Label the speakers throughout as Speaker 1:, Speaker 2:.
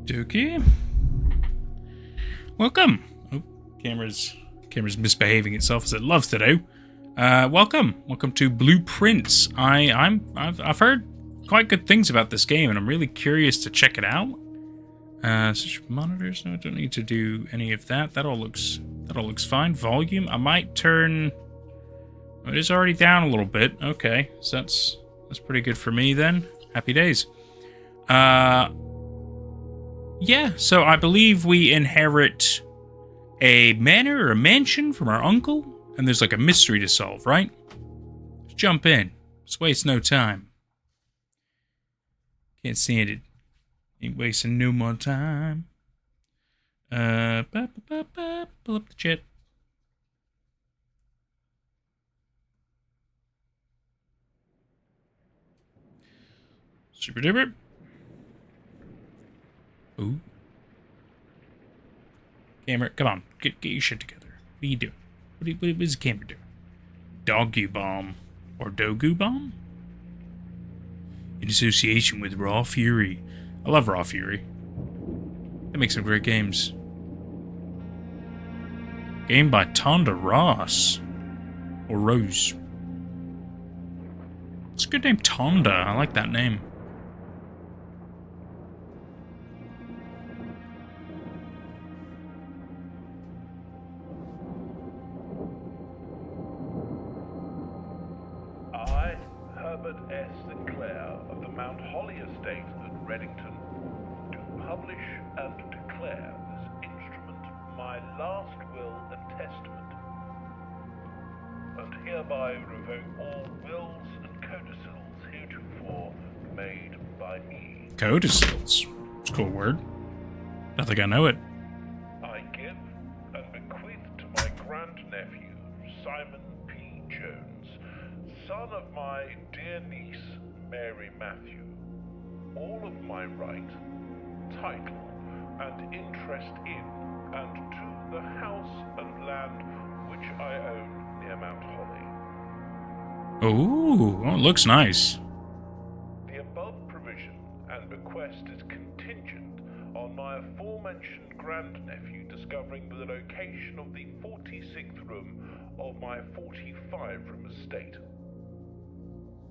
Speaker 1: Dookie. Welcome. Oh, camera's misbehaving itself as it loves to do. Welcome to Blueprints. I've heard quite good things about this game, and I'm really curious to check it out. Switch monitors. No, I don't need to do any of that. That all looks fine. Volume. I might turn. Oh, it is already down a little bit. Okay, so that's pretty good for me then. Happy days. Yeah, so I believe we inherit a manor or a mansion from our uncle, and there's like a mystery to solve, right? Let's jump in. Let's waste no time. Can't stand it. Ain't wasting no more time. Pull up the chat. Super duper. Ooh. Camera, come on. Get your shit together. What are you doing? What is the camera doing? Doggy bomb. Or Dogu bomb? In association with Raw Fury. I love Raw Fury. They make some great games. Game by Tonda Ross. Or Rose. It's a good name, Tonda. I like that name.
Speaker 2: Hereby revoke all wills and codicils heretofore made by me.
Speaker 1: Codicils? It's a cool word. I think I know it.
Speaker 2: I give and bequeath to my grandnephew, Simon P. Jones, son of my dear niece, Mary Matthew, all of my right, title, and interest in and to the house and land which I own near Mount Holly.
Speaker 1: Ooh, well, it looks nice.
Speaker 2: The above provision and bequest is contingent on my aforementioned grandnephew discovering the location of the 46th room of my 45-room estate.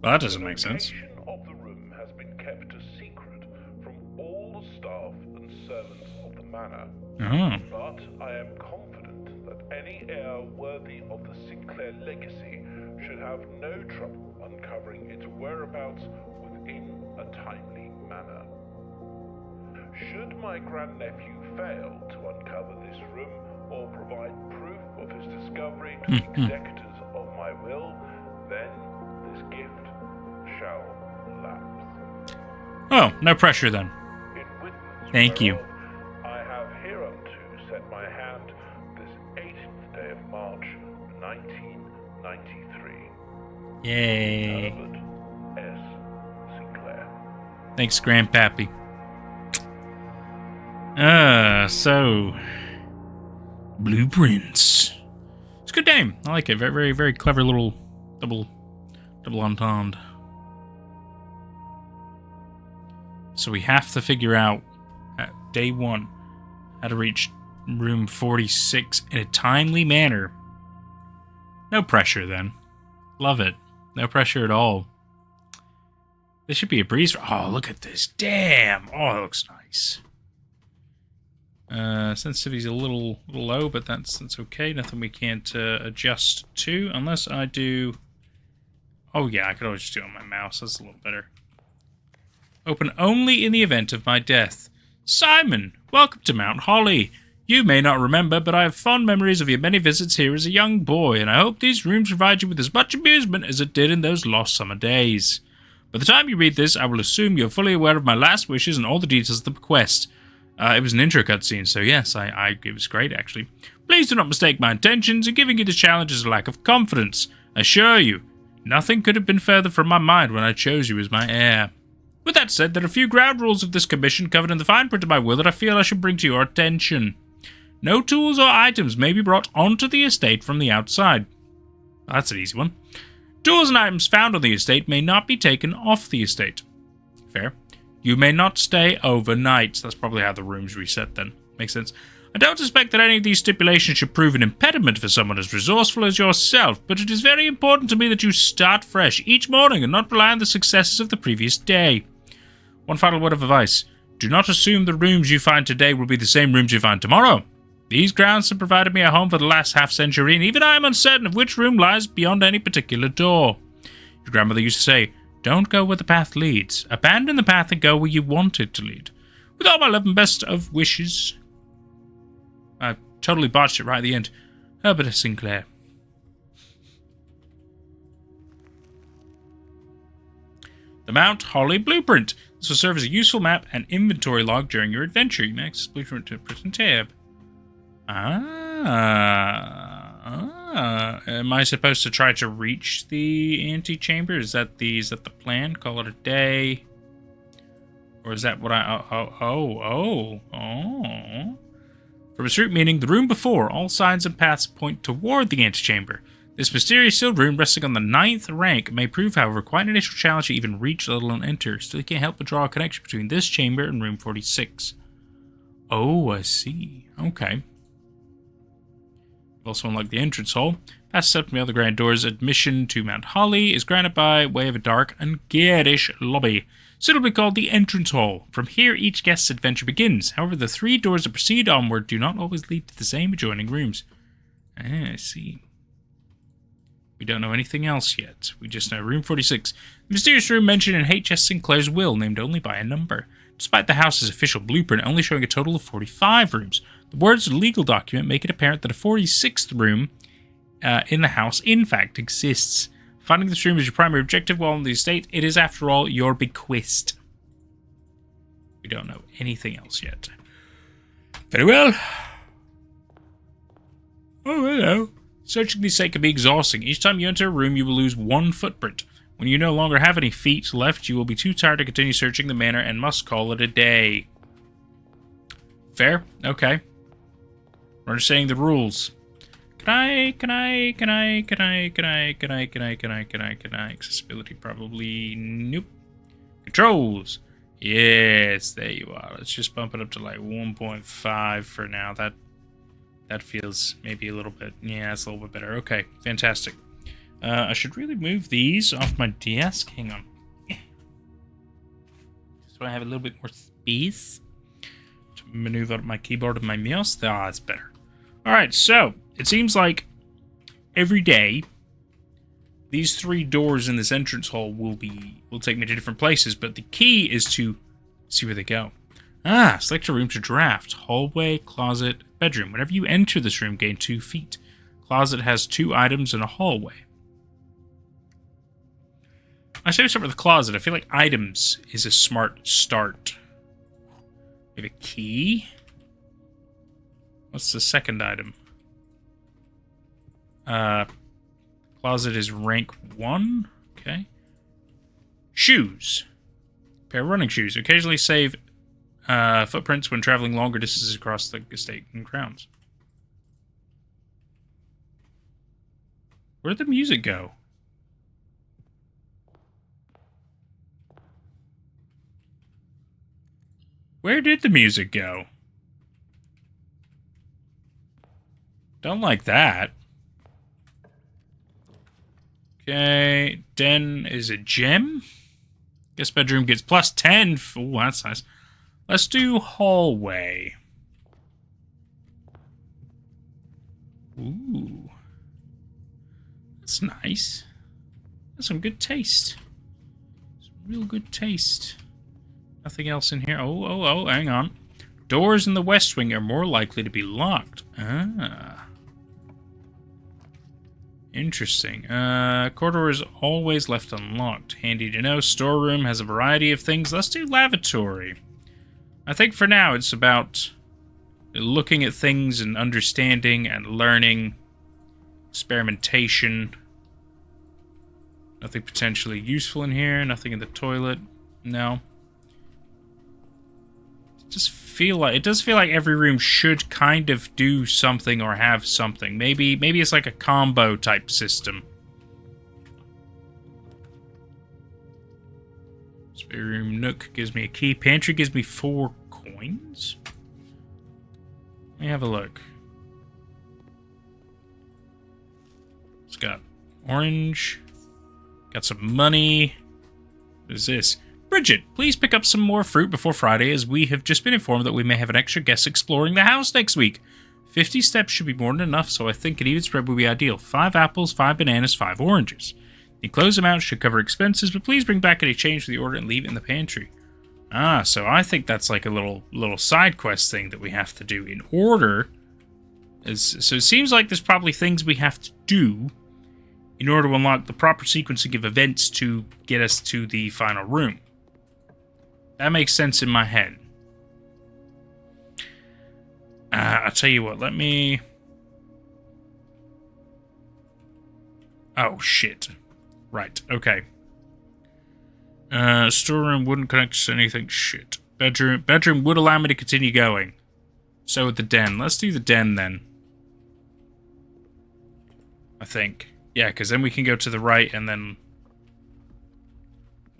Speaker 1: Well, that doesn't make sense.
Speaker 2: The location of the room has been kept a secret from all the staff and servants of the manor.
Speaker 1: Oh.
Speaker 2: But I am confident that any heir worthy of the Sinclair legacy should have no trouble uncovering its whereabouts within a timely manner. Should my grandnephew fail to uncover this room or provide proof of his discovery to the executors of my will, then this gift shall lapse.
Speaker 1: Oh, no pressure then.
Speaker 2: In witness
Speaker 1: Thank you.
Speaker 2: whereof, I have hereunto set my hand this 18th day of March, 1993.
Speaker 1: Yay.
Speaker 2: Herbert S. Sinclair.
Speaker 1: Thanks, Grandpappy. So Blueprints. It's a good name. I like it. Very, very, very clever little double entendre. So we have to figure out at day one how to reach room 46 in a timely manner. No pressure then. Love it. No pressure at all. This should be a breeze. Oh, look at this. Damn. Oh, it looks nice. Sensitivity's a little low, but that's okay. Nothing we can't adjust to, unless I do... Oh yeah, I could always just do it on my mouse. That's a little better. Open only in the event of my death. Simon, welcome to Mount Holly. You may not remember, but I have fond memories of your many visits here as a young boy, and I hope these rooms provide you with as much amusement as it did in those lost summer days. By the time you read this, I will assume you're fully aware of my last wishes and all the details of the bequest. It was an intro cutscene, so yes, it was great, actually. Please do not mistake my intentions in giving you this challenge as a lack of confidence. I assure you, nothing could have been further from my mind when I chose you as my heir. With that said, there are a few ground rules of this commission covered in the fine print of my will that I feel I should bring to your attention. No tools or items may be brought onto the estate from the outside. That's an easy one. Tools and items found on the estate may not be taken off the estate. Fair. You may not stay overnight. That's probably how the rooms reset then. Makes sense. I don't suspect that any of these stipulations should prove an impediment for someone as resourceful as yourself, but it is very important to me that you start fresh each morning and not rely on the successes of the previous day. One final word of advice. Do not assume the rooms you find today will be the same rooms you find tomorrow. These grounds have provided me a home for the last half-century, and even I am uncertain of which room lies beyond any particular door. Your grandmother used to say, don't go where the path leads. Abandon the path and go where you want it to lead. With all my love and best of wishes... I totally botched it right at the end. Herbert Sinclair. The Mount Holly Blueprint. This will serve as a useful map and inventory log during your adventure. You may access blueprint to a prison tab. Am I supposed to try to reach the antechamber? Is that the plan? Call it a day? Or is that what From its root meaning, the room before, all signs and paths point toward the antechamber. This mysterious sealed room, resting on the 9th rank, may prove, however, quite an initial challenge to even reach, let alone enter. Still, you can't help but draw a connection between this chamber and room 46. Oh, I see. Okay. Also unlocked the entrance hall. Past step from the other grand doors, admission to Mount Holly is granted by way of a dark and garish lobby, suitably called the entrance hall. From here, each guest's adventure begins. However, the 3 doors that proceed onward do not always lead to the same adjoining rooms. I see. We don't know anything else yet. We just know room 46. The mysterious room mentioned in H.S. Sinclair's will, named only by a number. Despite the house's official blueprint only showing a total of 45 rooms, the words of the legal document make it apparent that a 46th room in the house in fact exists. Finding this room is your primary objective while on the estate. It is, after all, your bequest. We don't know anything else yet. Very well. Oh, hello. Searching the site can be exhausting. Each time you enter a room, you will lose 1 footprint. When you no longer have any feet left, you will be too tired to continue searching the manor and must call it a day. Fair? Okay. We're understanding the rules. Can I? Accessibility, probably. Nope. Controls. Yes, there you are. Let's just bump it up to like 1.5 for now. That feels maybe a little bit... Yeah, it's a little bit better. Okay, fantastic. I should really move these off my desk. Hang on. So I have a little bit more space to maneuver my keyboard and my mouse. Ah, that's better. Alright, so it seems like every day these 3 doors in this entrance hall will take me to different places, but the key is to see where they go. Ah, select a room to draft. Hallway, closet, bedroom. Whenever you enter this room, gain 2 feet. Closet has 2 items in a hallway. I say we start with the closet. I feel like items is a smart start. We have a key. What's the second item? Closet is rank 1. Okay. Shoes. Pair of running shoes. Occasionally save footprints when traveling longer distances across the estate and grounds. Where'd the music go? Where did the music go? Don't like that. Okay, den is a gem. Guest bedroom gets plus 10. Oh, that's nice. Let's do hallway. Ooh. That's nice. That's some good taste. Some real good taste. Nothing else in here. Oh, hang on. Doors in the west wing are more likely to be locked. Ah. Interesting. Corridor is always left unlocked. Handy to know. Storeroom has a variety of things. Let's do lavatory. I think for now it's about looking at things and understanding and learning. Experimentation. Nothing potentially useful in here. Nothing in the toilet. No. It does feel like every room should kind of do something or have something. Maybe it's like a combo type system. Spare room nook gives me a key. Pantry gives me 4 coins. Let me have a look. It's got orange. Got some money. What is this? Bridget, please pick up some more fruit before Friday, as we have just been informed that we may have an extra guest exploring the house next week. 50 steps should be more than enough, so I think an even spread would be ideal. 5 apples, 5 bananas, 5 oranges. The enclosed amount should cover expenses, but please bring back any change for the order and leave it in the pantry. Ah, so I think that's like a little side quest thing that we have to do in order. So it seems like there's probably things we have to do in order to unlock the proper sequencing of events to get us to the final room. That makes sense in my head. I'll tell you what, let me... Oh, shit. Right, okay. Storeroom wouldn't connect to anything. Shit. Bedroom would allow me to continue going. So would the den. Let's do the den, then. I think. Yeah, because then we can go to the right and then...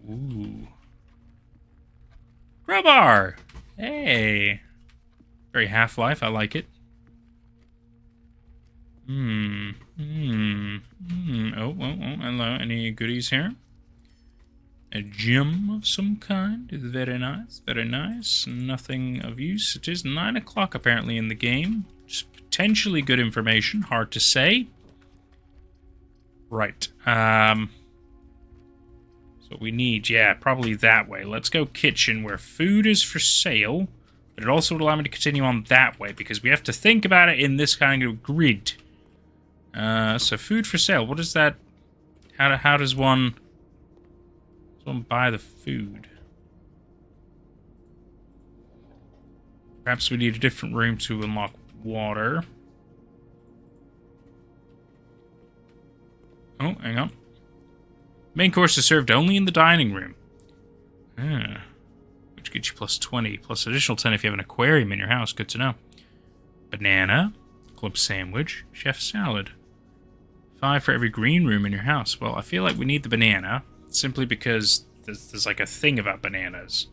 Speaker 1: Ooh. Crowbar! Hey! Very Half-Life, I like it. Oh, hello. Any goodies here? A gem of some kind is very nice, very nice. Nothing of use. It is 9 o'clock apparently in the game. Just potentially good information, hard to say. Right. So what we need, yeah, probably that way. Let's go kitchen where food is for sale, but it also would allow me to continue on that way because we have to think about it in this kind of grid. So food for sale. What is that? How does one buy the food? Perhaps we need a different room to unlock water. Oh, hang on. Main course is served only in the dining room. Which gets you plus 20, plus additional 10 if you have an aquarium in your house. Good to know. Banana, club sandwich, chef salad. 5 for every green room in your house. Well, I feel like we need the banana, simply because there's like a thing about bananas.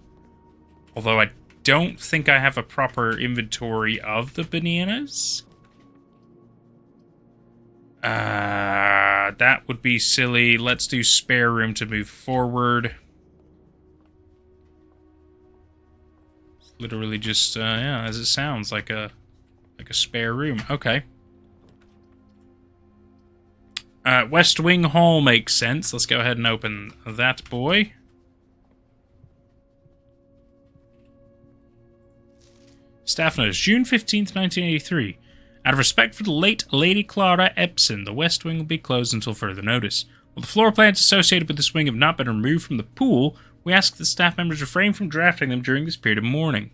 Speaker 1: Although I don't think I have a proper inventory of the bananas. That would be silly. Let's do spare room to move forward. It's literally just, yeah, as it sounds, like a spare room. Okay. West Wing Hall makes sense. Let's go ahead and open that boy. Staff notice, June 15th, 1983. Out of respect for the late Lady Clara Epson, the West Wing will be closed until further notice. While the floor plans associated with this wing have not been removed from the pool, we ask that staff members refrain from drafting them during this period of mourning.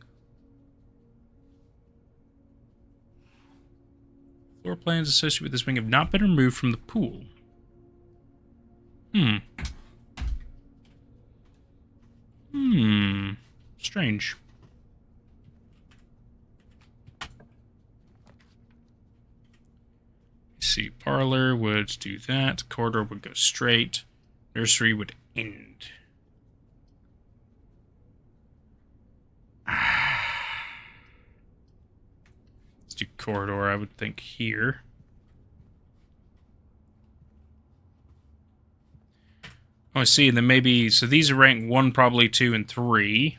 Speaker 1: Floor plans associated with this wing have not been removed from the pool. Strange. Let's see, parlor would do that. Corridor would go straight. Nursery would end. Let's do corridor, I would think, here. Oh, I see, and then maybe... So these are ranked 1, probably 2, and 3.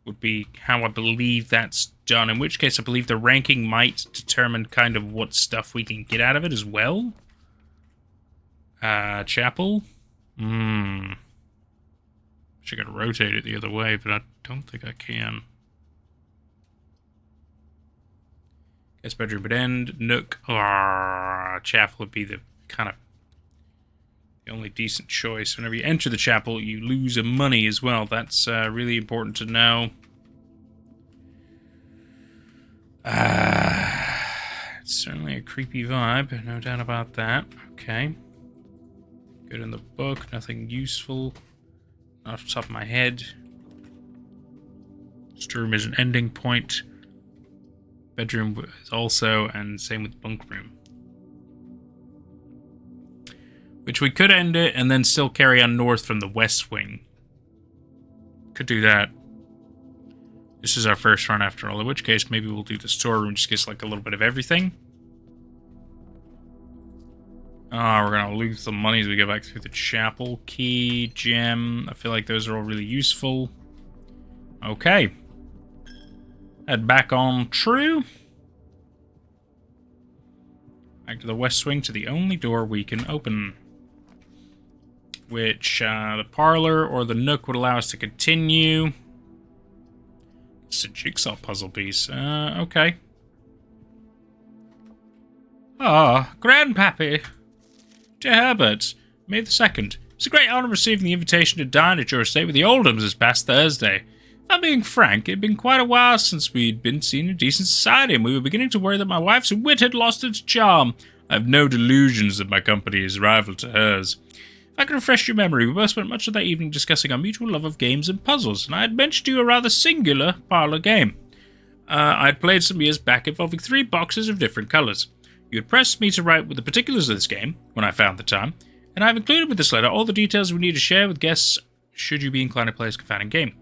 Speaker 1: Would be how I believe that's done. In which case, I believe the ranking might determine kind of what stuff we can get out of it as well. Chapel? Wish I could rotate it the other way, but I don't think I can. Guest bedroom would end. Nook. Chapel would be the kind of the only decent choice. Whenever you enter the chapel, you lose money as well. That's really important to know. It's certainly a creepy vibe, no doubt about that. Okay. Good in the book, nothing useful. Not off the top of my head. Storeroom is an ending point. Bedroom is also, and same with bunk room. Which we could end it and then still carry on north from the west wing. Could do that. This is our first run after all, in which case maybe we'll do the storeroom, just gets like a little bit of everything. We're gonna lose some money as we go back through the chapel. Key, gem, I feel like those are all really useful. Okay. Head back on true. Back to the west wing to the only door we can open. Which, the parlor or the nook would allow us to continue. It's a jigsaw puzzle piece. Okay. Grandpappy. Dear Herbert, May the 2nd. It's a great honor receiving the invitation to dine at your estate with the Oldhams this past Thursday. If I'm being frank, it had been quite a while since we'd been seen in decent society, and we were beginning to worry that my wife's wit had lost its charm. I have no delusions that my company is rival to hers. If I can refresh your memory, we both spent much of that evening discussing our mutual love of games and puzzles, and I had mentioned to you a rather singular parlour game. I had played some years back involving 3 boxes of different colours. You had pressed me to write with the particulars of this game, when I found the time, and I have included with this letter all the details we need to share with guests should you be inclined to play this confounding game.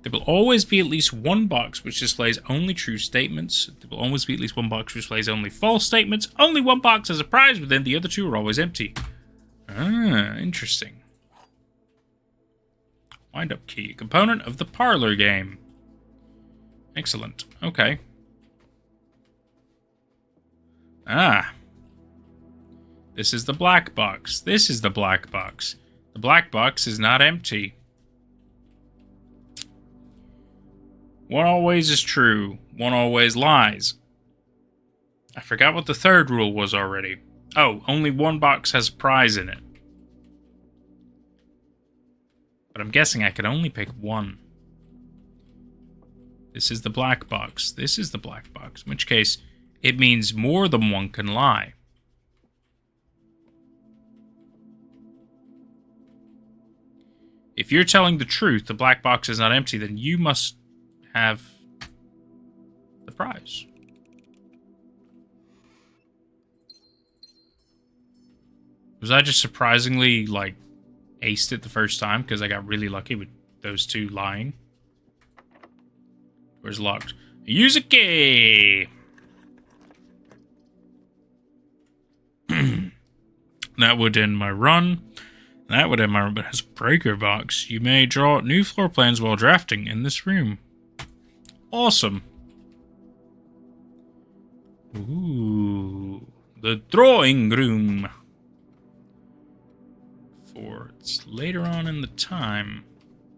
Speaker 1: There will always be at least one box which displays only true statements. There will always be at least one box which displays only false statements. Only one box has a prize within, the other 2 are always empty. Interesting. Wind-up key. Component of the parlor game. Excellent. Okay. This is the black box. This is the black box. The black box is not empty. One always is true. One always lies. I forgot what the 3rd rule was already. Oh, only one box has a prize in it. But I'm guessing I can only pick one. This is the black box. This is the black box. In which case, it means more than one can lie. If you're telling the truth, the black box is not empty, then you must have the prize. Was I just surprisingly, like, aced it the first time because I got really lucky with those 2 lying? Door's locked. Use a key! That would end my run. That would end my run, but it has a breaker box. You may draw new floor plans while drafting in this room. Awesome. Ooh. The drawing room. It's later on in the time.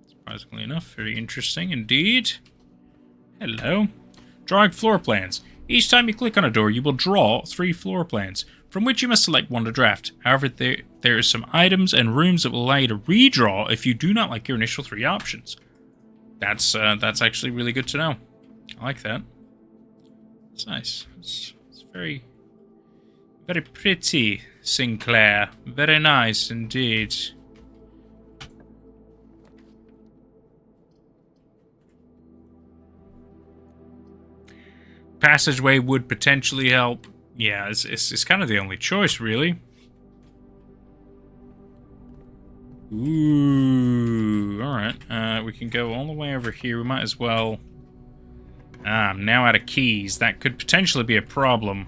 Speaker 1: Surprisingly enough, very interesting indeed. Hello. Drawing floor plans. Each time you click on a door, you will draw 3 floor plans, from which you must select one to draft. However, there are some items and rooms that will allow you to redraw if you do not like your initial 3 options. That's actually really good to know. I like that. It's nice. It's very, very pretty, Sinclair. Very nice indeed. Passageway would potentially help. Yeah, it's kind of the only choice, really. Ooh, alright. We can go all the way over here. We might as well... I'm now out of keys. That could potentially be a problem.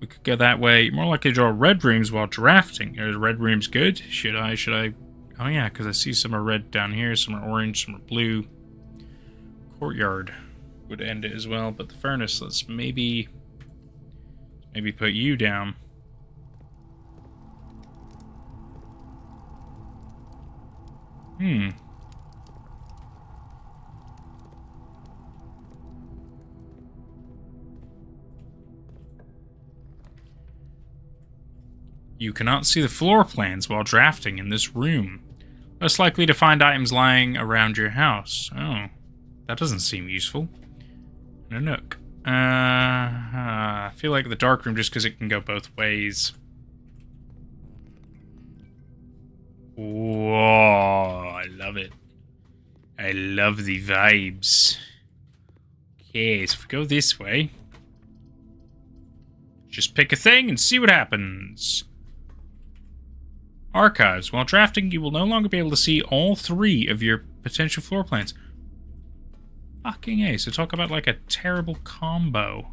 Speaker 1: We could go that way. More likely to draw red rooms while drafting. Are the red rooms good? Should I... Oh yeah, because I see some are red down here, some are orange, some are blue. Courtyard would end it as well, but the furnace, let's maybe put you down. You cannot see the floor plans while drafting in this room. Less likely to find items lying around your house. Oh, that doesn't seem useful. In a nook. I feel like the dark room just because it can go both ways. Whoa, I love it. I love the vibes. Okay, so if we go this way, just pick a thing and see what happens. Archives. While drafting, you will no longer be able to see all 3 of your potential floor plans. Fucking A. So talk about like a terrible combo.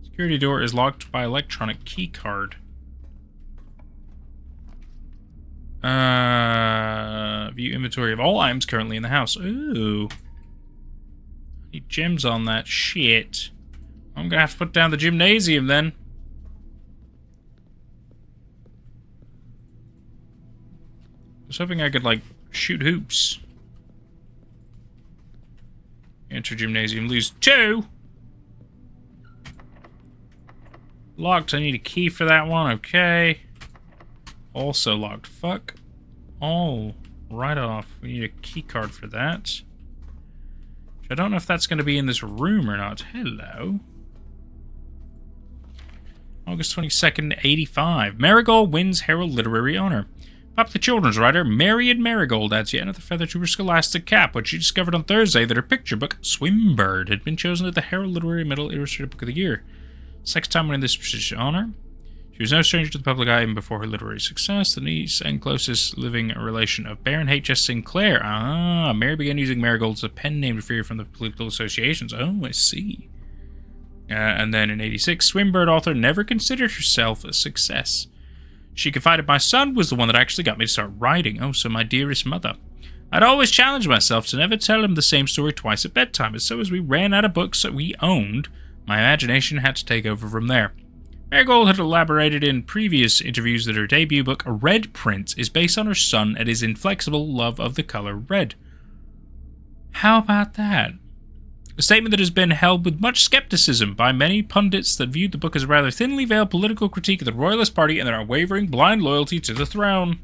Speaker 1: Security door is locked by electronic key card. View inventory of all items currently in the house. Ooh. Need gems on that shit. I'm gonna have to put down the gymnasium then. I was hoping I could, like, shoot hoops. Enter gymnasium, lose 2. Locked, I need a key for that one, okay. Also locked, fuck. Oh, right off. We need a key card for that. I don't know if that's going to be in this room or not. Hello. August 22nd, 85. Marigold wins Herald Literary Honor. Popular children's writer Marion Marigold adds yet another feather to her scholastic cap when she discovered on Thursday that her picture book, Swimbird, had been chosen as the Herald Literary Middle Illustrated Book of the Year. Second time winning this prestigious honor. She was no stranger to the public eye even before her literary success, the niece and closest living relation of Baron H.S. Sinclair. Ah, Mary began using Marigold as a pen name to free her from the political associations. Oh, I see. And then in 86, Swimbird author never considered herself a success. She confided, my son was the one that actually got me to start writing. Oh, so my dearest mother. I'd always challenged myself to never tell him the same story twice at bedtime, and so as we ran out of books that we owned, my imagination had to take over from there. Marigold had elaborated in previous interviews that her debut book, Red Prince, is based on her son and his inflexible love of the color red. How about that? A statement that has been held with much skepticism by many pundits that viewed the book as a rather thinly veiled political critique of the Royalist Party and their unwavering blind loyalty to the throne.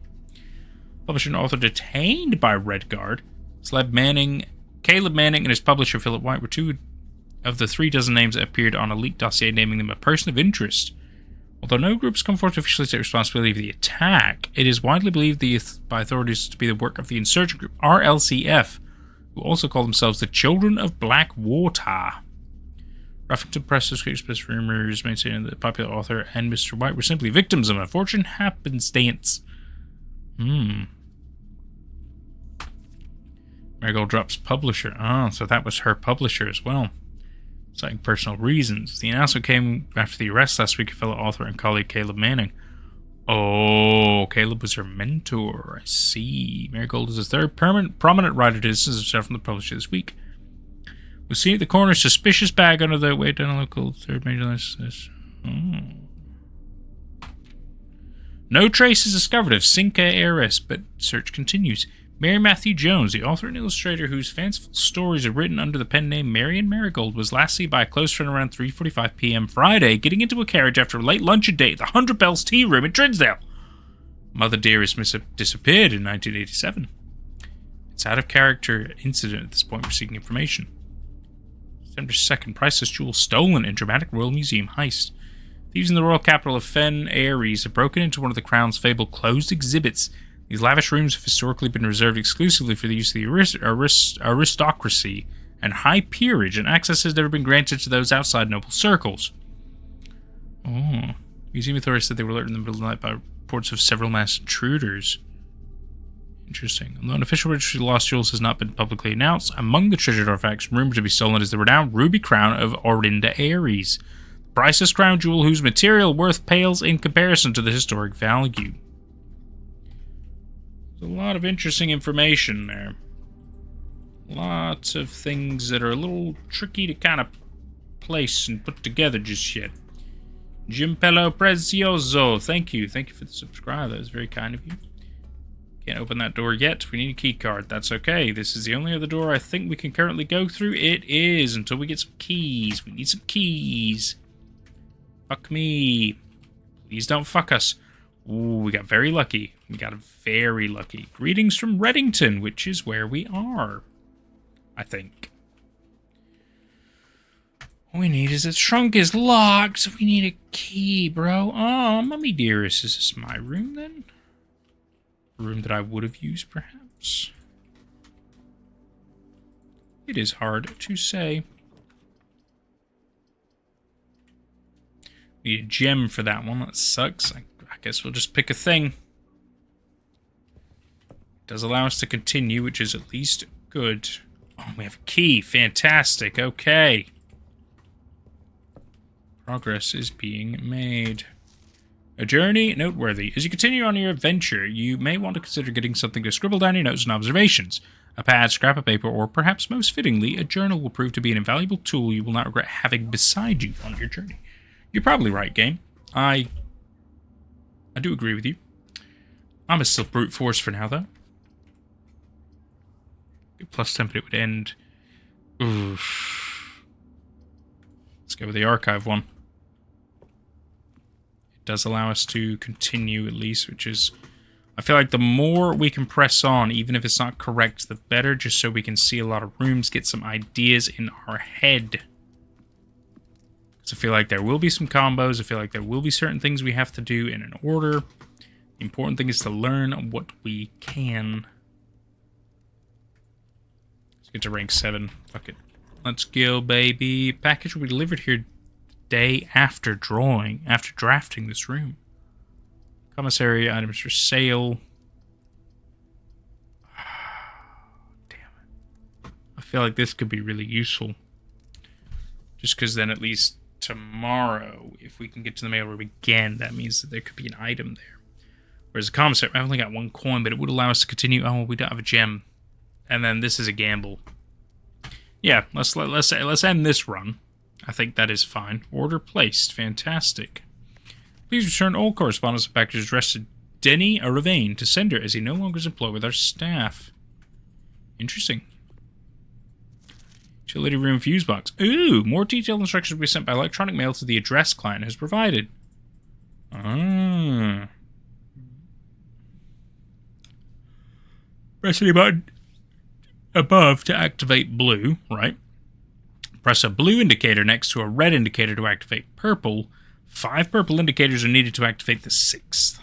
Speaker 1: Publisher and author detained by Red Guard, Caleb Manning and his publisher Philip White were 2 of the 3 dozen names that appeared on a leaked dossier naming them a person of interest. Although no groups come forward to officially take responsibility for the attack, it is widely believed by authorities to be the work of the insurgent group RLCF, who also call themselves the Children of Black Water. Ruffington Press has expressed rumors maintaining that the popular author and Mr. White were simply victims of an unfortunate happenstance. Marigold drops publisher. Ah, so that was her publisher as well. Citing personal reasons. The announcement came after the arrest last week of fellow author and colleague Caleb Manning. Oh, Caleb was her mentor. I see. Marigold is the third prominent writer to distance himself from the publisher this week. Was seen at the corner, suspicious bag under the way down a local third major list. No traces discovered of Cinca heiress, but search continues. Mary Matthew Jones, the author and illustrator whose fanciful stories are written under the pen name Marion Marigold, was last seen by a close friend around 3:45 p.m. Friday, getting into a carriage after a late luncheon date at the 100 Bells Tea Room in Trinsdale. Mother Dearest disappeared in 1987. It's out of character incident at this point. We're seeking information. September 2nd, priceless jewels stolen in dramatic Royal Museum heist. Thieves in the royal capital of Fen Aries have broken into one of the Crown's fabled closed exhibits. These lavish rooms have historically been reserved exclusively for the use of the aristocracy and high peerage, and access has never been granted to those outside noble circles. Oh. Museum authorities said they were alerted in the middle of the night by reports of several mass intruders. Interesting. Although an official registry of lost jewels has not been publicly announced, among the treasured artifacts rumored to be stolen is the renowned ruby crown of Orinda Aries, the priceless crown jewel whose material worth pales in comparison to the historic value. There's a lot of interesting information there. Lots of things that are a little tricky to kind of place and put together just yet. Gimpello Prezioso, thank you. Thank you for the subscribe. That was very kind of you. Can't open that door yet. We need a key card. That's okay. This is the only other door I think we can currently go through. It is, until we get some keys. We need some keys. Fuck me. Please don't fuck us. Ooh, we got very lucky. We got very lucky. Greetings from Reddington, which is where we are, I think. All we need is the trunk is locked, so we need a key, bro. Oh, mummy dearest, is this my room then? A room that I would have used, perhaps? It is hard to say. Need a gem for that one. That sucks. I guess we'll just pick a thing. Does allow us to continue, which is at least good. Oh, we have a key. Fantastic. Okay. Progress is being made. A journey noteworthy. As you continue on your adventure, you may want to consider getting something to scribble down your notes and observations. A pad, scrap of paper, or perhaps most fittingly, a journal will prove to be an invaluable tool you will not regret having beside you on your journey. You're probably right, game. I do agree with you. I'm a still brute force for now, though. Plus 10, but it would end. Oof. Let's go with the archive one. It does allow us to continue at least, which is... I feel like the more we can press on, even if it's not correct, the better, just so we can see a lot of rooms, get some ideas in our head. Because I feel like there will be some combos, I feel like there will be certain things we have to do in an order. The important thing is to learn what we can. Let's get to rank 7. Fuck it. Let's go, baby. Package will be delivered here the day after drafting this room. Commissary items for sale. Damn it. I feel like this could be really useful. Just because then at least tomorrow, if we can get to the mail room again, that means that there could be an item there. Whereas the commissary, I've only got 1 coin, but it would allow us to continue. Oh, we don't have a gem. And then this is a gamble. Yeah, let's end this run. I think that is fine. Order placed. Fantastic. Please return all correspondence and packages addressed to Denny Aravain to sender, as he no longer is employed with our staff. Interesting. Utility room fuse box. Ooh, more detailed instructions will be sent by electronic mail to the address client has provided. Ah. Press the button above to activate blue, right? Press a blue indicator next to a red indicator to activate purple. 5 purple indicators are needed to activate the 6th.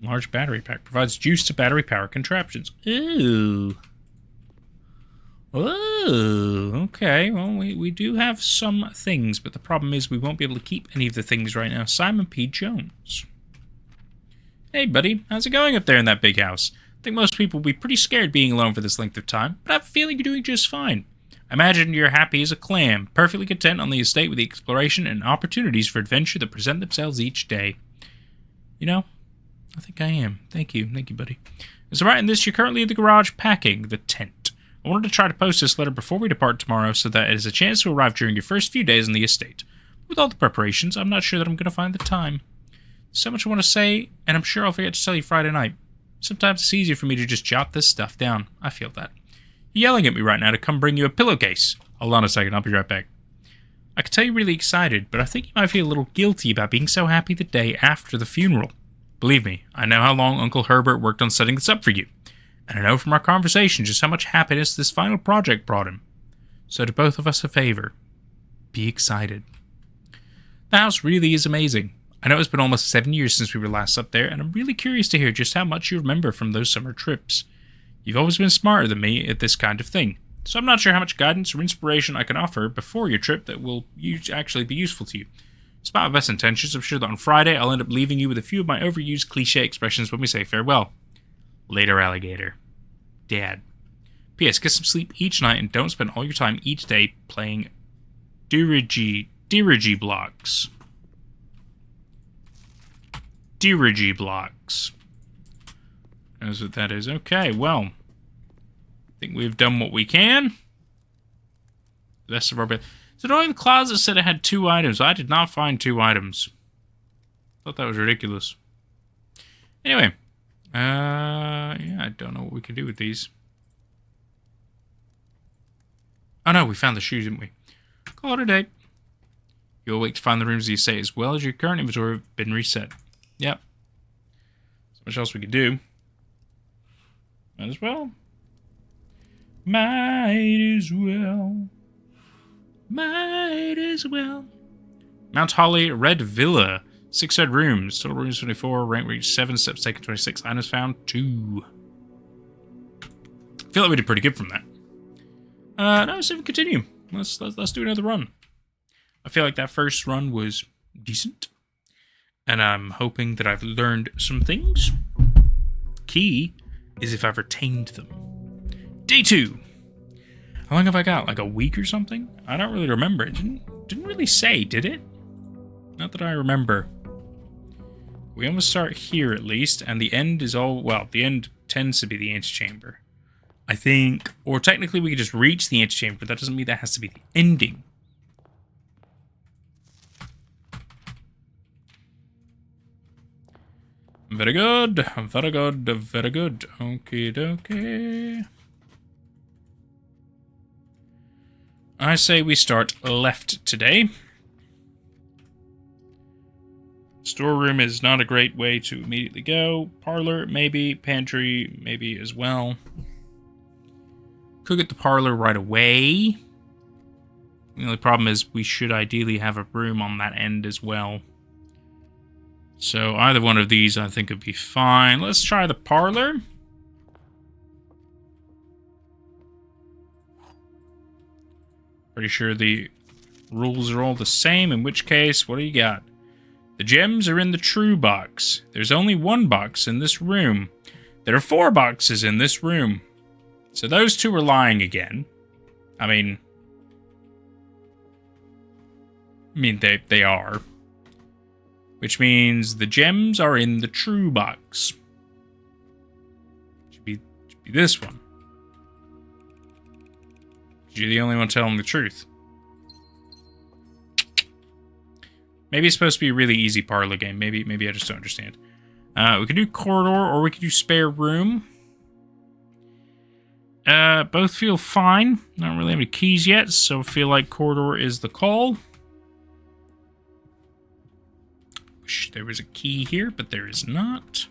Speaker 1: Large battery pack provides juice to battery power contraptions. Ooh. Oh, okay. Well, we do have some things, but the problem is we won't be able to keep any of the things right now. Simon P. Jones. Hey, buddy. How's it going up there in that big house? I think most people will be pretty scared being alone for this length of time, but I have a feeling you're doing just fine. I imagine you're happy as a clam, perfectly content on the estate with the exploration and opportunities for adventure that present themselves each day. You know, I think I am. Thank you, buddy. As I'm writing this, you're currently in the garage packing the tent. I wanted to try to post this letter before we depart tomorrow so that it has a chance to arrive during your first few days on the estate. With all the preparations, I'm not sure that I'm going to find the time. There's so much I want to say, and I'm sure I'll forget to tell you Friday night. Sometimes it's easier for me to just jot this stuff down. I feel that. You're yelling at me right now to come bring you a pillowcase. Hold on a second, I'll be right back. I can tell you're really excited, but I think you might feel a little guilty about being so happy the day after the funeral. Believe me, I know how long Uncle Herbert worked on setting this up for you, and I know from our conversation just how much happiness this final project brought him. So to both of us a favor, be excited. The house really is amazing. I know it's been almost 7 years since we were last up there, and I'm really curious to hear just how much you remember from those summer trips. You've always been smarter than me at this kind of thing, so I'm not sure how much guidance or inspiration I can offer before your trip that will actually be useful to you. Despite my best intentions, I'm sure that on Friday I'll end up leaving you with a few of my overused cliche expressions when we say farewell. Later, alligator. Dad. P.S. Get some sleep each night and don't spend all your time each day playing dirigy blocks. Dirigy blocks. That's what that is. Okay, well. I think we've done what we can. The rest of our bed. So knowing the closet said it had 2 items. I did not find 2 items. Thought that was ridiculous. Anyway. Yeah, I don't know what we can do with these. Oh no, we found the shoes, didn't we? Call it a day. You'll wait to find the rooms you say as well as your current inventory have been reset. Yep. So much else we could do. Might as well. Might as well. Might as well. Mount Holly Red Villa. 6 red rooms. Total rooms 24. Rank reached 7. Steps taken 26. Items found 2. I feel like we did pretty good from that. No, let's even continue. Let's do another run. I feel like that first run was decent. And I'm hoping that I've learned some things. Key is if I've retained them. Day 2. How long have I got? Like a week or something? I don't really remember. It didn't really say, did it? Not that I remember. We almost start here at least, and the end is all... Well, the end tends to be the antechamber. I think... Or technically we could just reach the antechamber, but that doesn't mean that has to be the ending. Very good. Very good. Very good. Okie dokie. I say we start left today. Storeroom is not a great way to immediately go. Parlor, maybe. Pantry, maybe as well. Could get the parlor right away. The only problem is we should ideally have a room on that end as well. So either one of these I think would be fine. Let's try the parlor. Pretty sure the rules are all the same, in which case, what do you got? The gems are in the true box. There's only one box in this room. There are 4 boxes in this room. So those 2 are lying again. I mean they are. Which means the gems are in the true box. Should be this one. You're the only one telling the truth. Maybe it's supposed to be a really easy parlor game. Maybe I just don't understand. We could do corridor or we could do spare room. Both feel fine. I don't really have any keys yet, so I feel like corridor is the call. Wish there was a key here, but there is not.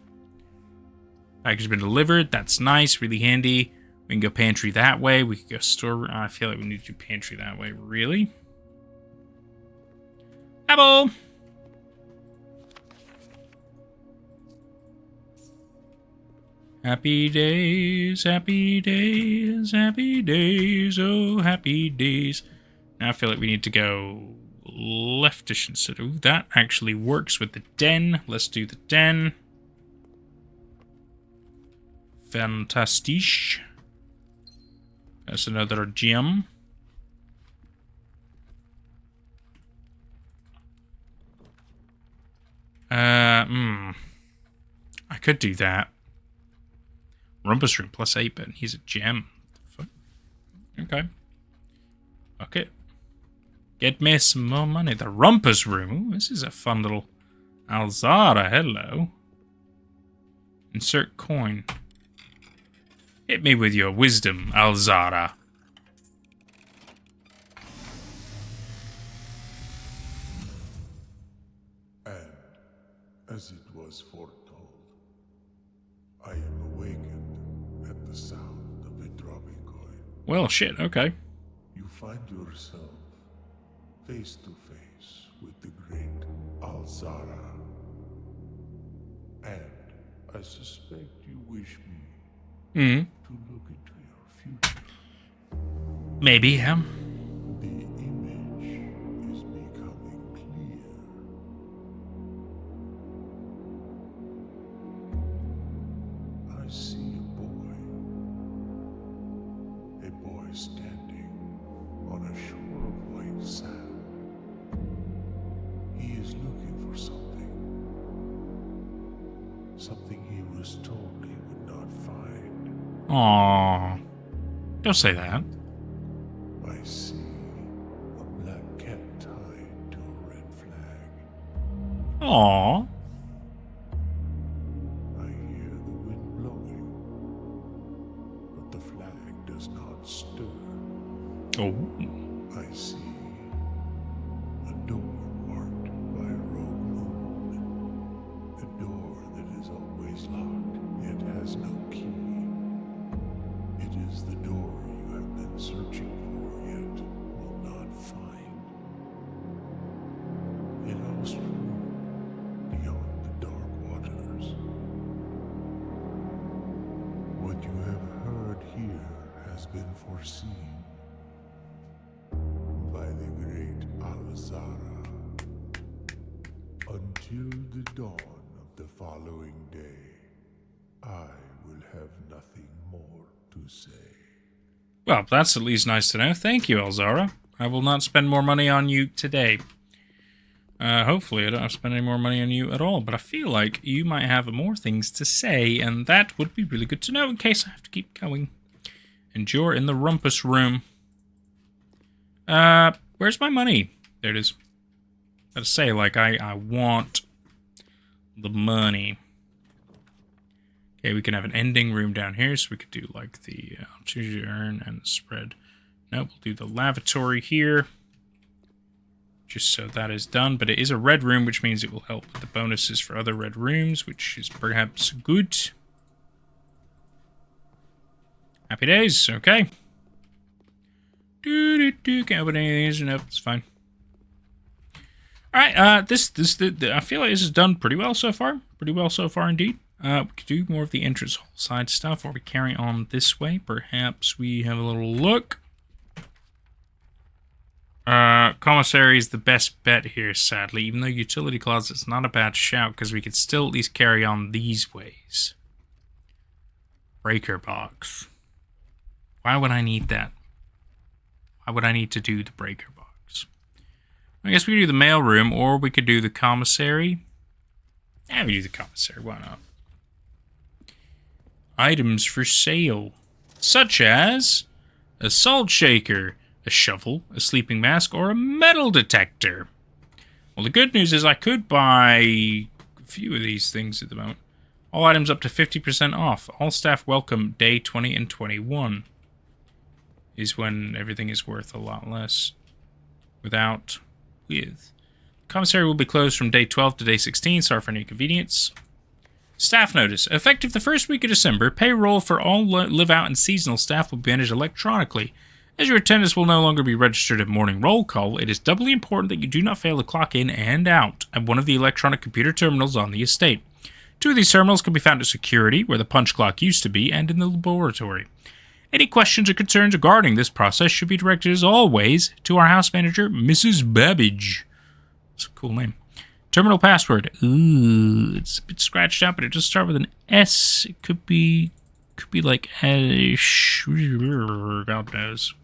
Speaker 1: Package has been delivered. That's nice, really handy. We can go pantry that way. We could go store. I feel like we need to do pantry that way. Really? Apple! Happy days, happy days, happy days, oh, happy days. Now I feel like we need to go leftish instead. Ooh, that actually works with the den. Let's do the den. Fantastisch. That's another gem. I could do that. Rumpus room plus 8, but he's a gem. Okay. Okay. Get me some more money. The Rumpus room. Ooh, this is a fun little Alzara. Hello. Insert coin. Hit me with your wisdom, Alzara.
Speaker 3: And as it was foretold, I am awakened at the sound of a dropping coin.
Speaker 1: Well, shit, okay.
Speaker 3: You find yourself face to face with the great Alzara. And I suspect you wish me to look into your future.
Speaker 1: Maybe, yeah.
Speaker 3: The image is becoming clear. I see a boy standing on a shore of white sand. He is looking for something he was told he would not find.
Speaker 1: Aww. Don't say that.
Speaker 3: I see a black cat tied to a red flag.
Speaker 1: Aww.
Speaker 3: I hear the wind blowing, but the flag does not stir.
Speaker 1: Oh.
Speaker 3: I see a door marked by a rogue moon. A door that is always locked, yet has no key. It is the door you have been searching for, yet will not find. A lost room beyond the dark waters. What you have heard here has been foreseen by the great Alzara. Until the dawn of the following day, I will have nothing more to say.
Speaker 1: Well, that's at least nice to know. Thank you, Elzara. I will not spend more money on you today. Hopefully I don't have to spend any more money on you at all, but I feel like you might have more things to say, and that would be really good to know in case I have to keep going. And you're in the rumpus room. Where's my money? There it is. Gotta say, like, I want the money. Okay, we can have an ending room down here, so we could do, like, the choose your earn and the spread. Nope, we'll do the lavatory here. Just so that is done, but it is a red room, which means it will help with the bonuses for other red rooms, which is perhaps good. Happy days, okay. Can't open any of these. Nope, it's fine. Alright, I feel like this is done pretty well so far. Pretty well so far indeed. We could do more of the entrance hall side stuff, or we carry on this way. Perhaps we have a little look. Commissary is the best bet here, sadly, even though utility closet's not a bad shout, because we could still at least carry on these ways. Breaker box. Why would I need that? Why would I need to do the breaker box? I guess we could do the mail room, or we could do the commissary. Yeah, we do the commissary, why not? Items for sale, such as a salt shaker, a shovel, a sleeping mask, or a metal detector. Well, the good news is I could buy a few of these things at the moment. All items up to 50% off. All staff welcome day 20 and 21. Is when everything is worth a lot less. With. Commissary will be closed from day 12 to day 16. Sorry for any inconvenience. Staff notice. Effective the first week of December, payroll for all live-out and seasonal staff will be managed electronically. As your attendance will no longer be registered at morning roll call, it is doubly important that you do not fail to clock in and out at one of the electronic computer terminals on the estate. 2 of these terminals can be found at security, where the punch clock used to be, and in the laboratory. Any questions or concerns regarding this process should be directed, as always, to our house manager, Mrs. Babbage. That's a cool name. Terminal password. Ooh, it's a bit scratched out, but it does start with an S. It could be like God knows.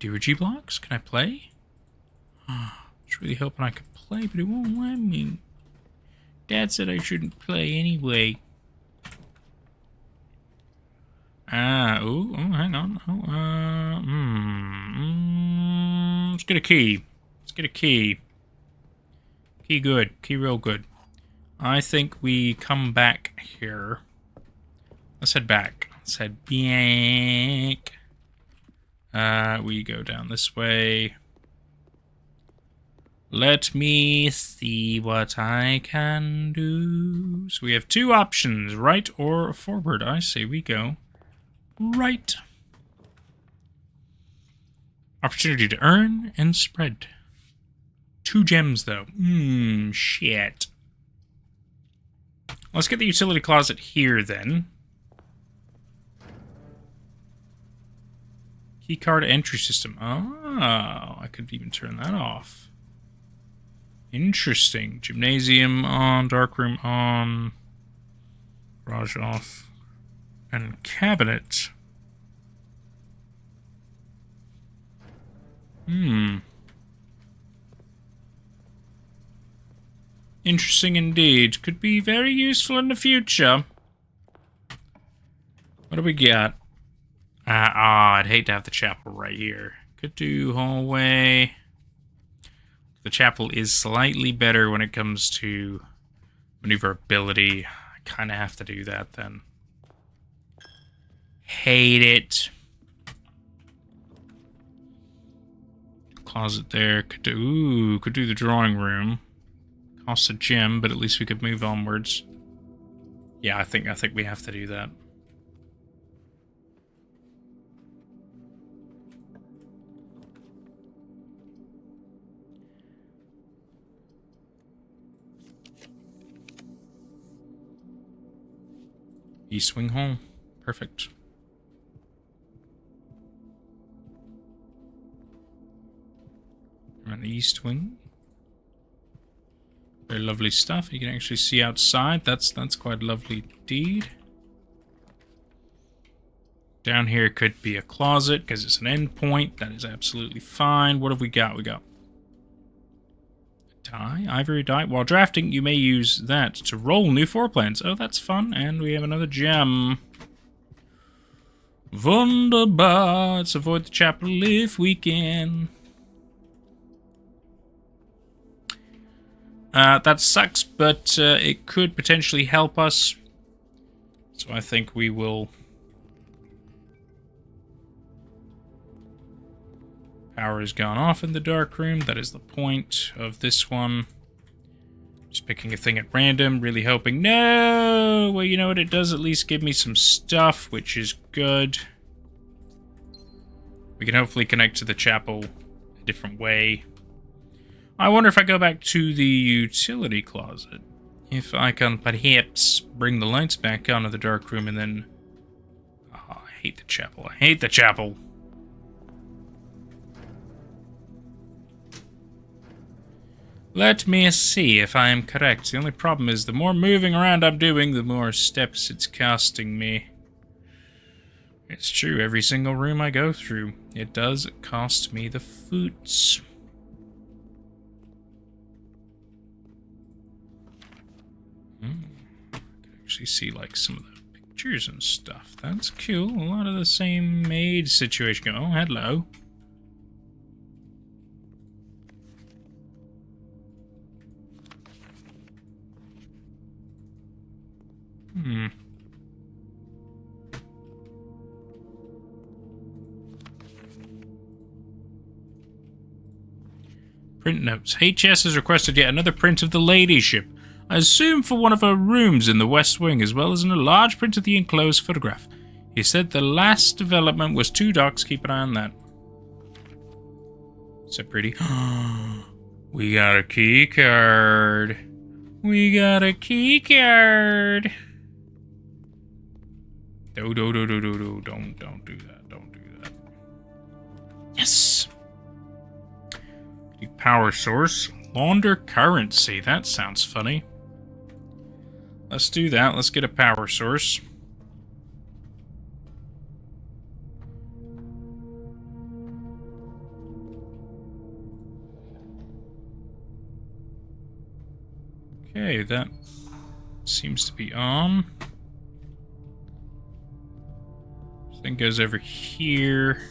Speaker 1: Dirigy blocks? Can I play? I was really hoping I could play, but it won't let me. Dad said I shouldn't play anyway. Hang on. Let's get a key. Let's get a key. Key good. Key real good. I think we come back here. Let's head back. Let's head back. We go down this way. Let me see what I can do. So we have 2 options, right or forward. I say we go right. Opportunity to earn and spread. 2 gems, though. Shit. Let's get the utility closet here, then. Keycard entry system. Oh, I could even turn that off. Interesting. Gymnasium on, darkroom on, garage off, and cabinet. Interesting indeed. Could be very useful in the future. What do we got? I'd hate to have the chapel right here. Could do hallway. The chapel is slightly better when it comes to maneuverability. I kind of have to do that then. Hate it. Closet there. Could do the drawing room. Costs a gem, but at least we could move onwards. Yeah, I think we have to do that. East Wing Hall. Perfect. Around the east wing. Very lovely stuff. You can actually see outside. That's quite lovely indeed. Down here could be a closet because it's an endpoint. That is absolutely fine. What have we got? We got a die, ivory die. While drafting, you may use that to roll new floor plans. Oh, that's fun. And we have another gem. Wunderbar. Let's avoid the chapel if we can. That sucks, but it could potentially help us. So I think we will... Power has gone off in the dark room. That is the point of this one. Just picking a thing at random, really hoping... No! Well, you know what? It does at least give me some stuff, which is good. We can hopefully connect to the chapel a different way. I wonder if I go back to the utility closet, if I can perhaps bring the lights back onto the dark room and then... Oh, I hate the chapel. I hate the chapel. Let me see if I am correct. The only problem is the more moving around I'm doing, the more steps it's costing me. It's true, every single room I go through, it does cost me the foots. I can actually see like some of the pictures and stuff. That's cool. A lot of the same maid situation. Oh, hello. Print notes. HS has requested yet another print of the ladyship. I assume for one of her rooms in the West Wing, as well as in a large print of the enclosed photograph. He said the last development was 2 docks. Keep an eye on that. Is that pretty? We got a key card. We got a key card. Don't do that. Don't do that. Yes. The power source. Launder currency. That sounds funny. Let's do that. Let's get a power source. Okay, that seems to be on. Thing goes over here.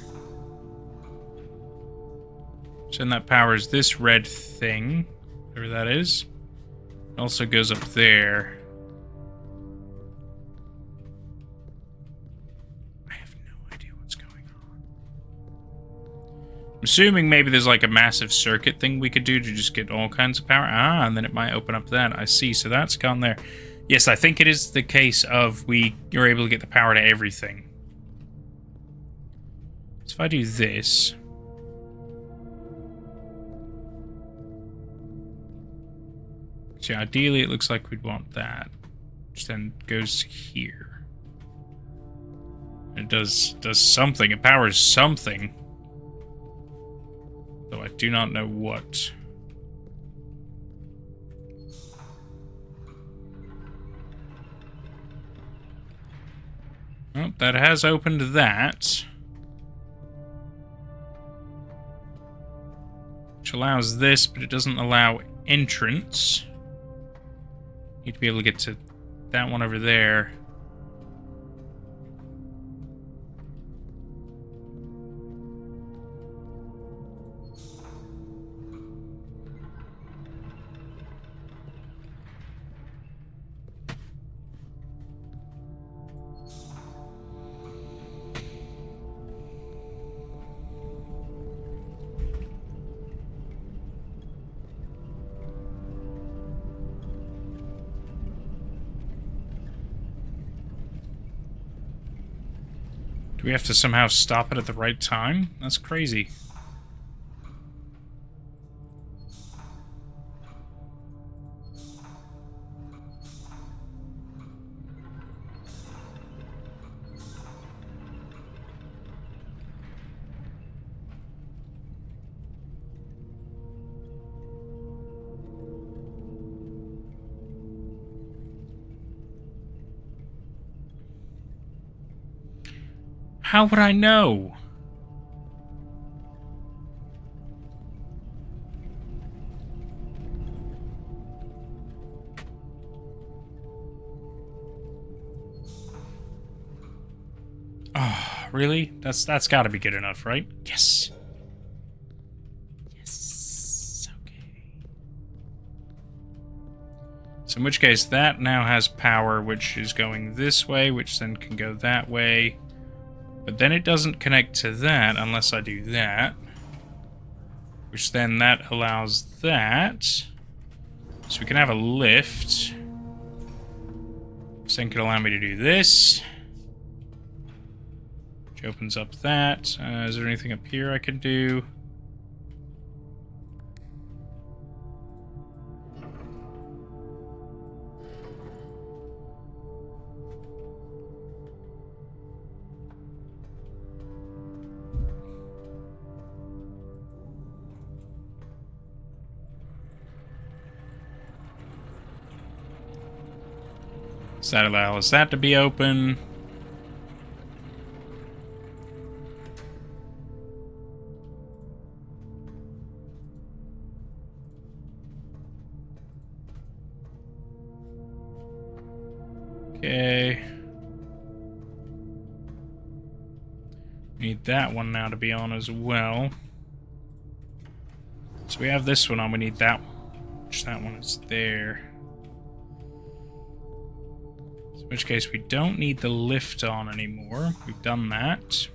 Speaker 1: So then that powers this red thing, whatever that is. It also goes up there. I have no idea what's going on. I'm assuming maybe there's like a massive circuit thing we could do to just get all kinds of power. Ah, and then it might open up that. I see. So that's gone there. Yes, I think it is the case of you're able to get the power to everything. So if I do this... See, ideally it looks like we'd want that. Which then goes here. It does something. It powers something. Though I do not know what. Well, that has opened that. Which allows this, but it doesn't allow entrance. Need to be able to get to that one over there. Do we have to somehow stop it at the right time? That's crazy. How would I know? Oh, really? That's got to be good enough, right? Yes. Yes. Okay. So in which case, that now has power, which is going this way, which then can go that way. But then it doesn't connect to that unless I do that. Which then that allows that. So we can have a lift. Which then could allow me to do this. Which opens up that. Is there anything up here I can do? So that allows that to be open. Okay. Need that one now to be on as well. So we have this one on, we need that one. Which that one is there. In which case we don't need the lift on anymore. We've done that.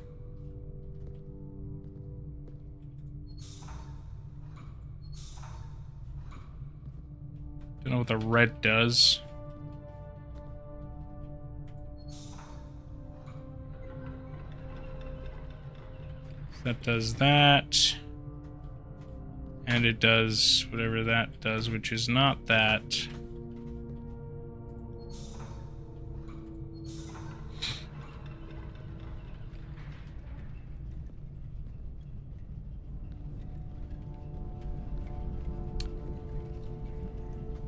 Speaker 1: Don't know what the red does. That does that. And it does whatever that does, which is not that.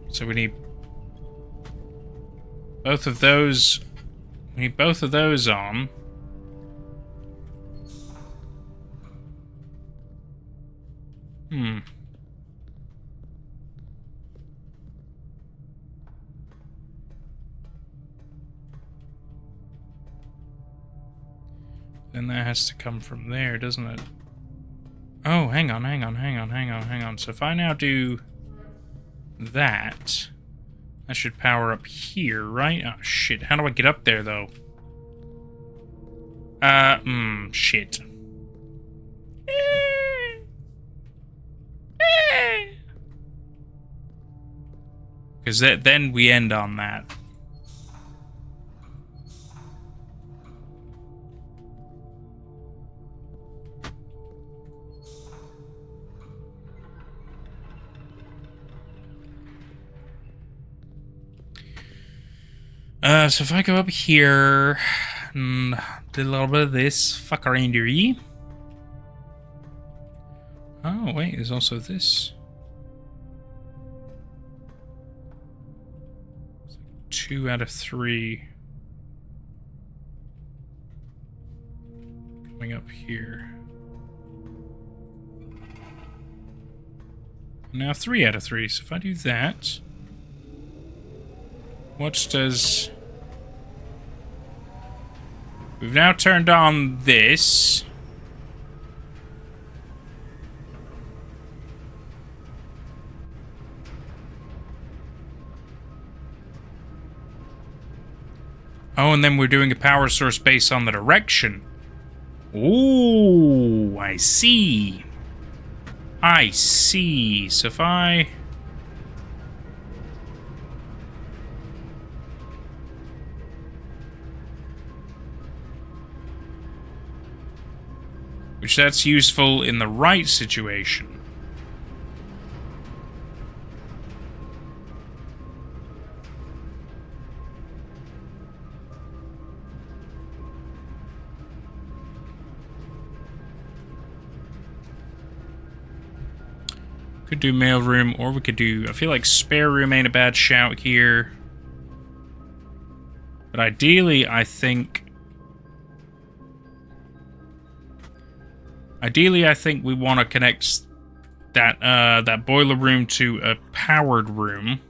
Speaker 1: So we need both of those. We need both of those on. Then that has to come from there, doesn't it? Oh, hang on. So if I now do that should power up here, right? Oh, shit. How do I get up there, though? Shit. Because then we end on that. So if I go up here and do a little bit of this fuckery. Oh, wait, there's also this. 2 out of 3. Coming up here. Now 3 out of 3. So if I do that, what does... We've now turned on this. Oh, and then we're doing a power source based on the direction. Ooh, I see. I see. So if I... Which that's useful in the right situation. Could do mailroom, or we could do... I feel like spare room ain't a bad shout here. But ideally, I think... Ideally, I think we want to connect that boiler room to a powered room.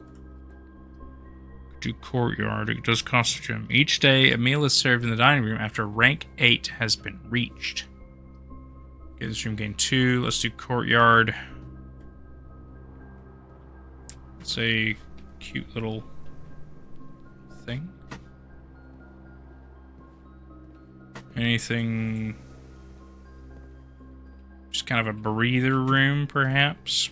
Speaker 1: To courtyard. It does cost a gem. Each day, a meal is served in the dining room after rank 8 has been reached. Okay, this room gained 2. Let's do courtyard. It's a cute little thing. Anything... Just kind of a breather room, perhaps.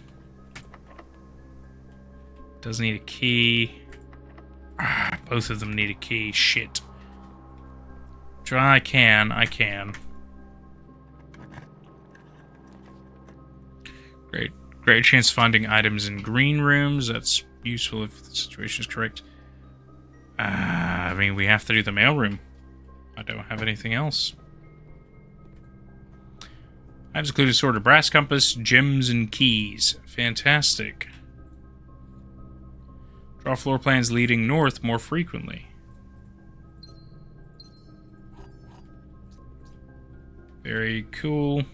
Speaker 1: Does need a key. Ah, both of them need a key. Shit. I can. Great chance of finding items in green rooms. That's useful if the situation is correct. I mean, we have to do the mail room. I don't have anything else. Items include a sword, a brass compass, gems, and keys. Fantastic. Draw floor plans leading north more frequently. Very cool.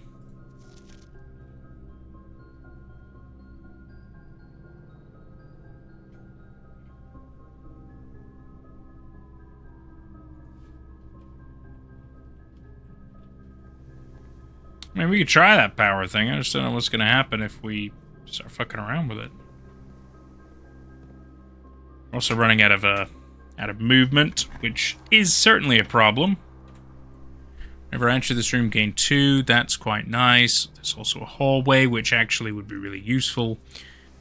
Speaker 1: I mean, we could try that power thing. I just don't know what's going to happen if we start fucking around with it. We're also running out of movement, which is certainly a problem. Whenever I enter this room, gain 2. That's quite nice. There's also a hallway, which actually would be really useful.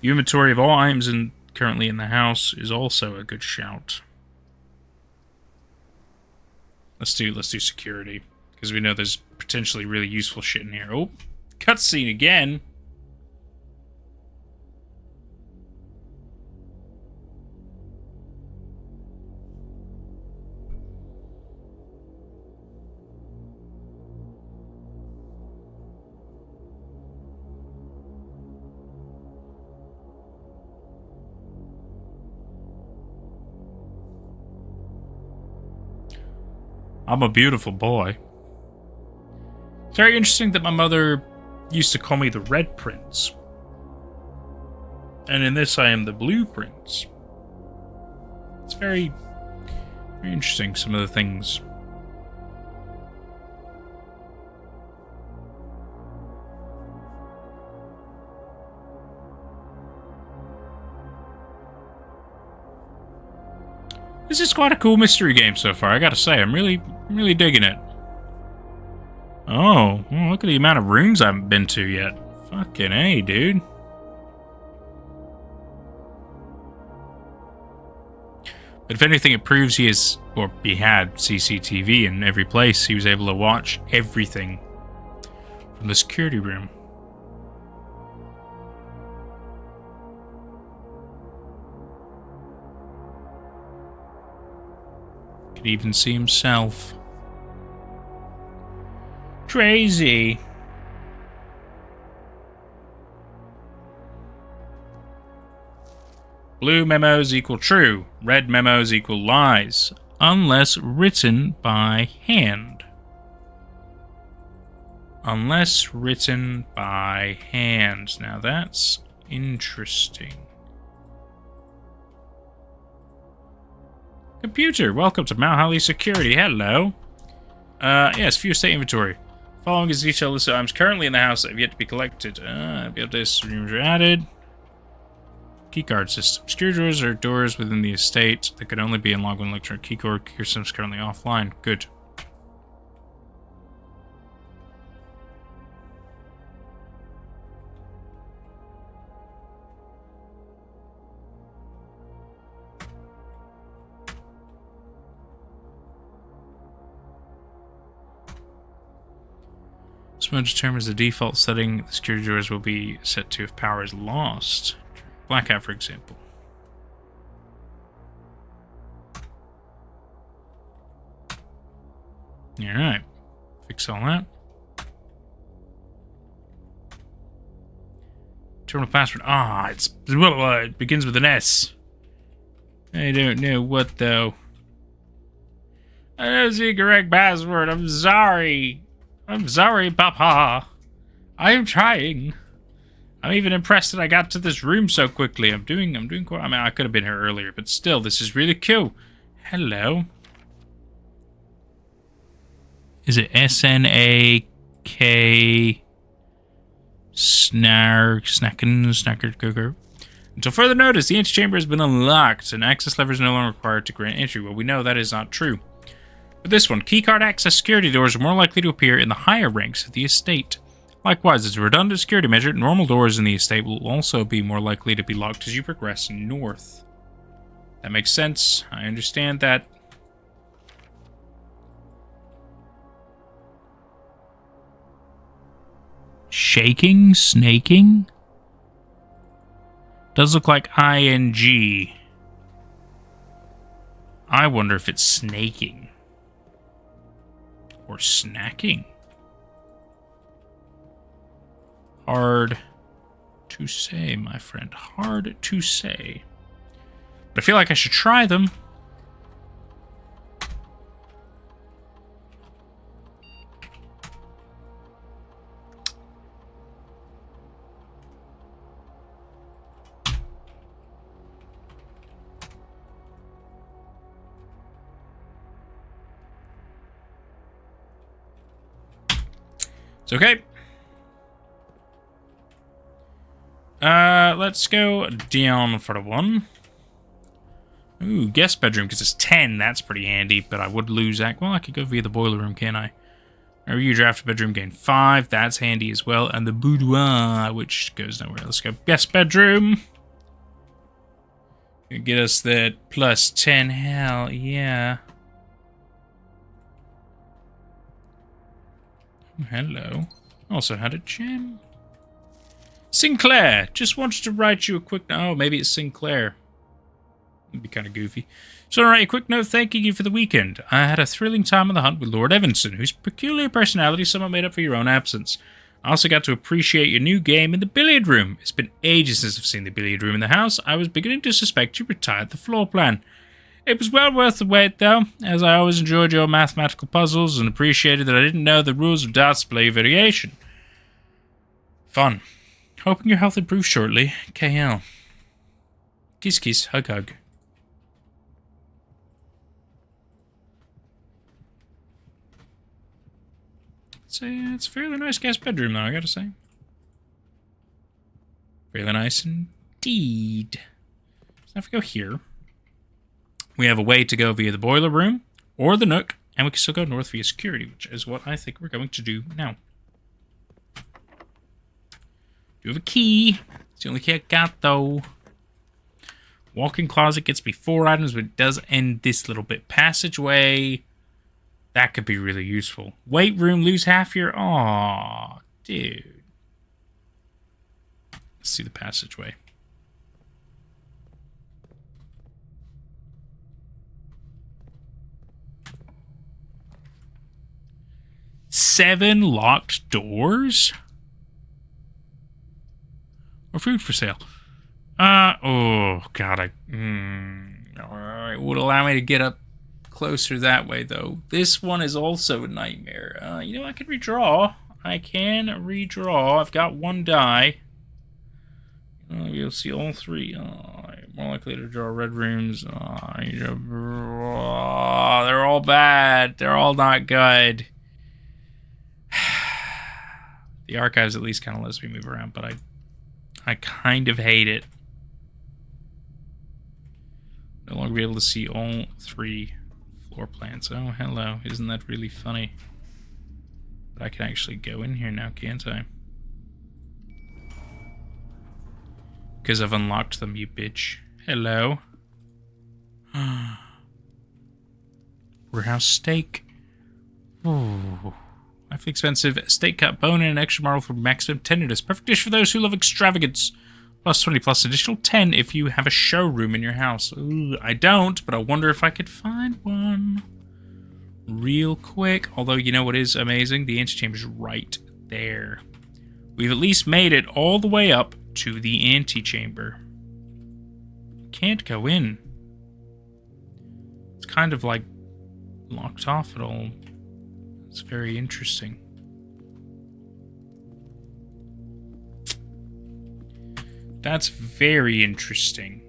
Speaker 1: The inventory of all items currently in the house is also a good shout. Let's do security, because we know there's potentially really useful shit in here. Oh, cutscene again. I'm a beautiful boy. It's very interesting that my mother used to call me the Red Prince. And in this, I am the Blue Prince. It's very, very interesting, some of the things. This is quite a cool mystery game so far, I gotta say. I'm really digging it. Oh, well, look at the amount of rooms I haven't been to yet. Fucking A, dude. But if anything, it proves he is, or he had, CCTV in every place. He was able to watch everything from the security room. Could even see himself. Crazy. Blue memos equal true. Red memos equal lies. Unless written by hand. Unless written by hand. Now that's interesting. Computer, welcome to Mount Holly Security. Hello. Yes, view state inventory. Following is detailed list of items currently in the house that have yet to be collected. This rooms are added. Keycard system. Secure drawers are doors within the estate that could only be unlocked when electronic keycard system is currently offline. Good. This mode determines the default setting the security doors will be set to if power is lost. Blackout, for example. Alright. Fix all that. Terminal password. It begins with an S. I don't know what, though. I don't see the correct password. I'm sorry. I'm sorry, Papa. I am trying. I'm even impressed that I got to this room so quickly. I'm doing quite... I mean, I could have been here earlier, but still, this is really cool. Hello. Is it SNAK... Snacker. Until further notice, the antechamber has been unlocked, and access lever is no longer required to grant entry. Well, we know that is not true. But this one, keycard access security doors are more likely to appear in the higher ranks of the estate. Likewise, as a redundant security measure, normal doors in the estate will also be more likely to be locked as you progress north. That makes sense. I understand that. Shaking? Snaking? Does look like ING. I wonder if it's snaking. Or snacking. Hard to say, my friend. Hard to say. But I feel like I should try them. It's okay. Let's go down for the one. Ooh, guest bedroom, because it's 10. That's pretty handy, but I would lose that. Well, I could go via the boiler room, can't I? Or you draft bedroom, gain 5. That's handy as well. And the boudoir, which goes nowhere. Let's go guest bedroom. Get us that plus 10. Hell, yeah. Hello. Also had a gem. Sinclair, just wanted to write you a quick... Oh, maybe it's Sinclair. It'd be kind of goofy. So I'll write a quick note thanking you for the weekend. I had a thrilling time on the hunt with Lord Evanson, whose peculiar personality somewhat made up for your own absence. I also got to appreciate your new game in the billiard room. It's been ages since I've seen the billiard room in the house. I was beginning to suspect you retired the floor plan. It was well worth the wait, though, as I always enjoyed your mathematical puzzles and appreciated that I didn't know the rules of dots play variation. Fun. Hoping your health improves shortly. KL. Kiss kiss, hug hug. It's a fairly nice guest bedroom, though, I gotta say. Fairly nice indeed. So if we go here, we have a way to go via the boiler room or the nook, and we can still go north via security, which is what I think we're going to do now. Do have a key. It's the only key I got, though. Walk-in closet gets me 4 items, but it does end this little bit. Passageway. That could be really useful. Weight room, lose half your... Aw, dude. Let's see the passageway. Seven locked doors? Or food for sale. Oh, God, alright, would allow me to get up closer that way, though. This one is also a nightmare. You know, I can redraw. I can redraw. I've got 1 die. You'll see all 3. More likely to draw red rooms. They're all bad. They're all not good. The archives at least kind of lets me move around, but I kind of hate it. No longer be able to see all 3 floor plans. Oh, hello. Isn't that really funny? But I can actually go in here now, can't I? Because I've unlocked them, you bitch. Hello. Warehouse steak. Ooh. Awfully expensive steak cut bone and an extra marble for maximum tenderness. Perfect dish for those who love extravagance. Plus 20 plus additional 10 if you have a showroom in your house. Ooh, I don't, but I wonder if I could find one real quick. Although, you know what is amazing? The antechamber's right there. We've at least made it all the way up to the antechamber. Can't go in. It's kind of like locked off at all. It's very interesting. That's very interesting.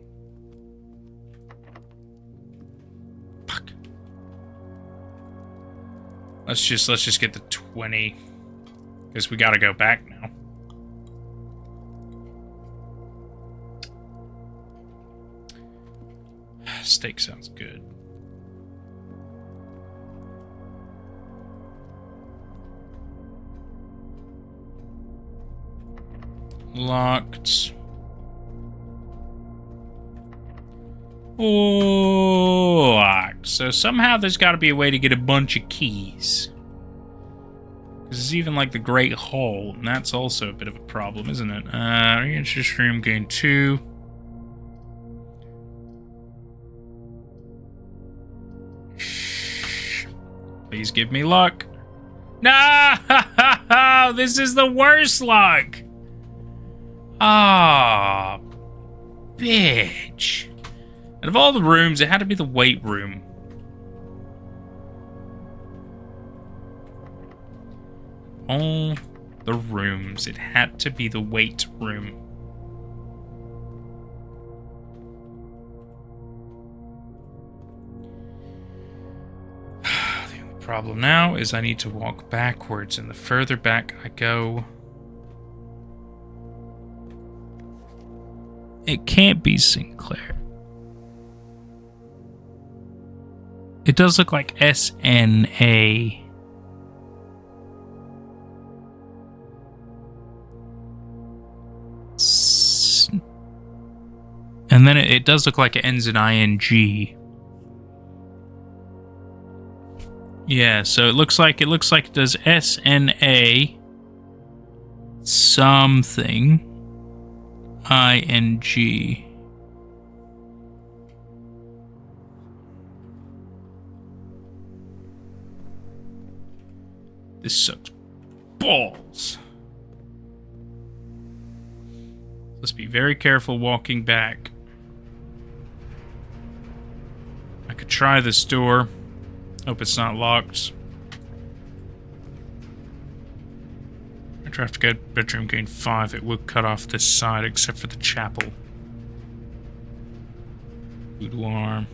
Speaker 1: Fuck. Let's just get the 20. Because we gotta go back now. Steak sounds good. Locked. Locked. So somehow there's got to be a way to get a bunch of keys. Because it's even like the Great Hall, and that's also a bit of a problem, isn't it? Against this room, gain 2. Please give me luck. No! This is the worst luck! Ah, bitch. Out of all the rooms, it had to be the weight room. All the rooms, it had to be the weight room. The only problem now is I need to walk backwards, and the further back I go... It can't be Sinclair. It does look like SNA. And then it does look like it ends in ING. Yeah, so it looks like it does SNA something. ING. This sucks balls. Let's be very careful walking back. I could try this door. Hope it's not locked. Draft get bedroom gain 5. It will cut off this side except for the chapel. Boudoir.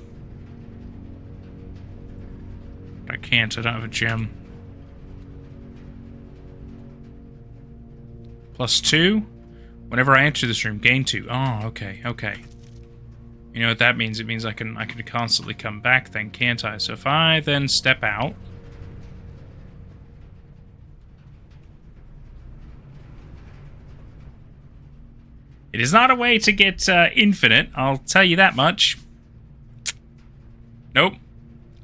Speaker 1: I can't. I don't have a gem. +2. Whenever I enter this room, gain 2. Oh, okay, okay. You know what that means? It means I can constantly come back then, can't I? So if I then step out. It is not a way to get infinite, I'll tell you that much. Nope.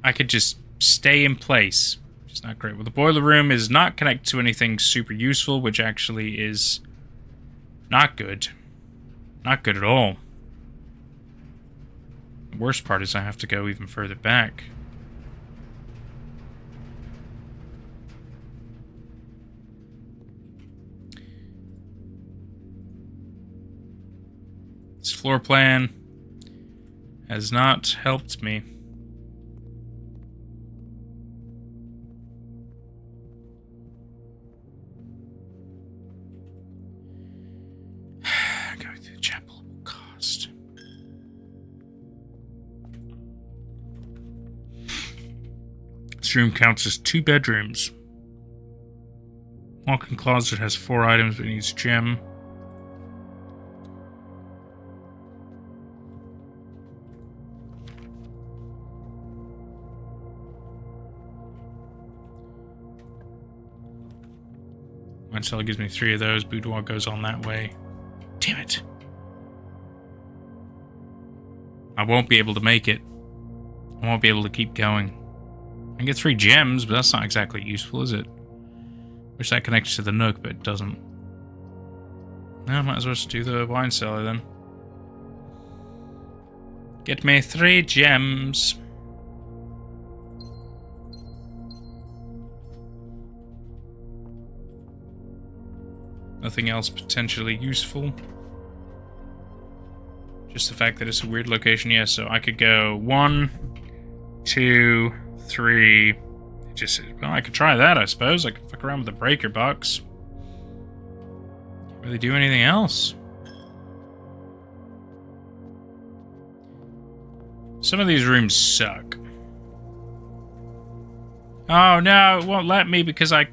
Speaker 1: I could just stay in place. Which is not great. Well, the boiler room is not connected to anything super useful, which actually is not good. Not good at all. The worst part is I have to go even further back. This floor plan has not helped me. Going through the chapel will cost. This room counts as 2 bedrooms. Walk-in closet has 4 items but needs gem. Wine cellar gives me 3 of those. Boudoir goes on that way. Damn it. I won't be able to make it. I won't be able to keep going. I can get 3 gems, but that's not exactly useful, is it? Wish that connects to the nook, but it doesn't. No, I might as well just do the wine cellar then. Get me 3 gems. Nothing else potentially useful. Just the fact that it's a weird location. Yeah, so I could go 1, 2, 3. Just, well, I could try that, I suppose. I could fuck around with the breaker box. Can't really do anything else. Some of these rooms suck. Oh no, it won't let me because I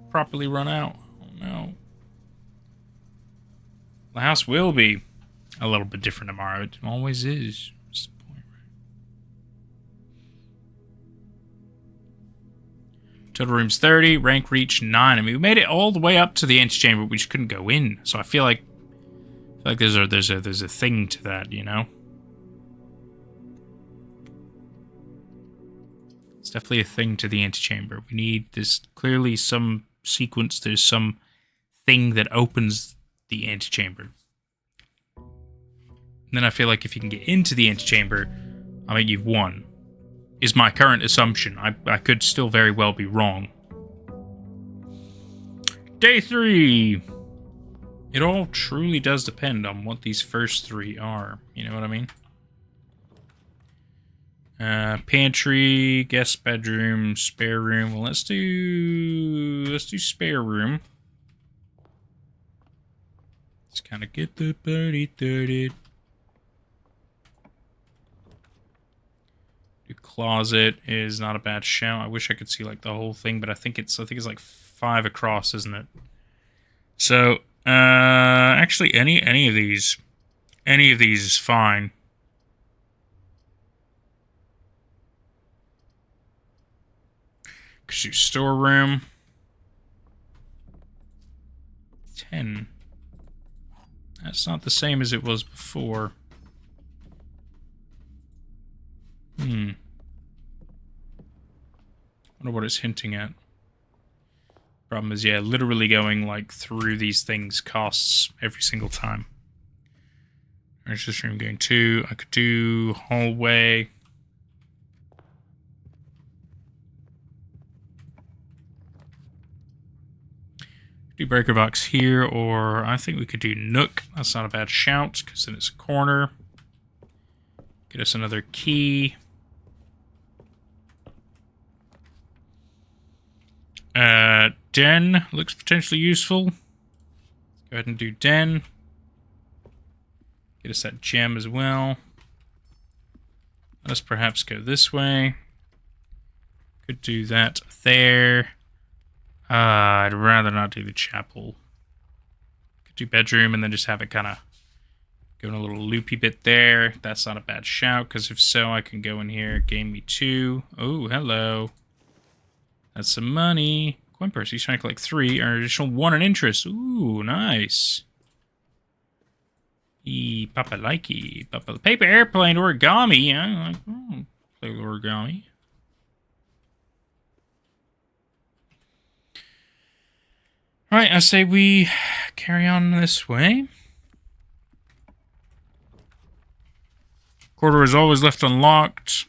Speaker 1: properly run out. Oh no. The house will be a little bit different tomorrow. It always is. What's the point, right? Total rooms 30, rank reach 9. I mean, we made it all the way up to the antechamber, but we just couldn't go in. So I feel like there's a thing to that, you know? It's definitely a thing to the antechamber. We need this, clearly some sequence, there's some thing that opens the antechamber. And then I feel like if you can get into the antechamber, I mean, you've won. Is my current assumption. I could still very well be wrong. Day 3! It all truly does depend on what these first 3 are. You know what I mean? Pantry, guest bedroom, spare room. Well, let's do spare room. Let's kind of get the party started. The closet is not a bad shout. I wish I could see like the whole thing, but I think it's like 5 across, isn't it? So, actually, any of these is fine. Could do storeroom. 10. That's not the same as it was before. Wonder what it's hinting at. Problem is, yeah, literally going like through these things costs every single time. There's this room going 2. I could do hallway. Do breaker box here, or I think we could do nook. That's not a bad shout, because then it's a corner. Get us another key. Den looks potentially useful. Let's go ahead and do den. Get us that gem as well. Let us perhaps go this way. Could do that there. I'd rather not do the chapel. Could do bedroom and then just have it kind of go in a little loopy bit there. That's not a bad shout, because if so, I can go in here, gain me 2. Oh, hello. That's some money. Coin purse, he's trying to collect 3, or additional 1 in interest. Ooh, nice. Papa likey. Papa paper airplane origami. I like play with origami. Alright, I say we carry on this way. Corridor is always left unlocked.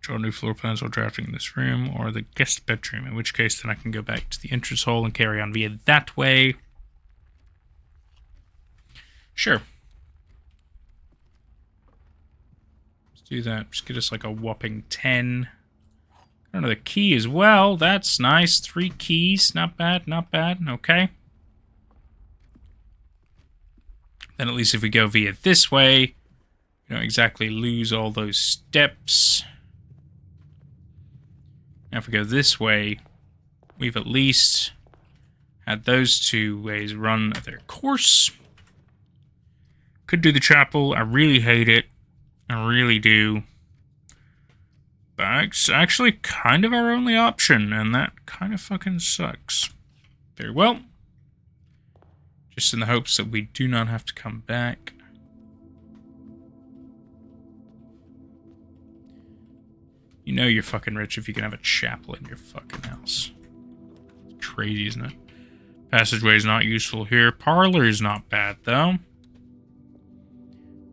Speaker 1: Draw new floor plans while drafting in this room, or the guest bedroom, in which case then I can go back to the entrance hall and carry on via that way. Sure. Let's do that. Just get us like a whopping 10. Another key as well. That's nice. 3 keys. Not bad, not bad. Okay. Then at least if we go via this way, we don't exactly lose all those steps. Now if we go this way, we've at least had those 2 ways run their course. Could do the chapel. I really hate it. I really do. But it's actually kind of our only option, and that kind of fucking sucks. Very well. Just in the hopes that we do not have to come back. You know you're fucking rich if you can have a chapel in your fucking house. It's crazy, isn't it? Passageway is not useful here. Parlor is not bad, though.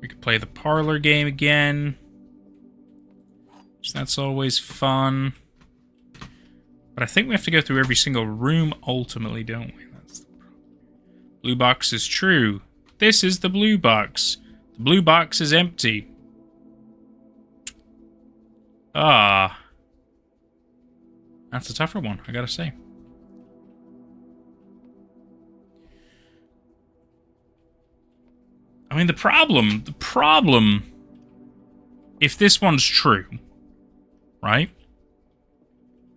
Speaker 1: We could play the parlor game again. So that's always fun. But I think we have to go through every single room ultimately, don't we? That's the problem. Blue box is true. This is the blue box. The blue box is empty. Ah. That's a tougher one, I gotta say. I mean, the problem if this one's true, right?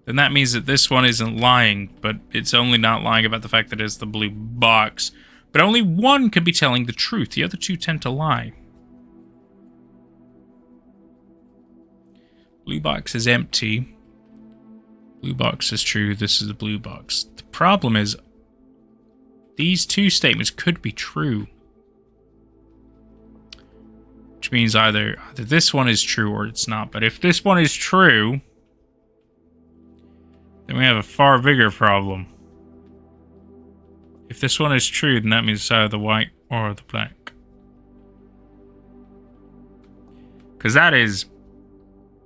Speaker 1: Then that means that this one isn't lying, but it's only not lying about the fact that it's the blue box. But only one could be telling the truth. The other two tend to lie. Blue box is empty. Blue box is true. This is the blue box. The problem is, these two statements could be true. Which means either this one is true or it's not. But if this one is true, then we have a far bigger problem. If this one is true, then that means it's either the white or the black. Because that is...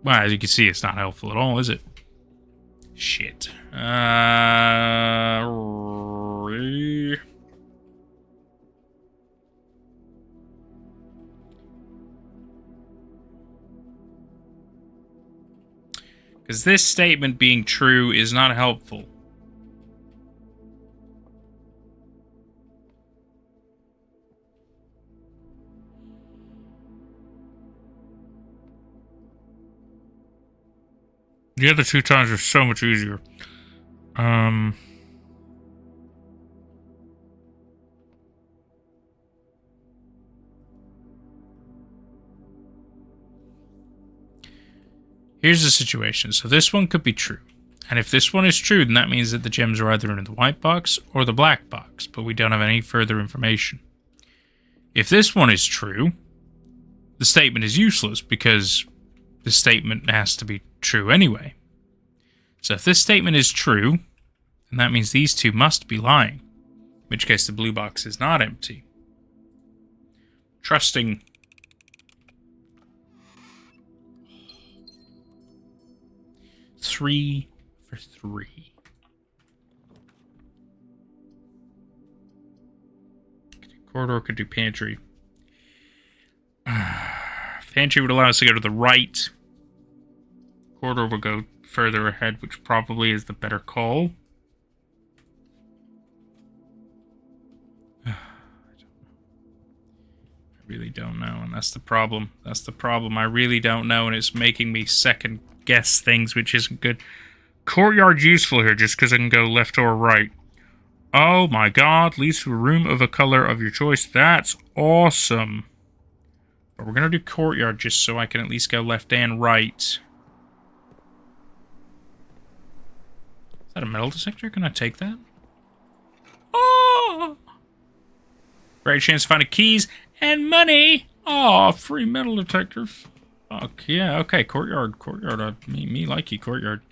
Speaker 1: Well, as you can see, it's not helpful at all, is it? Shit. Because this statement being true is not helpful. The other two times are so much easier. Here's the situation. So this one could be true. And if this one is true, then that means that the gems are either in the white box or the black box, but we don't have any further information. If this one is true, the statement is useless because the statement has to be true anyway. So if this statement is true, then that means these two must be lying, in which case the blue box is not empty. Trusting... Three for three. Corridor could do pantry. Pantry would allow us to go to the right. Corridor will go further ahead, which probably is the better call. I really don't know, and that's the problem. That's the problem. I really don't know, and it's making me second guess things, which isn't good. Courtyard's useful here just because I can go left or right. Oh my god, leads to a room of a color of your choice. That's awesome. But we're going to do courtyard just so I can at least go left and right. Is that a metal detector? Can I take that? Oh! Great chance to find a keys and money. Oh, free metal detector. Fuck yeah. Okay, courtyard. Courtyard. Me like you, courtyard.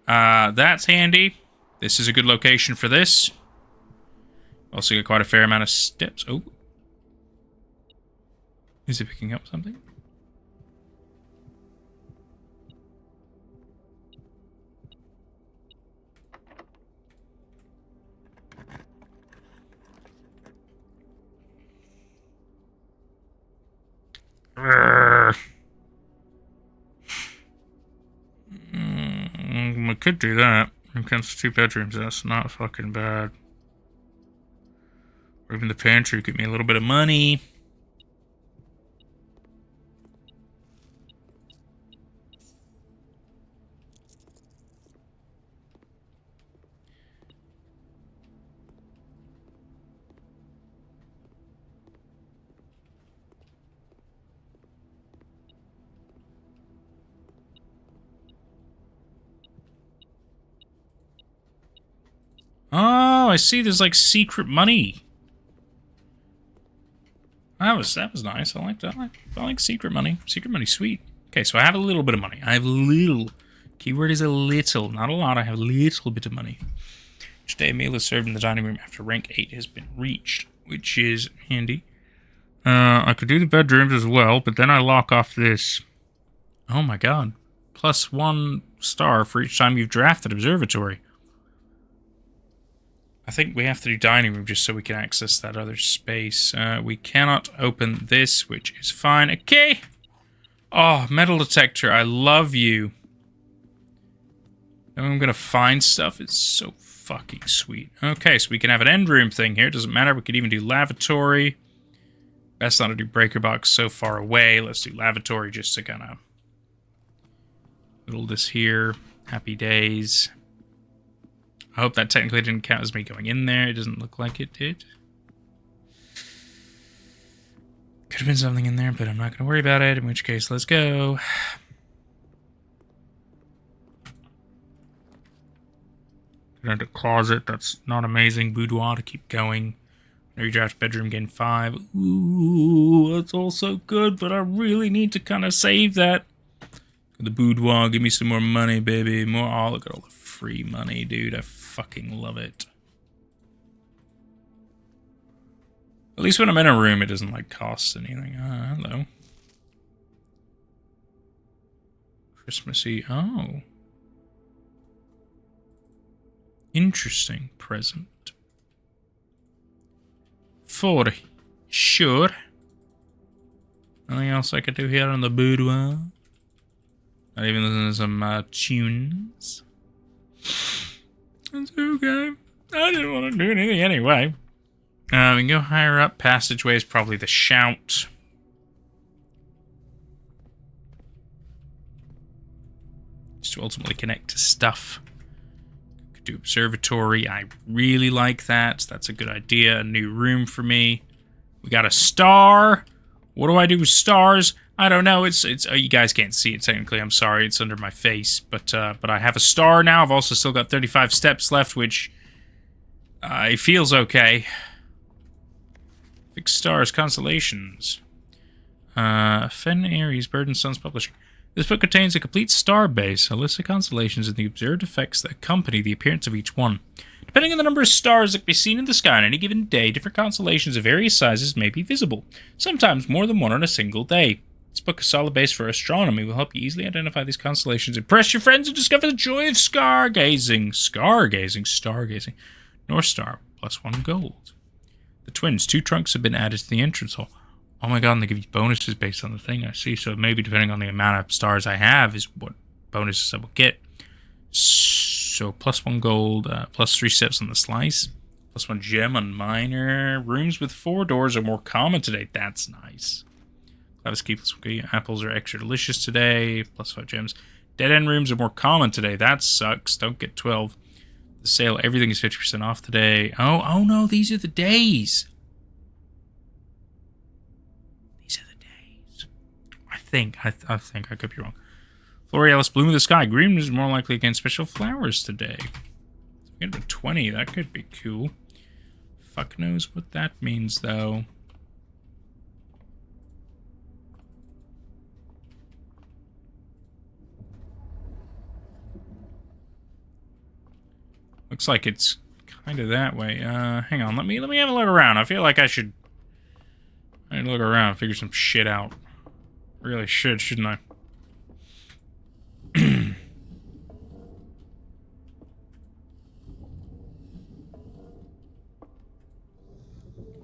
Speaker 1: That's handy. This is a good location for this. Also got quite a fair amount of steps. Oh. Is it picking up something? We could do that. Against 2 bedrooms, that's not fucking bad. Or even the pantry, get me a little bit of money. Oh, I see there's like secret money. That was nice. I like that. I like secret money. Secret money, sweet. Okay, so I have a little bit of money. I have a little. Keyword is a little, not a lot. I have a little bit of money. Each day a meal is served in the dining room after rank 8 has been reached, which is handy. I could do the bedrooms as well, but then I lock off this. Oh my god. +1 star for each time you've drafted observatory. I think we have to do dining room just so we can access that other space. We cannot open this, which is fine. Okay. Oh, metal detector. I love you. And I'm going to find stuff. It's so fucking sweet. Okay, so we can have an end room thing here. Doesn't matter. We could even do lavatory. Best not to do breaker box so far away. Let's do lavatory just to kind of whittle this here. Happy days. I hope that technically didn't count as me going in there. It doesn't look like it did. Could have been something in there, but I'm not going to worry about it. In which case, let's go. Into closet. That's not amazing. Boudoir to keep going. Redraft bedroom, gain 5. Ooh, that's all so good, but I really need to kind of save that. The boudoir, give me some more money, baby. More. Oh, look at all the free money, dude. I fucking love it. At least when I'm in a room, it doesn't, like, cost anything. Hello. Christmassy. Oh. Interesting present. For sure. Anything else I could do here on the boudoir? Not even listening to some tunes. That's okay. I didn't want to do anything anyway. We can go higher up. Passageway is probably the shout. Just to ultimately connect to stuff. Could do observatory. I really like that. That's a good idea. A new room for me. We got a star. What do I do with stars? I don't know. It's you guys can't see it technically. I'm sorry. It's under my face. But I have a star now. I've also still got 35 steps left, which it feels okay. Fixed stars, constellations. Fen Aries, Bird and Sons Publishing. This book contains a complete star base, a list of constellations, and the observed effects that accompany the appearance of each one. Depending on the number of stars that can be seen in the sky on any given day, different constellations of various sizes may be visible, sometimes more than one on a single day. This book, a solid base for astronomy, will help you easily identify these constellations, impress your friends, and discover the joy of stargazing. Stargazing. North Star, +1 gold. The twins, 2 trunks have been added to the entrance hall. Oh my god, and they give you bonuses based on the thing I see, so maybe depending on the amount of stars I have is what bonuses I will get. So +1 gold, +3 steps on the slice, +1 gem on minor. Rooms with 4 doors are more common today. That's nice. Clovis keeps apples are extra delicious today. +5 gems. Dead end rooms are more common today. That sucks. Don't get 12. The sale, everything is 50% off today. Oh no, these are the days. These are the days. I think I could be wrong. Florealis, bloom of the sky. Green is more likely against special flowers today. Get to 20, that could be cool. Fuck knows what that means though. Looks like it's kind of that way. Hang on, let me have a look around. I feel like I need to look around and figure some shit out. Really should, shouldn't I?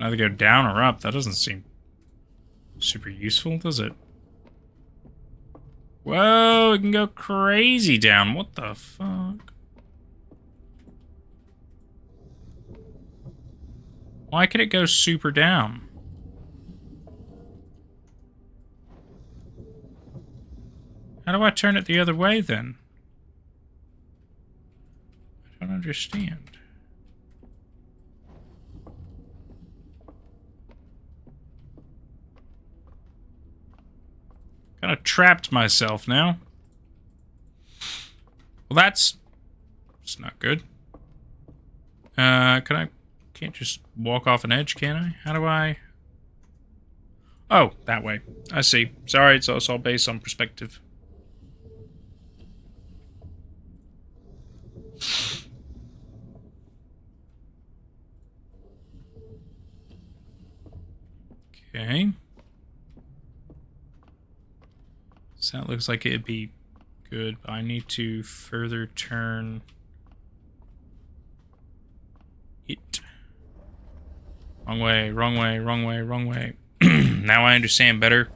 Speaker 1: Either go down or up. That doesn't seem super useful, does it? Whoa, it can go crazy down. What the fuck? Why could it go super down? How do I turn it the other way then? I don't understand. Kind of trapped myself now. Well, that's not good. Can't just walk off an edge, can I? How do I? Oh, that way. I see. Sorry, it's all based on perspective. Okay. So that looks like it'd be good. But I need to further turn it. Wrong way, wrong way, wrong way, wrong way. Now I understand better.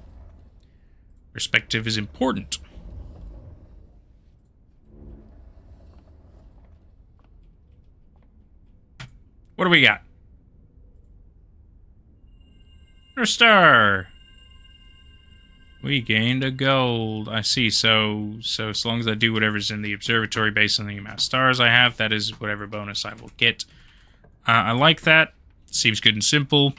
Speaker 1: Perspective is important. What do we got? star. We gained a gold. I see. So as long as I do whatever's in the observatory based on the amount of stars I have, that is whatever bonus I will get. I like that. Seems good and simple.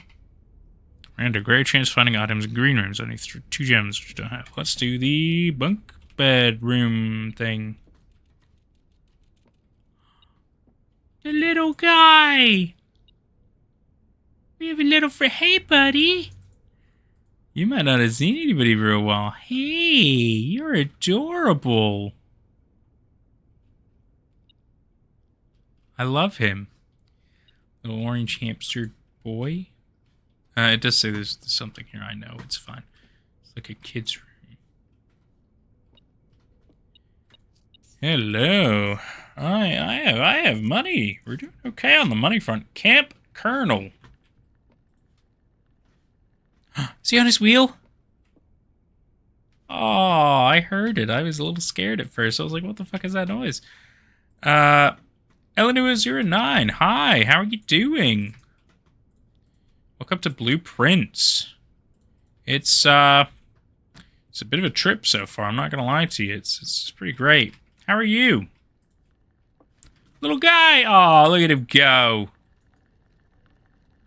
Speaker 1: And a great chance of finding items in green rooms. I need 2 gems, which I don't have. Let's do the bunk bedroom thing. The little guy. We have a little hey, buddy. You might not have seen anybody for a while. Hey, you're adorable. I love him. Little orange hamster boy. It does say there's something here. I know. It's fine. It's like a kid's room. Hello. I have money. We're doing okay on the money front. Camp Colonel. Is he on his wheel? Oh, I heard it. I was a little scared at first. I was like, what the fuck is that noise? Eleanor09. Hi, how are you doing? Welcome to Blueprints. It's a bit of a trip so far. I'm not gonna lie to you. It's pretty great. How are you? Little guy! Oh, look at him go.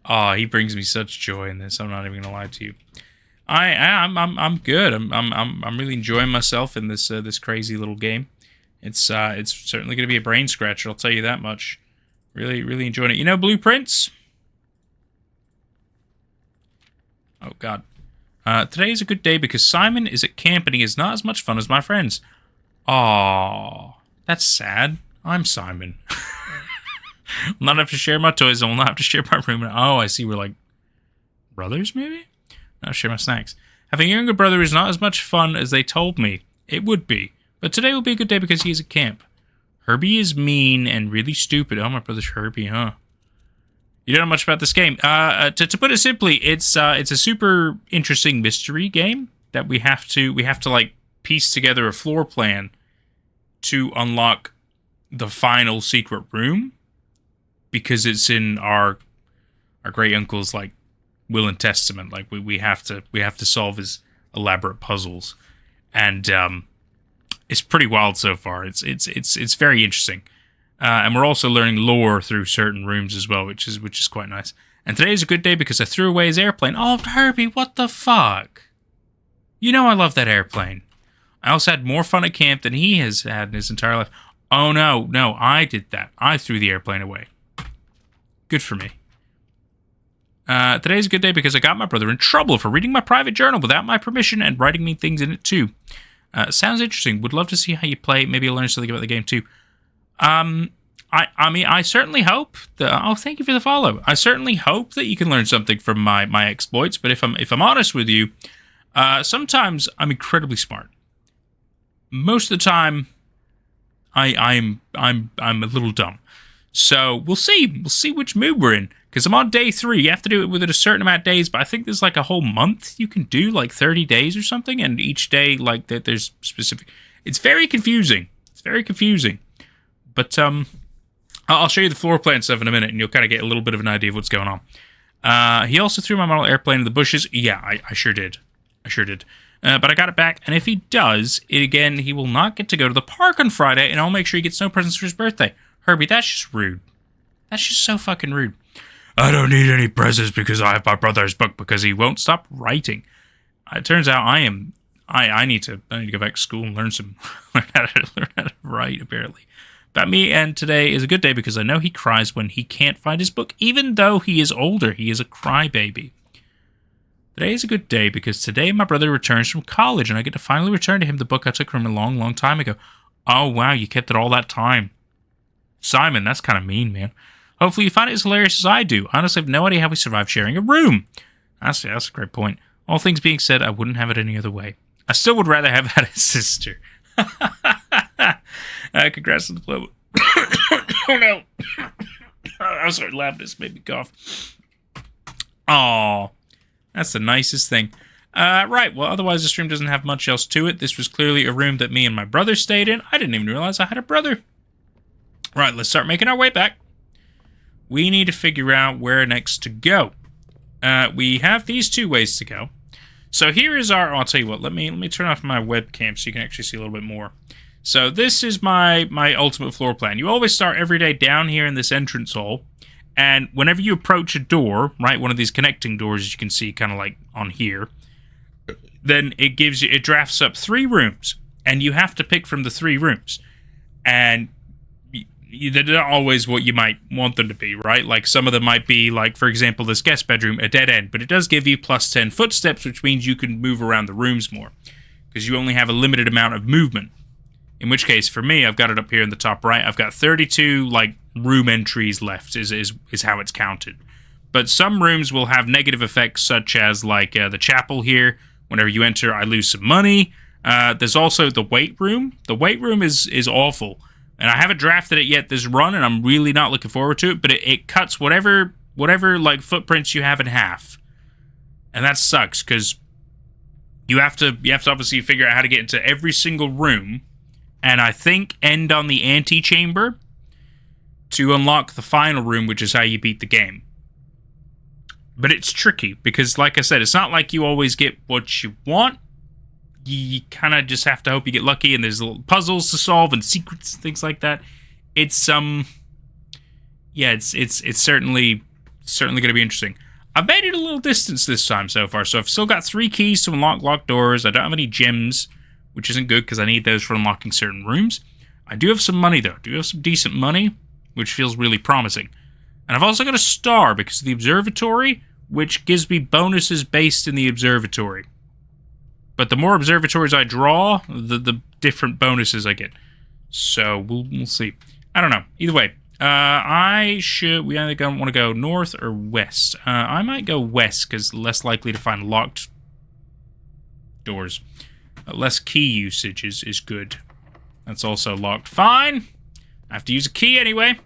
Speaker 1: Oh, he brings me such joy in this. I'm not even gonna lie to you. I'm good. I'm really enjoying myself in this this crazy little game. It's certainly gonna be a brain scratcher. I'll tell you that much. Really enjoying it. You know Blueprints? Oh God. Today is a good day because Simon is at camp and he is not as much fun as my friends. Aww, that's sad. I'm Simon. I'll not have to share my toys. I will not have to share my room. Oh, I see. We're like brothers, maybe? Not share my snacks. Having a younger brother is not as much fun as they told me it would be. But today will be a good day because he is at camp. Herbie is mean and really stupid. Oh, my brother's Herbie, huh? You don't know much about this game. To put it simply, it's a super interesting mystery game that we have to like piece together a floor plan to unlock the final secret room because it's in our great uncle's like will and testament. Like we have to solve his elaborate puzzles, and it's pretty wild so far. It's very interesting. And we're also learning lore through certain rooms as well, which is quite nice. And today is a good day because I threw away his airplane. Oh, Herbie, what the fuck? You know I love that airplane. I also had more fun at camp than he has had in his entire life. Oh, no, I did that. I threw the airplane away. Good for me. Today's a good day because I got my brother in trouble for reading my private journal without my permission and writing me things in it too. Sounds interesting. Would love to see how you play. Maybe you'll learn something about the game too. I mean, I certainly hope that. Oh, thank you for the follow. I certainly hope that you can learn something from my exploits. But if I'm honest with you, sometimes I'm incredibly smart. Most of the time, I'm a little dumb. So we'll see. We'll see which mood we're in. Because I'm on day 3. You have to do it within a certain amount of days. But I think there's like a whole month you can do, like 30 days or something. And each day, like that, there's specific. It's very confusing. It's very confusing. But I'll show you the floor plan stuff in a minute, and you'll kind of get a little bit of an idea of what's going on. He also threw my model airplane in the bushes. Yeah, I sure did. I sure did. But I got it back, and if he does, he will not get to go to the park on Friday, and I'll make sure he gets no presents for his birthday. Herbie, that's just rude. That's just so fucking rude. I don't need any presents because I have my brother's book because he won't stop writing. It turns out I need to go back to school and learn how to write, apparently. But me, and today is a good day because I know he cries when he can't find his book. Even though he is older, he is a crybaby. Today is a good day because today my brother returns from college and I get to finally return to him the book I took from him a long, long time ago. Oh, wow, you kept it all that time. Simon, that's kind of mean, man. Hopefully you find it as hilarious as I do. I honestly have no idea how we survived sharing a room. That's a great point. All things being said, I wouldn't have it any other way. I still would rather have had a sister. Congrats on the play. Oh no. I was sorry, laughing. This made me cough. Aw. That's the nicest thing. Right, well, otherwise the stream doesn't have much else to it. This was clearly a room that me and my brother stayed in. I didn't even realize I had a brother. Right, let's start making our way back. We need to figure out where next to go. we have these 2 ways to go. So here is our... I'll tell you what. Let me turn off my webcam so you can actually see a little bit more. So this is my ultimate floor plan. You always start every day down here in this entrance hall. And whenever you approach a door, right, one of these connecting doors, as you can see, kind of like on here, then it drafts up 3 rooms, and you have to pick from the 3 rooms. And they're not always what you might want them to be, right? Like, some of them might be, like, for example, this guest bedroom, a dead end, but it does give you plus 10 footsteps, which means you can move around the rooms more, because you only have a limited amount of movement. In which case, for me, I've got it up here in the top right, I've got 32, like, room entries left, is how it's counted. But some rooms will have negative effects, such as, like, the chapel here. Whenever you enter, I lose some money. There's also the weight room. The weight room is awful. And I haven't drafted it yet this run, and I'm really not looking forward to it, but it cuts whatever like footprints you have in half. And that sucks, because you have to obviously figure out how to get into every single room, and I think end on the antechamber to unlock the final room, which is how you beat the game. But it's tricky, because like I said, it's not like you always get what you want. You kind of just have to hope you get lucky, and there's little puzzles to solve and secrets and things like that. It's yeah, it's certainly going to be interesting. I've made it a little distance this time so far, so I've still got 3 keys to unlock locked doors. I don't have any gems, which isn't good because I need those for unlocking certain rooms. I do have some money though. I do have some decent money, which feels really promising. And I've also got a star because of the observatory, which gives me bonuses based in the observatory. But the more observatories I draw, the different bonuses I get. So we'll see. I don't know. Either way, we either want to go north or west. I might go west because less likely to find locked doors. Less key usage is good. That's also locked. Fine. I have to use a key anyway.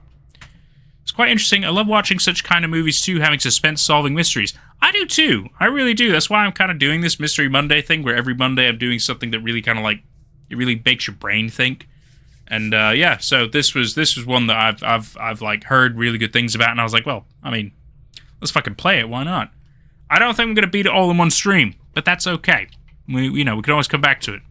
Speaker 1: It's quite interesting. I love watching such kind of movies too, having suspense-solving mysteries. I do too. I really do. That's why I'm kind of doing this Mystery Monday thing, where every Monday I'm doing something that really kind of like, it really makes your brain think. And yeah, so this was one that I've like heard really good things about, and I was like, well, I mean, let's fucking play it. Why not? I don't think I'm gonna beat it all in one stream, but that's okay. We can always come back to it.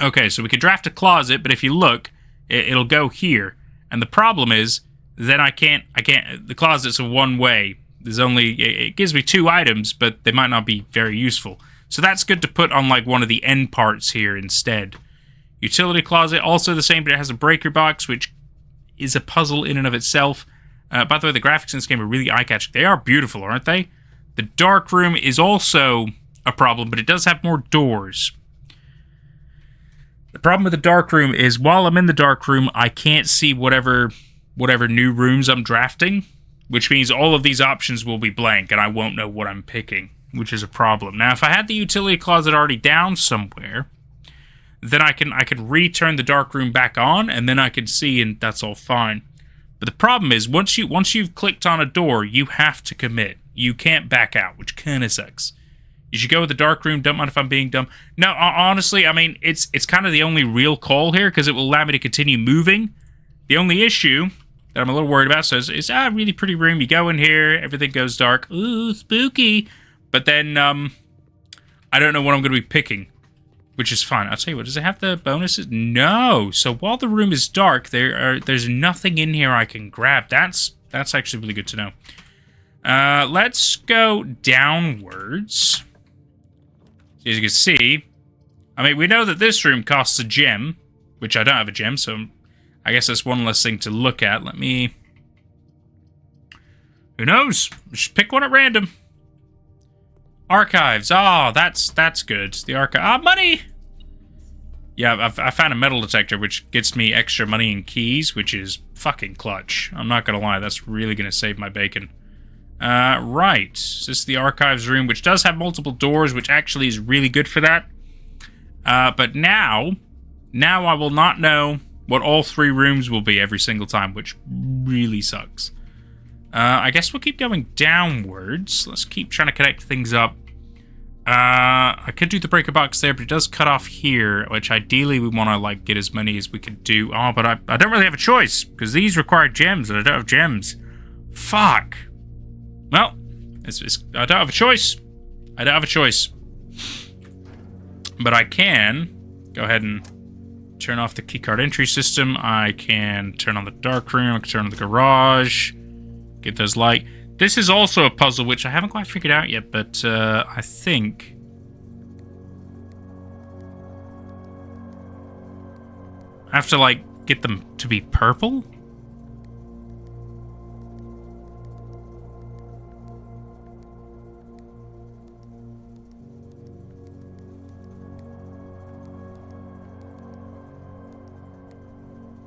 Speaker 1: Okay, so we can draft a closet, but if you look, it'll go here, and the problem is then I can't. The closet's a one way. There's only, it gives me 2 items, but they might not be very useful. So that's good to put on like one of the end parts here instead. Utility closet, also the same, but it has a breaker box, which is a puzzle in and of itself. By the way, the graphics in this game are really eye-catching. They are beautiful, aren't they? The dark room is also a problem, but it does have more doors. The problem with the dark room is while I'm in the dark room, I can't see whatever new rooms I'm drafting, which means all of these options will be blank, and I won't know what I'm picking, which is a problem. Now, if I had the utility closet already down somewhere, then I can return the dark room back on, and then I can see, and that's all fine. But the problem is, once you've clicked on a door, you have to commit. You can't back out, which kind of sucks. You should go with the dark room. Don't mind if I'm being dumb. No, honestly, I mean, it's kind of the only real call here, because it will allow me to continue moving. The only issue that I'm a little worried about, so it's a really pretty room. You go in here, everything goes dark. Ooh, spooky. But then, I don't know what I'm going to be picking, which is fine. I'll tell you what, does it have the bonuses? No. So while the room is dark, there's nothing in here I can grab. That's actually really good to know. Let's go downwards. As you can see, I mean, we know that this room costs a gem, which I don't have a gem, so I guess that's one less thing to look at. Let me... Who knows? Just pick one at random. Archives. Oh, that's good. The archive. Ah, money! Yeah, I found a metal detector, which gets me extra money and keys, which is fucking clutch. I'm not gonna lie, that's really gonna save my bacon. Right. This is the archives room, which does have multiple doors, which actually is really good for that. But now I will not know what all 3 rooms will be every single time, which really sucks. I guess we'll keep going downwards. Let's keep trying to connect things up. I could do the breaker box there, but it does cut off here, which ideally we want to like get as many as we could do. Oh, but I don't really have a choice, because these require gems, and I don't have gems. Fuck. Well, I don't have a choice. I don't have a choice. But I can go ahead and turn off the keycard entry system. I can turn on the dark room. I can turn on the garage. Get those light. This is also a puzzle which I haven't quite figured out yet, but I think I have to, like, get them to be purple?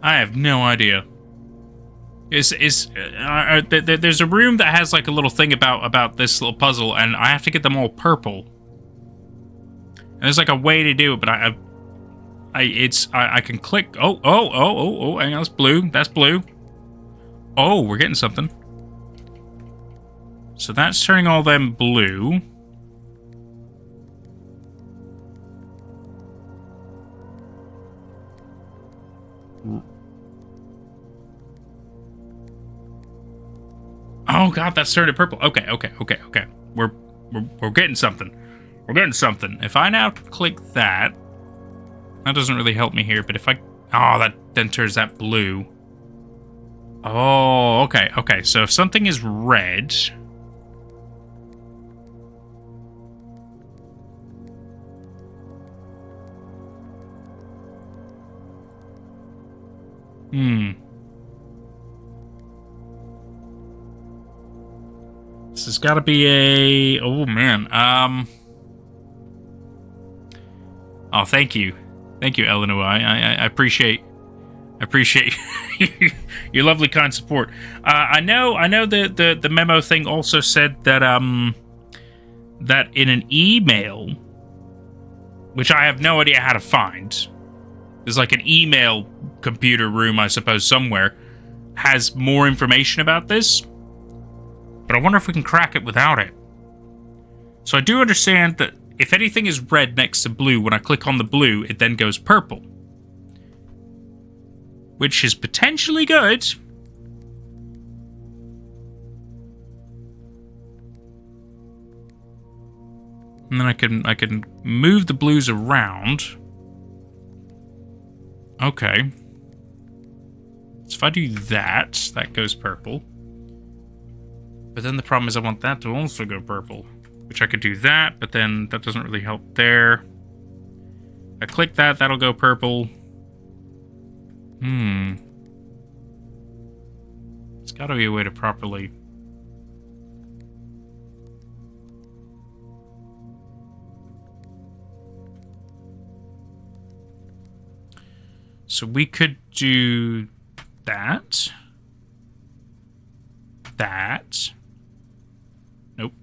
Speaker 1: I have no idea. There's a room that has like a little thing about this little puzzle, and I have to get them all purple. And there's like a way to do it, but I can click. Oh, hang on, that's blue. That's blue. Oh, we're getting something. So that's turning all them blue. Oh god, that's turned it purple. Okay. We're getting something. We're getting something. If I now click that, that doesn't really help me here, but if I... Oh, that then turns that blue. Oh, okay. So if something is red... This has got to be a... Oh, man. Oh, thank you. Thank you, Eleanor. I appreciate your lovely, kind support. I know the memo thing also said that, that in an email, which I have no idea how to find, there's like an email computer room, I suppose, somewhere, has more information about this. But I wonder if we can crack it without it. So I do understand that if anything is red next to blue, when I click on the blue, it then goes purple. Which is potentially good. And then I can move the blues around. Okay. So if I do that, that goes purple. But then the problem is I want that to also go purple. Which I could do that, but then that doesn't really help there. I click that, that'll go purple. There's gotta be a way to properly... So we could do that. That. Nope.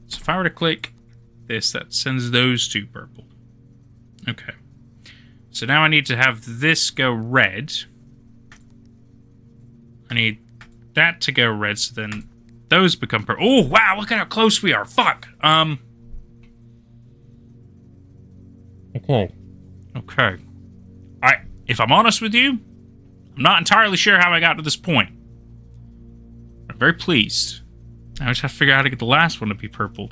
Speaker 1: So if I were to click this, that sends those two purple. Okay. So now I need to have this go red. I need that to go red, so then those become purple. Oh, wow, look at how close we are. Fuck. Okay. If I'm honest with you, I'm not entirely sure how I got to this point. I'm very pleased. I just have to figure out how to get the last one to be purple.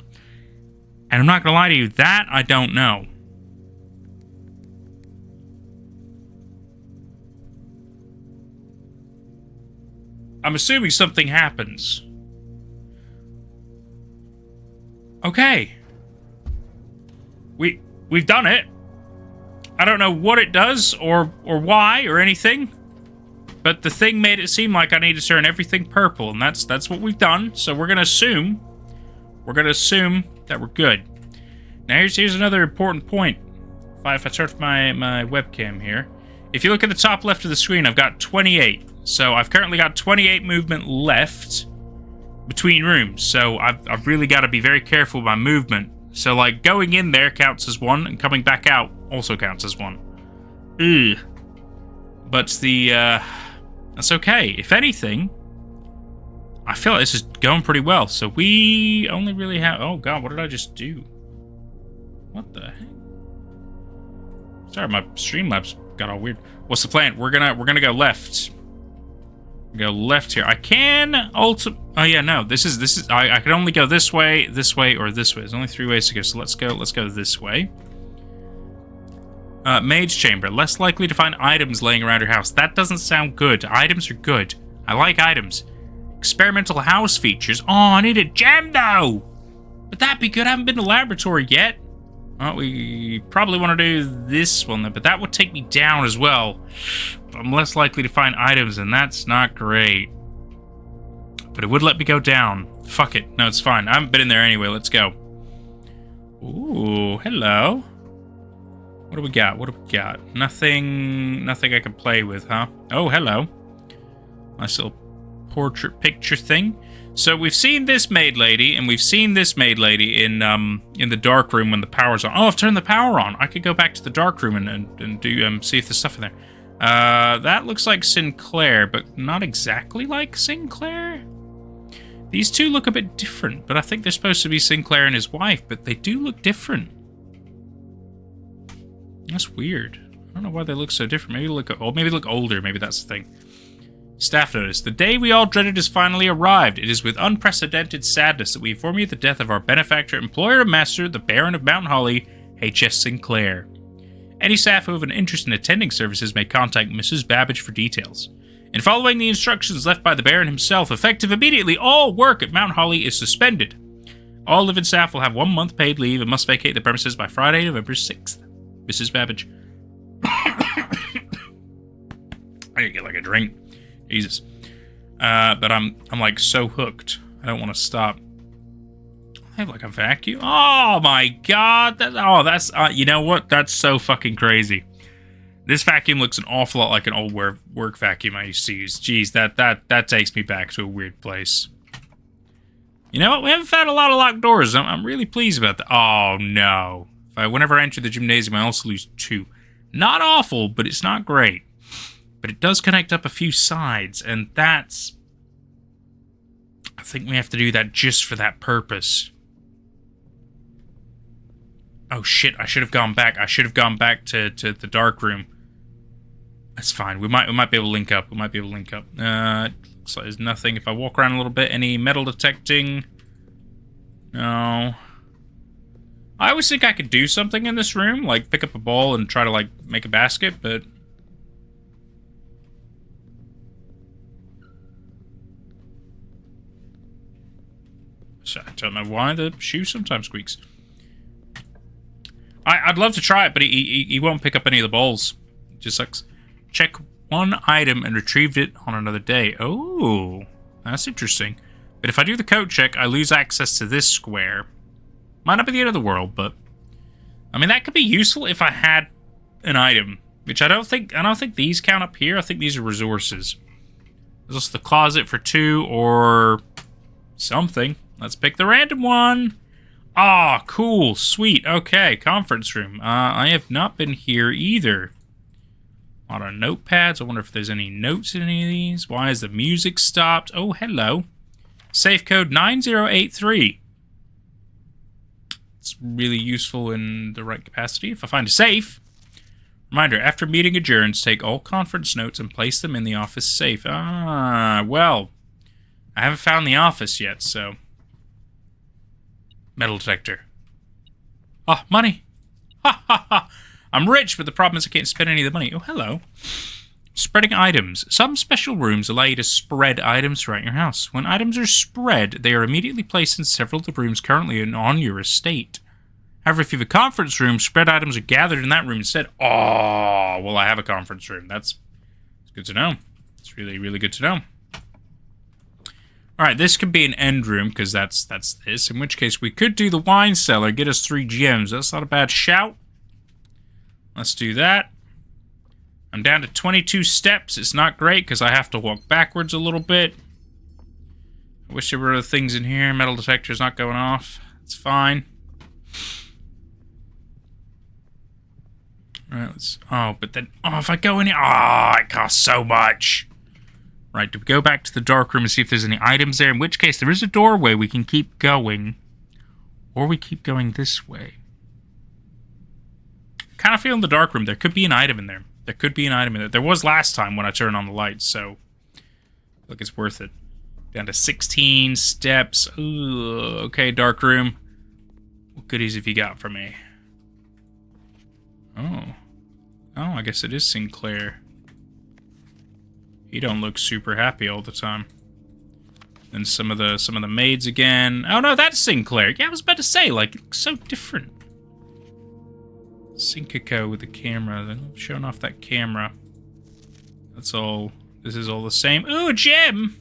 Speaker 1: And I'm not going to lie to you, that I don't know. I'm assuming something happens. Okay. We've done it. I don't know what it does or why or anything, but the thing made it seem like I need to turn everything purple, and that's what we've done. So we're gonna assume that we're good. Now here's another important point. If I turn off my webcam here, if you look at the top left of the screen, I've got 28. So I've currently got 28 movement left between rooms. So I've really got to be very careful with my movement. So, like, going in there counts as 1, and coming back out also counts as 1. Ugh. But that's okay. If anything, I feel like this is going pretty well. So we only really have... Oh, God, what did I just do? What the heck? Sorry, my Streamlabs got all weird. What's the plan? We're gonna go left. Go left here. I can also. Oh yeah, no. This is. I can only go this way, or this way. There's only 3 ways to go. So let's go this way. Mage chamber. Less likely to find items laying around your house. That doesn't sound good. Items are good. I like items. Experimental house features. Oh, I need a gem though. Would that be good? I haven't been to the laboratory yet. Well, we probably want to do this one, but that would take me down as well. I'm less likely to find items, and that's not great. But it would let me go down. Fuck it. No, it's fine. I haven't been in there anyway. Let's go. Ooh, hello. What do we got? What do we got? Nothing I can play with, huh? Oh, hello. Nice little portrait picture thing. So we've seen this maid lady, and we've seen this maid lady in the dark room when the power's on. Oh, I've turned the power on. I could go back to the dark room and do see if there's stuff in there. That looks like Sinclair, but not exactly like Sinclair. These two look a bit different, but I think they're supposed to be Sinclair and his wife, but they do look different. That's weird. I don't know why they look so different. Maybe they look older. Maybe that's the thing. Staff notice. The day we all dreaded has finally arrived. It is with unprecedented sadness that we inform you of the death of our benefactor, employer, and master, the Baron of Mount Holly, H.S. Sinclair. Any staff who have an interest in attending services may contact Mrs. Babbage for details. In following the instructions left by the Baron himself, effective immediately, all work at Mount Holly is suspended. All living staff will have 1 month paid leave and must vacate the premises by Friday, November 6th. Mrs. Babbage. I need to get like a drink. Jesus. But I'm like so hooked. I don't want to stop. I have like a vacuum. Oh my god. That's you know what? That's so fucking crazy. This vacuum looks an awful lot like an old work vacuum I used to use. Jeez, that takes me back to a weird place. You know what? We haven't found a lot of locked doors. I'm really pleased about that. Oh no. Whenever I enter the gymnasium, I also lose 2. Not awful, but it's not great. But it does connect up a few sides, and that's... I think we have to do that just for that purpose. Oh shit, I should have gone back. I should have gone back to the dark room. That's fine. We might be able to link up. Looks like there's nothing. If I walk around a little bit, any metal detecting? No. I always think I could do something in this room, like pick up a ball and try to like make a basket, but... I don't know why the shoe sometimes squeaks. I'd love to try it, but he won't pick up any of the balls. It just sucks. Check one item and retrieve it on another day. Oh, that's interesting. But if I do the code check, I lose access to this square. Might not be the end of the world, but I mean that could be useful if I had an item, which I don't think these count up here. I think these are resources. There's also the closet for 2 or something. Let's pick the random one. Ah, cool, sweet. Okay, conference room. I have not been here either. A lot of notepads. I wonder if there's any notes in any of these. Why is the music stopped? Oh, hello. Safe code 9083. It's really useful in the right capacity if I find a safe. Reminder, after meeting adjourns, take all conference notes and place them in the office safe. Ah, well, I haven't found the office yet, so... Metal detector. Oh, money! Ha ha ha! I'm rich, but the problem is I can't spend any of the money. Oh, hello. Spreading items. Some special rooms allow you to spread items throughout your house. When items are spread, they are immediately placed in several of the rooms currently on your estate. However, if you have a conference room, spread items are gathered in that room instead. Oh, well, I have a conference room. That's good to know. It's really, really good to know. All right, this could be an end room, because that's this. In which case, we could do the wine cellar, get us 3 gems. That's not a bad shout. Let's do that. I'm down to 22 steps. It's not great, because I have to walk backwards a little bit. I wish there were other things in here. Metal detector's not going off. It's fine. All right, let's... Oh, but then... Oh, if I go in here... Oh, it costs so much. Right, do we go back to the dark room and see if there's any items there? In which case, there is a doorway. We can keep going. Or we keep going this way. Kind of feel in the dark room there could be an item in there. There could be an item in there. There was last time when I turned on the lights, so I feel like it's worth it. Down to 16 steps. Ooh, okay, dark room. What goodies have you got for me? Oh. Oh, I guess it is Sinclair. He don't look super happy all the time. And some of the maids again. Oh no, that's Sinclair. Yeah, I was about to say, like, it looks so different. Syncaco with the camera, then showing off that camera. That's all. This is all the same. Ooh, a gem!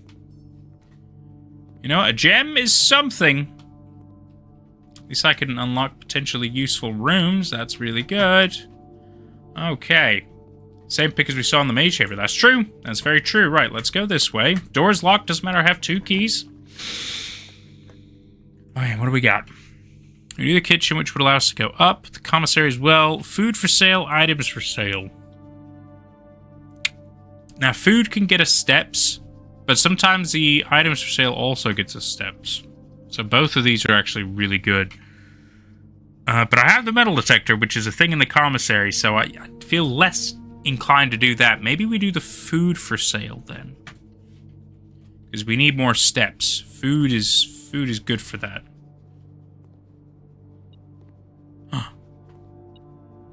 Speaker 1: You know, a gem is something. At least I can unlock potentially useful rooms. That's really good. Okay. Same pick as we saw in the Mage Shaver. That's true. That's very true. Right, let's go this way. Door's locked. Doesn't matter. I have 2 keys. Okay, what do we got? We do the kitchen, which would allow us to go up. The commissary as well. Food for sale. Items for sale. Now, food can get us steps, but sometimes the items for sale also gets us steps. So both of these are actually really good. But I have the metal detector, which is a thing in the commissary, so I feel less inclined to do that. Maybe we do the food for sale then, because we need more steps. Food is good for that. Huh.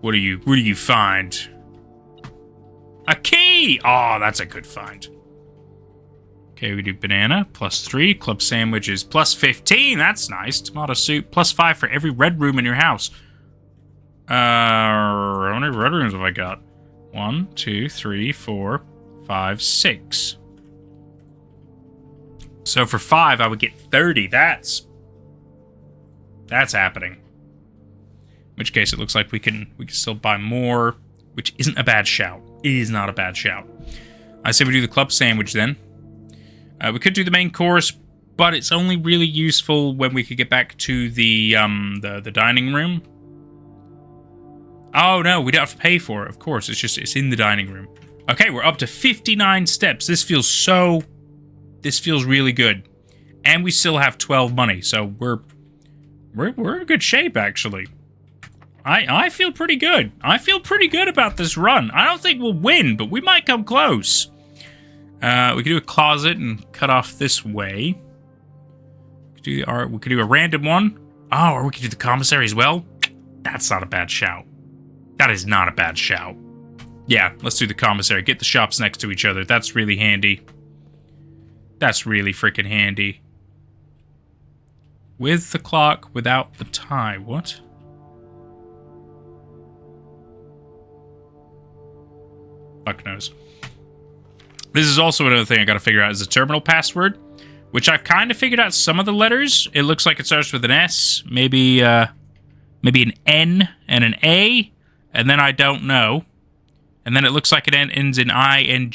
Speaker 1: What do you find? A key! Oh, that's a good find. Okay, we do banana, +3. Club sandwiches, +15. That's nice. Tomato soup, +5 for every red room in your house. How many red rooms have I got? 1, 2, 3, 4, 5, 6. So for 5, I would get 30. That's happening. In which case, it looks like we can still buy more, which isn't a bad shout. It is not a bad shout. I say we do the club sandwich then. We could do the main course, but it's only really useful when we could get back to the dining room. Oh no, we don't have to pay for it. Of course, it's in the dining room. Okay, we're up to 59 steps. This feels really good, and we still have 12 money, so we're in good shape actually. I feel pretty good. I feel pretty good about this run. I don't think we'll win, but we might come close. We could do a closet and cut off this way. We could do a random one. Oh, or we could do the commissary as well. That's not a bad shout. That is not a bad shout. Yeah, let's do the commissary. Get the shops next to each other. That's really handy. That's really freaking handy. With the clock, without the tie. What? Fuck knows. This is also another thing I gotta figure out is the terminal password, which I've kind of figured out some of the letters. It looks like it starts with an S, maybe an N and an A, and then I don't know. And then it looks like it ends in ING.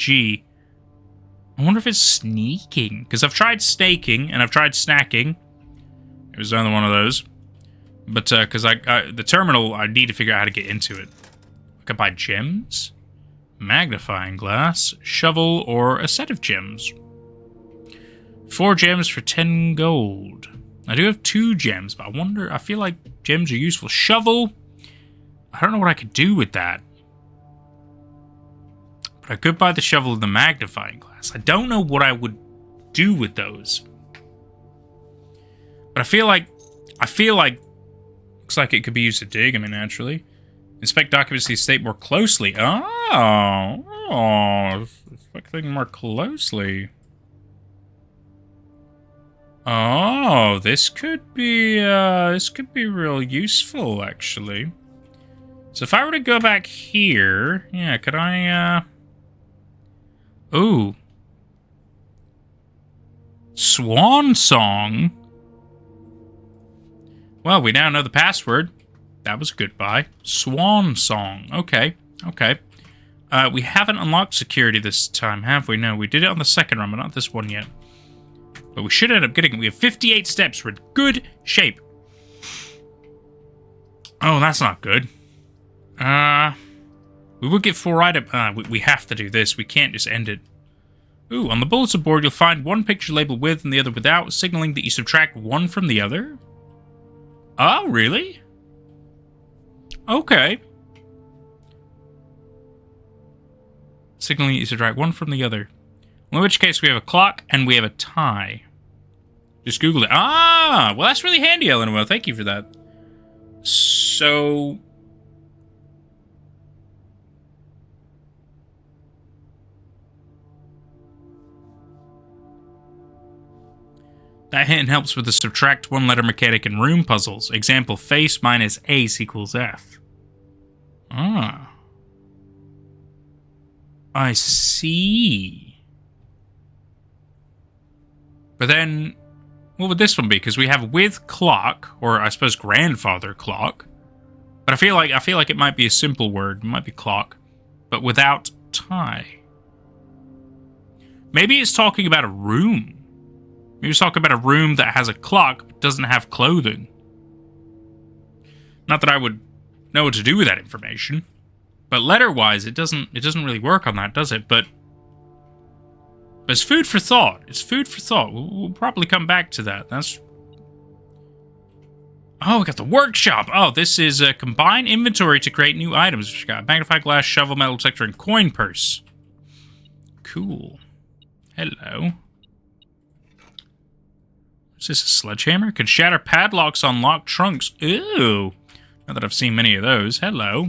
Speaker 1: I wonder if it's sneaking, because I've tried staking and I've tried snacking. It was another one of those. But because the terminal, I need to figure out how to get into it. I could buy gems. Magnifying glass, shovel, or a set of gems. 4 gems for 10 gold. I do have 2 gems, but I feel like gems are useful. Shovel, I don't know what I could do with that. But I could buy the shovel and the magnifying glass. I don't know what I would do with those. But I feel like, looks like it could be used to dig, I mean, naturally. Inspect documents to the estate more closely. Inspecting more closely. Oh, this could be real useful, actually. So if I were to go back here, yeah, could I, ooh. Swan Song. Well, we now know the password. That was a good buy. Swan Song. Okay. Okay. We haven't unlocked security this time, have we? No, we did it on the second run, but not this one yet. But we should end up getting it. We have 58 steps. We're in good shape. Oh, that's not good. We will get 4 items. We have to do this. We can't just end it. Ooh, on the bulletin board, you'll find one picture labeled with and the other without, signaling that you subtract one from the other. Oh, really? Okay. signaling you subtract one from the other. Well, in which case we have a clock and we have a tie. Just Google it. Ah! Well, that's really handy, Eleanor. Thank you for that. So... that hint helps with the subtract one-letter mechanic in room puzzles. Example, face minus ace equals F. Ah. I see. But then, what would this one be? Because we have with clock, or I suppose grandfather clock. But I feel like it might be a simple word. It might be clock, but without tie. Maybe it's talking about a room. Maybe it's talking about a room that has a clock but doesn't have clothing. Not that I would know what to do with that information, but letter-wise, it doesn't really work on that, does it? But it's food for thought. It's food for thought. We'll probably come back to that. That's... oh, we got the workshop. Oh, this is a combine inventory to create new items. We got magnifying glass, shovel, metal detector, and coin purse. Cool. Hello. Is this a sledgehammer? Could shatter padlocks on locked trunks. Ooh. Not that I've seen many of those. Hello.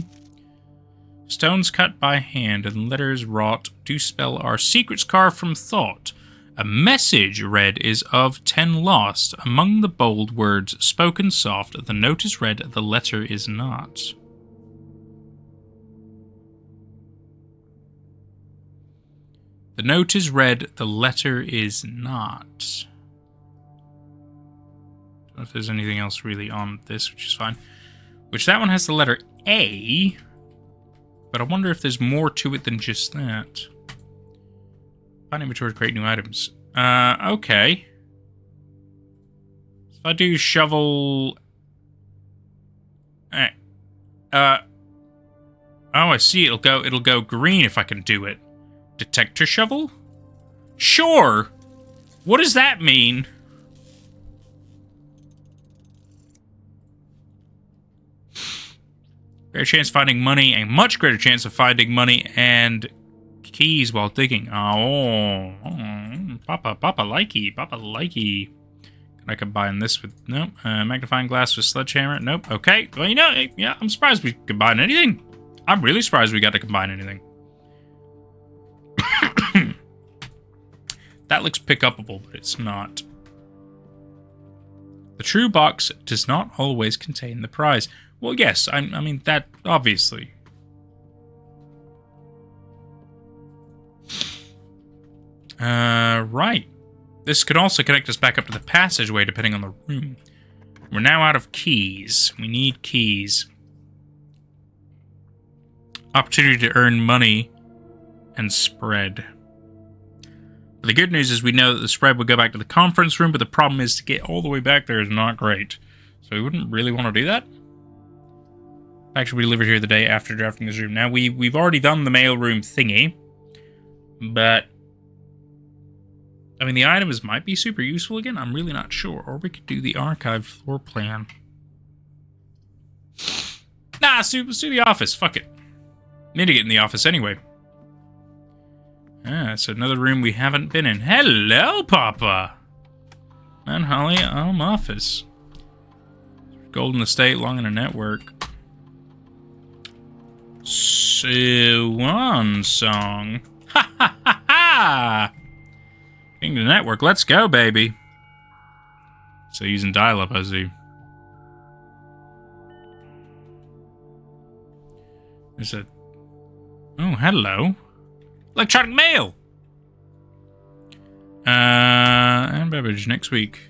Speaker 1: Stones cut by hand and letters wrought do spell our secrets carved from thought. A message read is of 10 lost. Among the bold words spoken soft, the note is read, the letter is not. The note is read, the letter is not. Don't know if there's anything else really on this, which is fine. Which that one has the letter A, but I wonder if there's more to it than just that. Find inventory to create new items. Okay. If I do shovel... oh, I see. It'll go green if I can do it. Detector shovel? Sure! What does that mean? Greater chance of finding money, a much greater chance of finding money and keys while digging. Oh, Papa likey. Can I combine this with, nope. Magnifying glass with sledgehammer, nope. Okay, well, you know, yeah, I'm surprised we combined anything. I'm really surprised we got to combine anything. That looks pick-upable, but it's not. The true box does not always contain the prize. Well, yes, I mean, that, obviously. Right. This could also connect us back up to the passageway, depending on the room. We're now out of keys. We need keys. Opportunity to earn money and spread. But the good news is we know that the spread would go back to the conference room, but the problem is to get all the way back there is not great. So we wouldn't really want to do that. Actually, we delivered here the day after drafting this room. Now, we've already done the mail room thingy, but I mean, the items might be super useful again. I'm really not sure. Or we could do the archive floor plan. Nah, let's do the office. Fuck it. Need to get in the office anyway. Ah, it's another room we haven't been in. Hello, Papa. And Holly, office. Golden Estate, long in a network. Swan song. Ha ha ha ha! King the network, let's go, baby. So using dial-up, I see. There's a... oh, hello. Electronic mail! And beverage next week.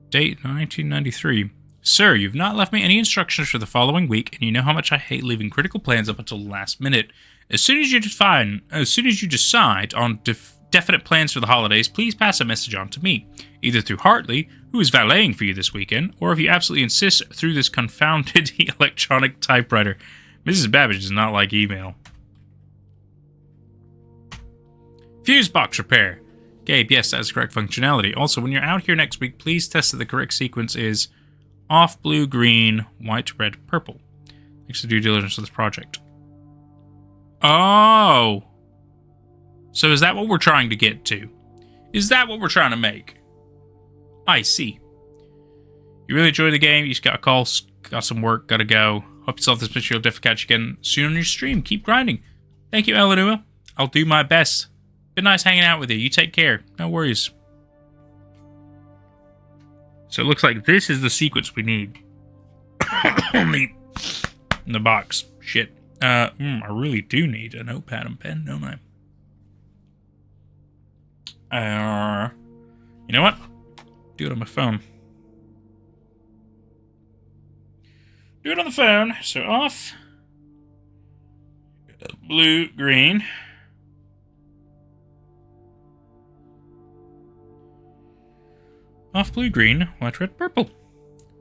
Speaker 1: Date 1993. Sir, you've not left me any instructions for the following week, and you know how much I hate leaving critical plans up until the last minute. As soon as you decide on definite plans for the holidays, please pass a message on to me, either through Hartley, who is valeting for you this weekend, or if you absolutely insist, through this confounded electronic typewriter. Mrs. Babbage does not like email. Fuse box repair. Gabe, yes, that is correct functionality. Also, when you're out here next week, please test that the correct sequence is off, blue, green, white, red, purple. Thanks for due diligence of this project. Oh! So is that what we're trying to get to? Is that what we're trying to make? I see. You really enjoyed the game. You just got a call, got some work, gotta go. Hope you solve this mystery. You'll definitely catch you again soon on your stream. Keep grinding. Thank you, Eleanor. I'll do my best. Been nice hanging out with you. You take care. No worries. So it looks like this is the sequence we need. Only in the box. Shit. I really do need a notepad and pen, don't I? You know what? Do it on my phone. Do it on the phone. So off. Blue, green. Off blue, green, white, red, purple.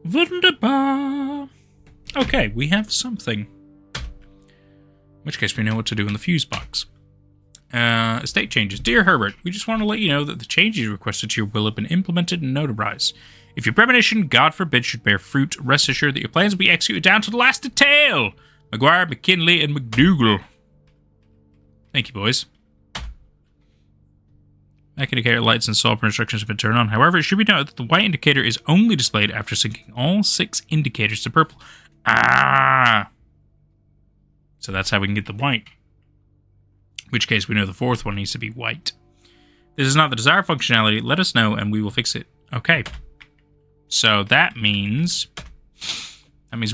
Speaker 1: Wunderbar. Okay, we have something. In which case we know what to do in the fuse box. Estate changes. Dear Herbert, we just want to let you know that the changes requested to your will have been implemented and notarized. If your premonition, God forbid, should bear fruit, rest assured that your plans will be executed down to the last detail. McGuire, McKinley, and McDougal. Thank you, boys. Back indicator lights and solver instructions have been turned on. However, it should be noted that the white indicator is only displayed after syncing all 6 indicators to purple. Ah! So that's how we can get the white. In which case, we know the 4th one needs to be white. This is not the desired functionality. Let us know, and we will fix it. Okay. So that means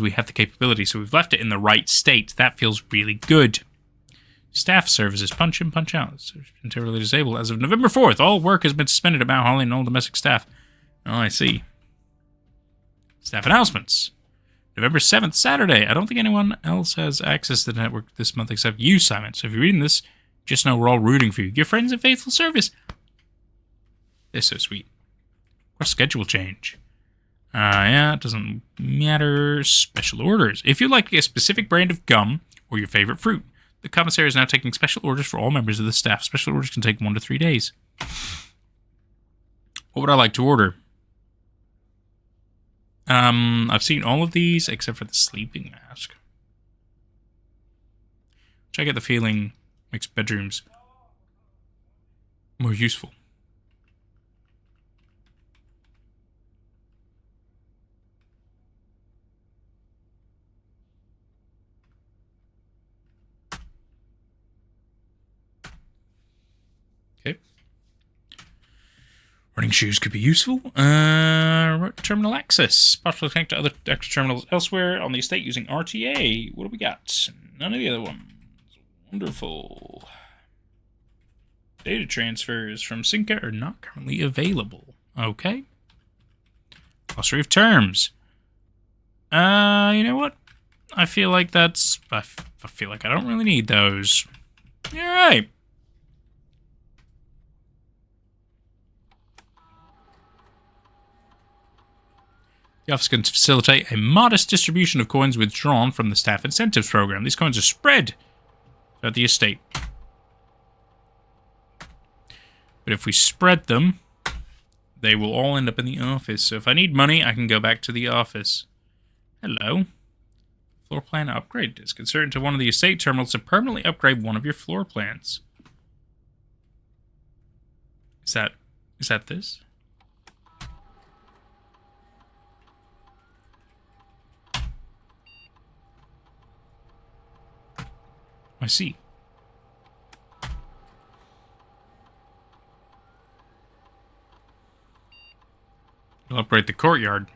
Speaker 1: we have the capability. So we've left it in the right state. That feels really good. Staff services, punch in, punch out. It's been temporarily disabled. As of November 4th, all work has been suspended at Mount Holly and all domestic staff. Oh, I see. Staff announcements. November 7th, Saturday. I don't think anyone else has access to the network this month except you, Simon. So if you're reading this, just know we're all rooting for you. Your friends and faithful service. They're so sweet. Or schedule change. Yeah, it doesn't matter. Special orders. If you like a specific brand of gum or your favorite fruit, the commissary is now taking special orders for all members of the staff. Special orders can take 1 to 3 days. What would I like to order? I've seen all of these except for the sleeping mask. Which I get the feeling makes bedrooms more useful. Okay. Running shoes could be useful. Terminal access. Partially connect to other extra terminals elsewhere on the estate using RTA. What do we got? None of the other ones. Wonderful. Data transfers from Synca are not currently available. Okay. Glossary of terms. You know what? I feel like that's... I feel like I don't really need those. You're right. The office can facilitate a modest distribution of coins withdrawn from the staff incentives program. These coins are spread throughout the estate. But if we spread them, they will all end up in the office. So if I need money, I can go back to the office. Hello. Floor plan upgrade disk. Insert into one of the estate terminals to permanently upgrade one of your floor plans. Is that this? I see. It'll upgrade the courtyard.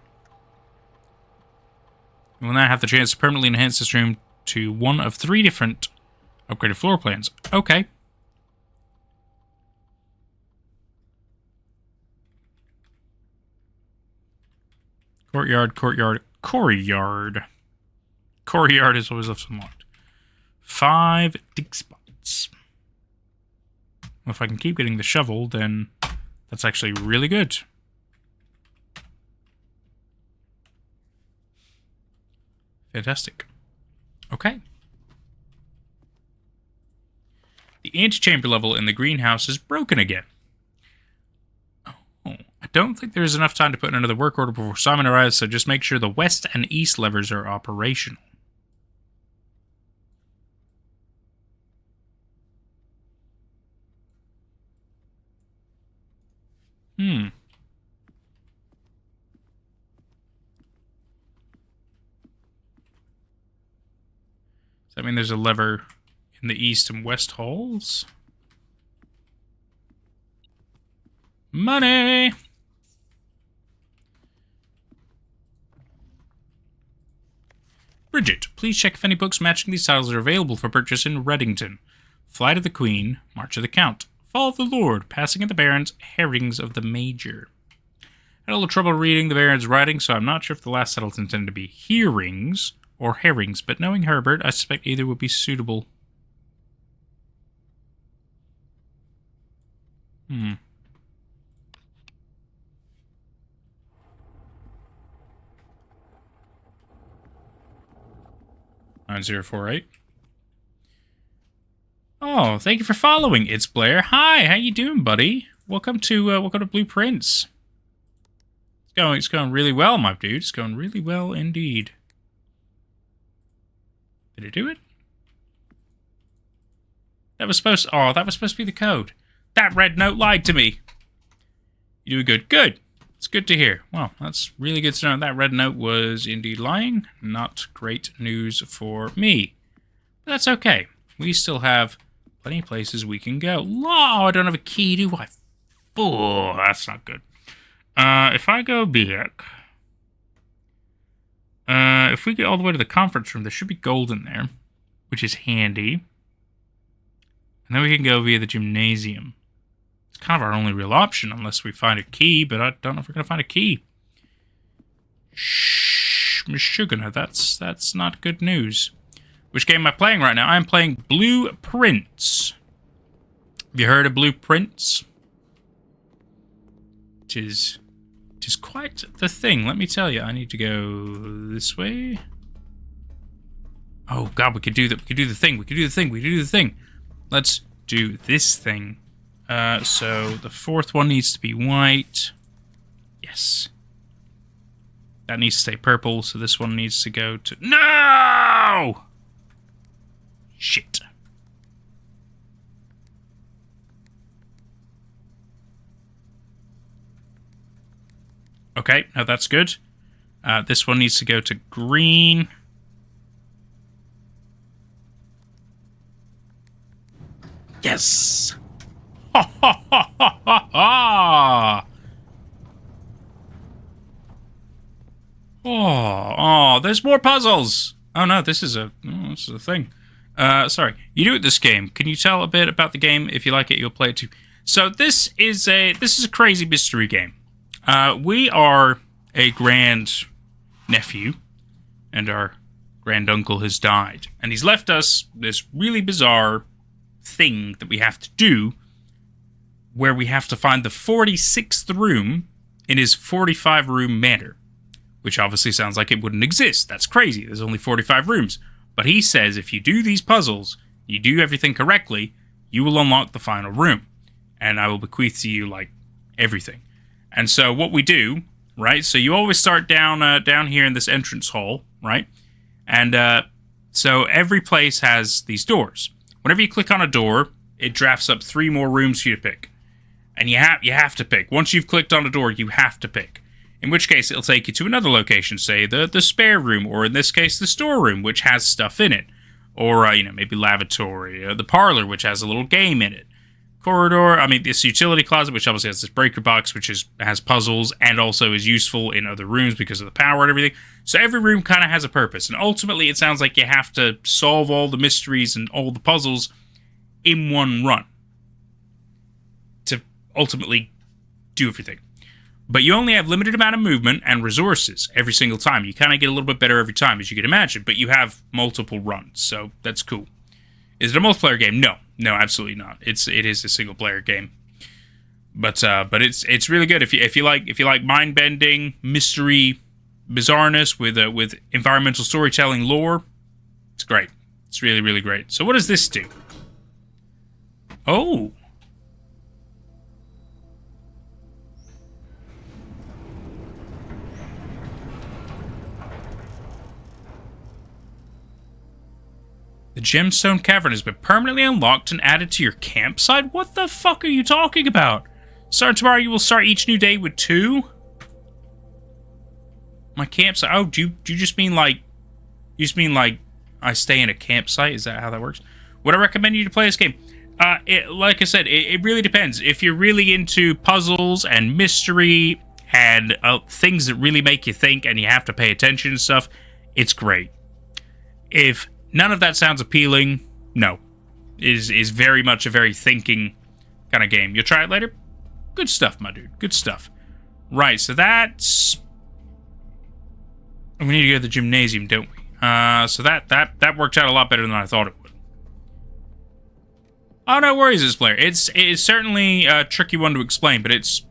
Speaker 1: You will now have the chance to permanently enhance this room to one of 3 different upgraded floor plans. Okay. Courtyard, courtyard, courtyard. Courtyard is always left unlocked. 5 dig spots. Well, if I can keep getting the shovel, then that's actually really good. Fantastic. Okay. The antechamber level in the greenhouse is broken again. Oh, I don't think there's enough time to put in another work order before Simon arrives, so just make sure the west and east levers are operational. Hmm. Does that mean there's a lever in the east and west halls? Money! Bridget, please check if any books matching these titles are available for purchase in Reddington. Flight of the Queen, March of the Count, Fall of the Lord, Passing of the Barons, Herrings of the Major. I had a little trouble reading the Baron's writing, so I'm not sure if the last titles intended to be hearings or herrings, but knowing Herbert, I suspect either would be suitable. 9048. Oh, thank you for following. It's Blair. Hi, how you doing, buddy? Welcome to Blueprints. It's going really well, my dude. It's going really well indeed. Did it do it? That was supposed to be the code. That red note lied to me. You doing good? Good. It's good to hear. Well, that's really good to know. That red note was indeed lying. Not great news for me. But that's okay. We still have plenty of places we can go. Oh, I don't have a key, do I? Oh, that's not good. If I go back... if we get all the way to the conference room, there should be gold in there, which is handy. And then we can go via the gymnasium. It's kind of our only real option, unless we find a key, but I don't know if we're going to find a key. Shh, Miss Sugar, that's not good news. Which game am I playing right now? I'm playing Blueprints. Have you heard of Blueprints? It is quite the thing, let me tell you. I need to go this way. Oh god, we could do the thing. Let's do this thing. So the fourth one needs to be white. Yes. That needs to stay purple, so this one needs to go to... No! Shit. Okay, now that's good. This one needs to go to green. Yes! Ha ha ha ha ha ha! Oh, there's more puzzles! Oh no, this is a thing. Sorry. You new at this game. Can you tell a bit about the game? If you like it, you'll play it too. So this is a crazy mystery game. We are a grand nephew, and our granduncle has died. And he's left us this really bizarre thing that we have to do, where we have to find the 46th room in his 45-room manor. Which obviously sounds like it wouldn't exist. That's crazy. There's only 45 rooms. But he says if you do these puzzles, you do everything correctly, you will unlock the final room. And I will bequeath to you, like, everything. And so what we do, right, so you always start down here in this entrance hall, right? And so every place has these doors. Whenever you click on a door, it drafts up 3 more rooms for you to pick. And you have to pick. Once you've clicked on a door, you have to pick. In which case, it'll take you to another location, say the spare room, or in this case, the storeroom, which has stuff in it. Or, maybe lavatory, the parlor, which has a little game in it. Corridor, this utility closet, which obviously has this breaker box, which has puzzles, and also is useful in other rooms because of the power and everything. So every room kind of has a purpose. And ultimately, it sounds like you have to solve all the mysteries and all the puzzles in one run to ultimately do everything. But you only have limited amount of movement and resources every single time. You kind of get a little bit better every time, as you can imagine, but you have multiple runs, so that's cool. Is it a multiplayer game? No, absolutely not. It is a single player game, but it's really good if you like mind bending, mystery, bizarreness with environmental storytelling lore. It's great. It's really, really great. So what does this do? Oh. The gemstone cavern has been permanently unlocked and added to your campsite? What the fuck are you talking about? Start tomorrow, you will start each new day with 2. My campsite. Oh, do you just mean like... You just mean like I stay in a campsite? Is that how that works? Would I recommend you to play this game? Like I said, it really depends. If you're really into puzzles and mystery and things that really make you think and you have to pay attention and stuff, it's great. If none of that sounds appealing, no. It is very much a very thinking kind of game. You'll try it later? Good stuff, my dude. Good stuff. Right, so that's... We need to go to the gymnasium, don't we? So that worked out a lot better than I thought it would. Oh, no worries, this player. It's certainly a tricky one to explain, but it's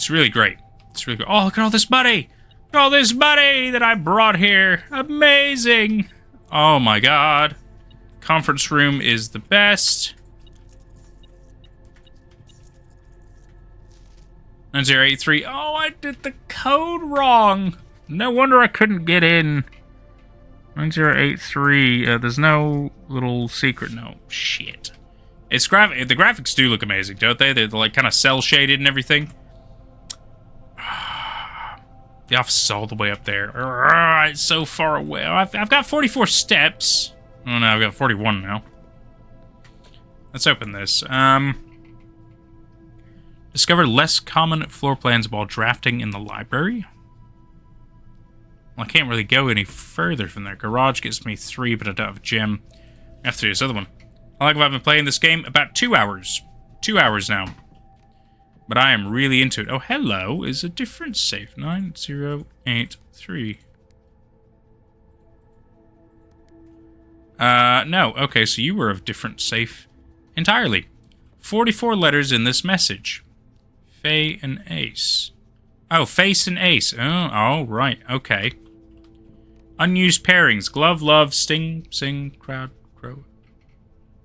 Speaker 1: really great. It's really good. Oh, look at all this money! Look at all this money that I brought here! Amazing! Oh my god. Conference room is the best. 9083. Oh, I did the code wrong! No wonder I couldn't get in. 9083. There's no little secret. No. Shit. The graphics do look amazing, don't they? They're like kind of cell shaded and everything. The office is all the way up there. It's so far away. I've got 44 steps. Oh no, I've got 41 now. Let's open this. Discover less common floor plans while drafting in the library. Well, I can't really go any further from there. Garage gets me 3, but I don't have a gym. I have to do this other one. How long have I been playing this game? About 2 hours. 2 hours now. But I am really into it. Oh, hello is a different safe. 9083. No. Okay, so you were of different safe entirely. 44 letters in this message. Faye and Ace. Oh, Face and Ace. Oh, right. Okay. Unused pairings. Glove, love, sting, sing, crowd, crow.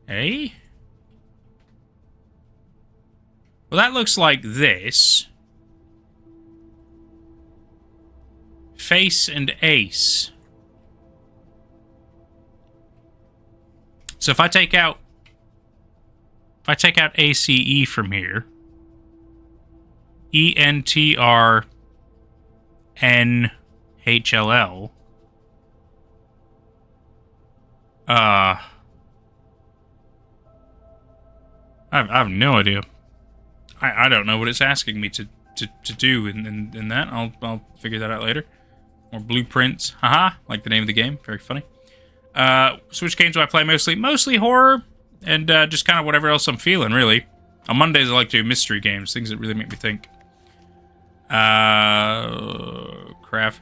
Speaker 1: Eh? Well, that looks like this. Face and Ace. So if I take out ACE from here, ENTRNHLL. I have no idea. I don't know what it's asking me to do in that. I'll figure that out later. More blueprints. Haha, like the name of the game. Very funny. So which games do I play mostly? Mostly horror and just kind of whatever else I'm feeling, really. On Mondays, I like to do mystery games, things that really make me think. Craft,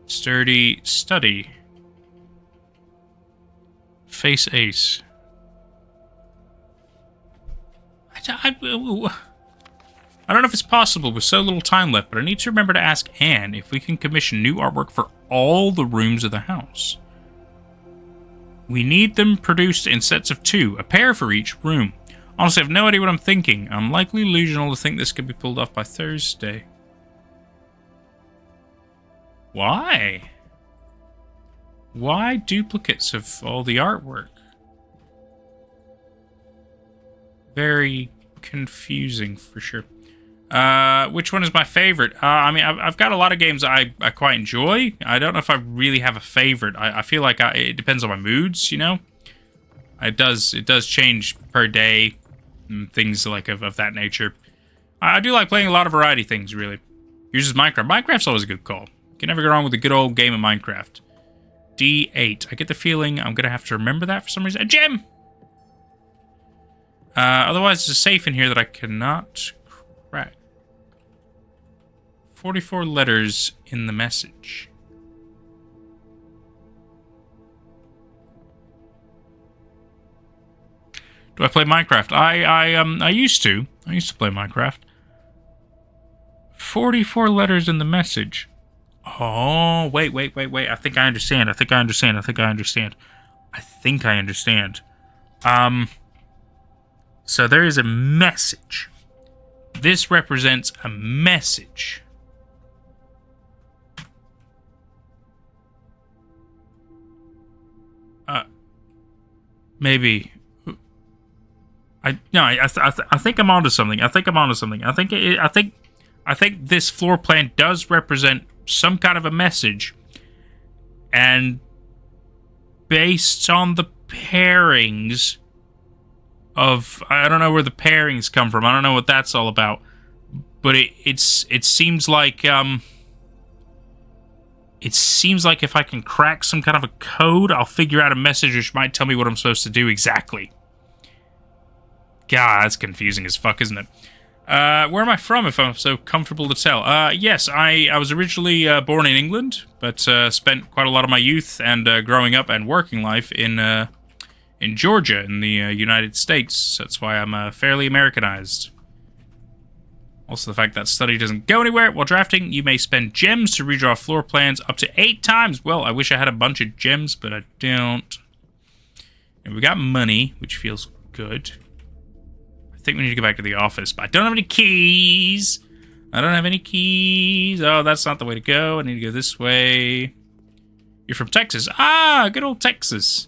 Speaker 1: sturdy, study. Face Ace. I don't know if it's possible with so little time left, but I need to remember to ask Anne if we can commission new artwork for all the rooms of the house. We need them produced in sets of 2, a pair for each room. Honestly, I have no idea what I'm thinking. I'm likely delusional to think this could be pulled off by Thursday. Why? Why duplicates of all the artwork? Very confusing for sure. Which one is my favorite? I mean, I've got a lot of games I quite enjoy. I don't know if I really have a favorite. I feel like it depends on my moods, you know? It does change per day, and things like of that nature. I do like playing a lot of variety things, really. Uses Minecraft. Minecraft's always a good call. You can never go wrong with a good old game of Minecraft. D8. I get the feeling I'm going to have to remember that for some reason. A gem! Otherwise, there's a safe in here that I cannot crack. 44 letters in the message. Do I play Minecraft? I used to. I used to play Minecraft. 44 letters in the message. Oh, wait. I think I understand. So there is a message. This represents a message. Maybe. I think I'm onto something. I think this floor plan does represent some kind of a message, and based on the pairings of, I don't know where the pairings come from. I don't know what that's all about, but it seems like if I can crack some kind of a code, I'll figure out a message which might tell me what I'm supposed to do exactly. God, that's confusing as fuck, isn't it? Where am I from, if I'm so comfortable to tell? Yes, I was originally born in England, but spent quite a lot of my youth and growing up and working life in Georgia, in the United States. So that's why I'm fairly Americanized. Also, the fact that study doesn't go anywhere. While drafting, you may spend gems to redraw floor plans up to 8 times. Well, I wish I had a bunch of gems, but I don't. And we got money, which feels good. I think we need to go back to the office, but I don't have any keys. I don't have any keys. Oh, that's not the way to go. I need to go this way. You're from Texas. Ah, good old Texas.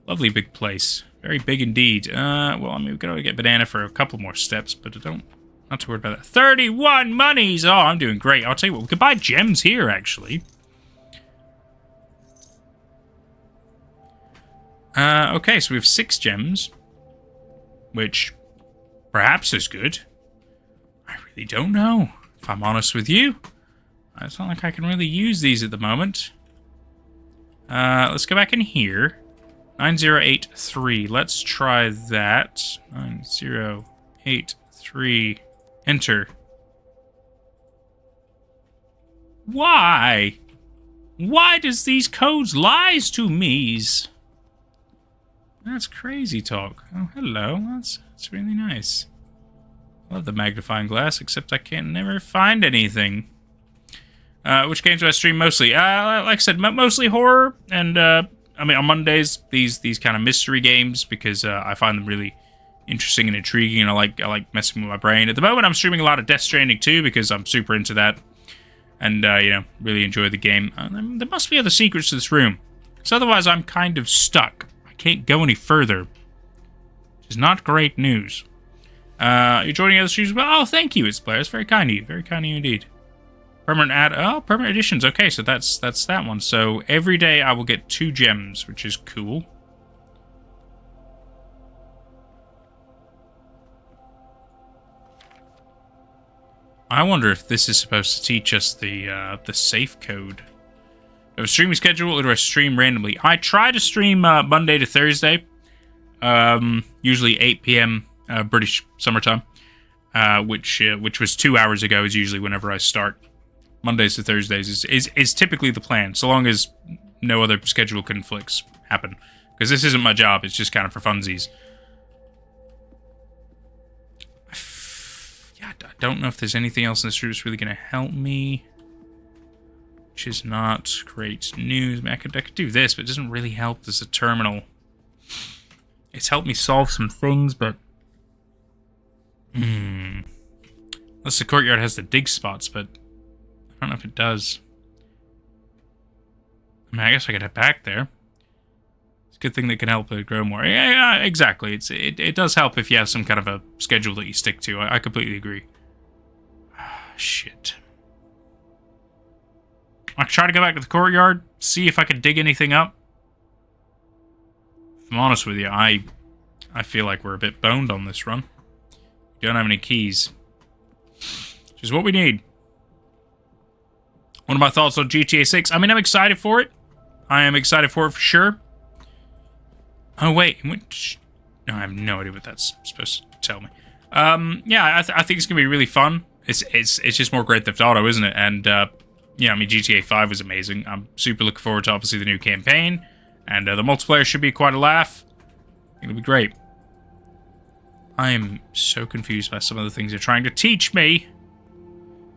Speaker 1: Lovely big place. Very big indeed. Well, I mean, we could only get banana for a couple more steps, but I don't... Not too worried about that. 31 monies! Oh, I'm doing great. I'll tell you what, we could buy gems here, actually. Okay, so we have 6 gems. Which... perhaps is good. I really don't know, if I'm honest with you. It's not like I can really use these at the moment. Let's go back in here. 9083. Let's try that. 9083. Enter. Why? Why does these codes lies to me's? That's crazy talk. Oh, hello. That's really nice. I love the magnifying glass, except I can't never find anything. Which games do I stream mostly? Like I said, mostly horror, and I mean on Mondays these kind of mystery games because I find them really interesting and intriguing, and I like messing with my brain. At the moment, I'm streaming a lot of Death Stranding 2 because I'm super into that, and you know, really enjoy the game. There must be other secrets to this room, because otherwise I'm kind of stuck. I can't go any further. Which is not great news. You're joining other streams? Well, oh, thank you, It's Blair. It's very kind of you. Very kind of you indeed. Permanent ad. Oh, permanent editions. Okay, so that's that one. So every day I will get 2 gems, which is cool. I wonder if this is supposed to teach us the safe code. Do I have a streaming schedule, or do I stream randomly? I try to stream Monday to Thursday. Usually 8 p.m. British summertime, which was 2 hours ago. Is usually whenever I start. Mondays to Thursdays is typically the plan, so long as no other schedule conflicts happen. Because this isn't my job; it's just kind of for funsies. Yeah, I don't know if there's anything else in this room that's really going to help me. Which is not great news. I mean, I could do this, but it doesn't really help. There's a terminal. It's helped me solve some things, but... Unless the courtyard has the dig spots, but... I don't know if it does. I mean, I guess I could head back there. It's a good thing that can help it grow more. Yeah, exactly. It does help if you have some kind of a schedule that you stick to. I completely agree. Shit. I could try to go back to the courtyard, see if I could dig anything up. If I'm honest with you, I feel like we're a bit boned on this run. We don't have any keys. Which is what we need. One of my thoughts on GTA 6. I mean, I'm excited for it. I am excited for it for sure. Oh, wait. Which... No, I have no idea what that's supposed to tell me. Yeah, I think it's going to be really fun. It's just more Grand Theft Auto, isn't it? And, yeah, I mean, GTA 5 was amazing. I'm super looking forward to, obviously, the new campaign. And the multiplayer should be quite a laugh. It'll be great. I am so confused by some of the things they're trying to teach me.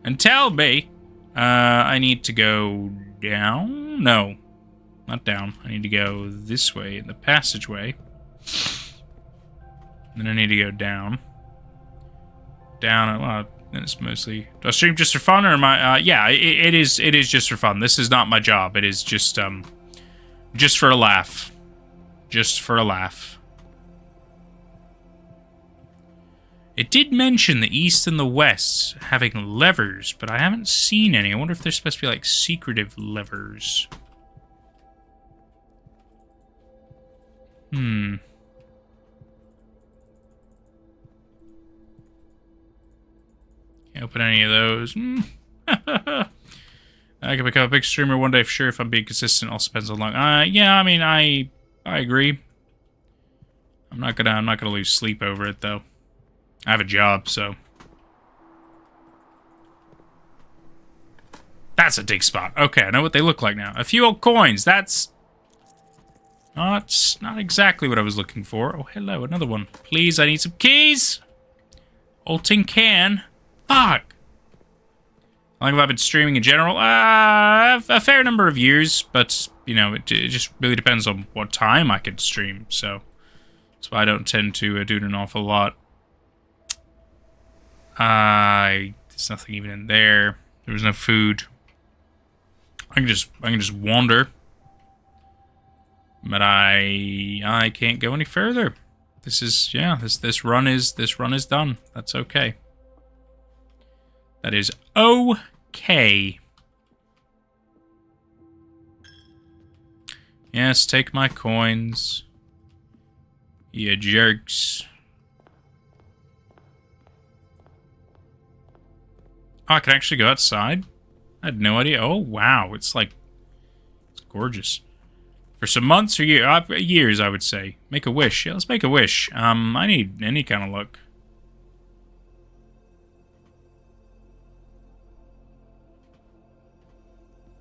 Speaker 1: And tell me. I need to go down? No, not down. I need to go this way in the passageway. Then I need to go down. Down, well, then it's mostly... Do I stream just for fun, or am I... yeah, it is just for fun. This is not my job. It is just for a laugh. Just for a laugh. It did mention the east and the west having levers, but I haven't seen any. I wonder if they're supposed to be like secretive levers. Can't open any of those. I could become a big streamer one day for sure if I'm being consistent. Also depends on long. Yeah, I mean, I agree. I'm not gonna lose sleep over it though. I have a job, so. That's a dig spot. Okay, I know what they look like now. A few old coins. That's not exactly what I was looking for. Oh, hello, another one. Please, I need some keys. Old tin can. Fuck. How long have I been streaming in general? A fair number of years, but, you know, it just really depends on what time I can stream, so that's why I don't tend to do it an awful lot. There's nothing even in there. There was no food. I can just wander, but I can't go any further. This is this run is done. That's okay. That is okay. Yes, take my coins. You jerks. Oh, I can actually go outside? I had no idea. Oh, wow. It's gorgeous. For some months or years, I would say. Make a wish. Yeah, let's make a wish. I need any kind of luck.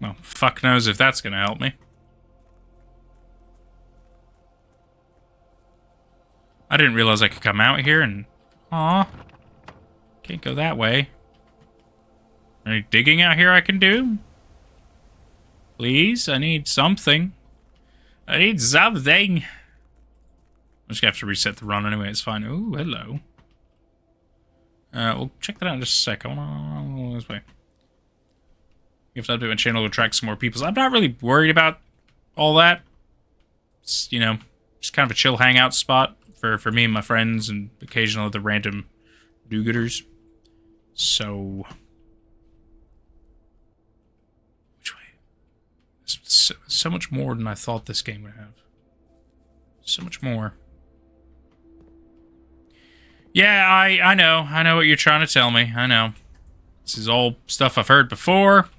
Speaker 1: Well, fuck knows if that's gonna help me. I didn't realize I could come out here and... Aw. Can't go that way. Any digging out here I can do? Please? I need something. I need something. I'm just gonna have to reset the run anyway, it's fine. Ooh, hello. We'll check that out in just a sec. I wanna this way. You have to update my channel to attract some more people. So I'm not really worried about all that. It's, you know, just kind of a chill hangout spot for me and my friends and occasional other random do-gooders. So... Which way? There's so much more than I thought this game would have. So much more. Yeah, I know. I know what you're trying to tell me. I know. This is all stuff I've heard before.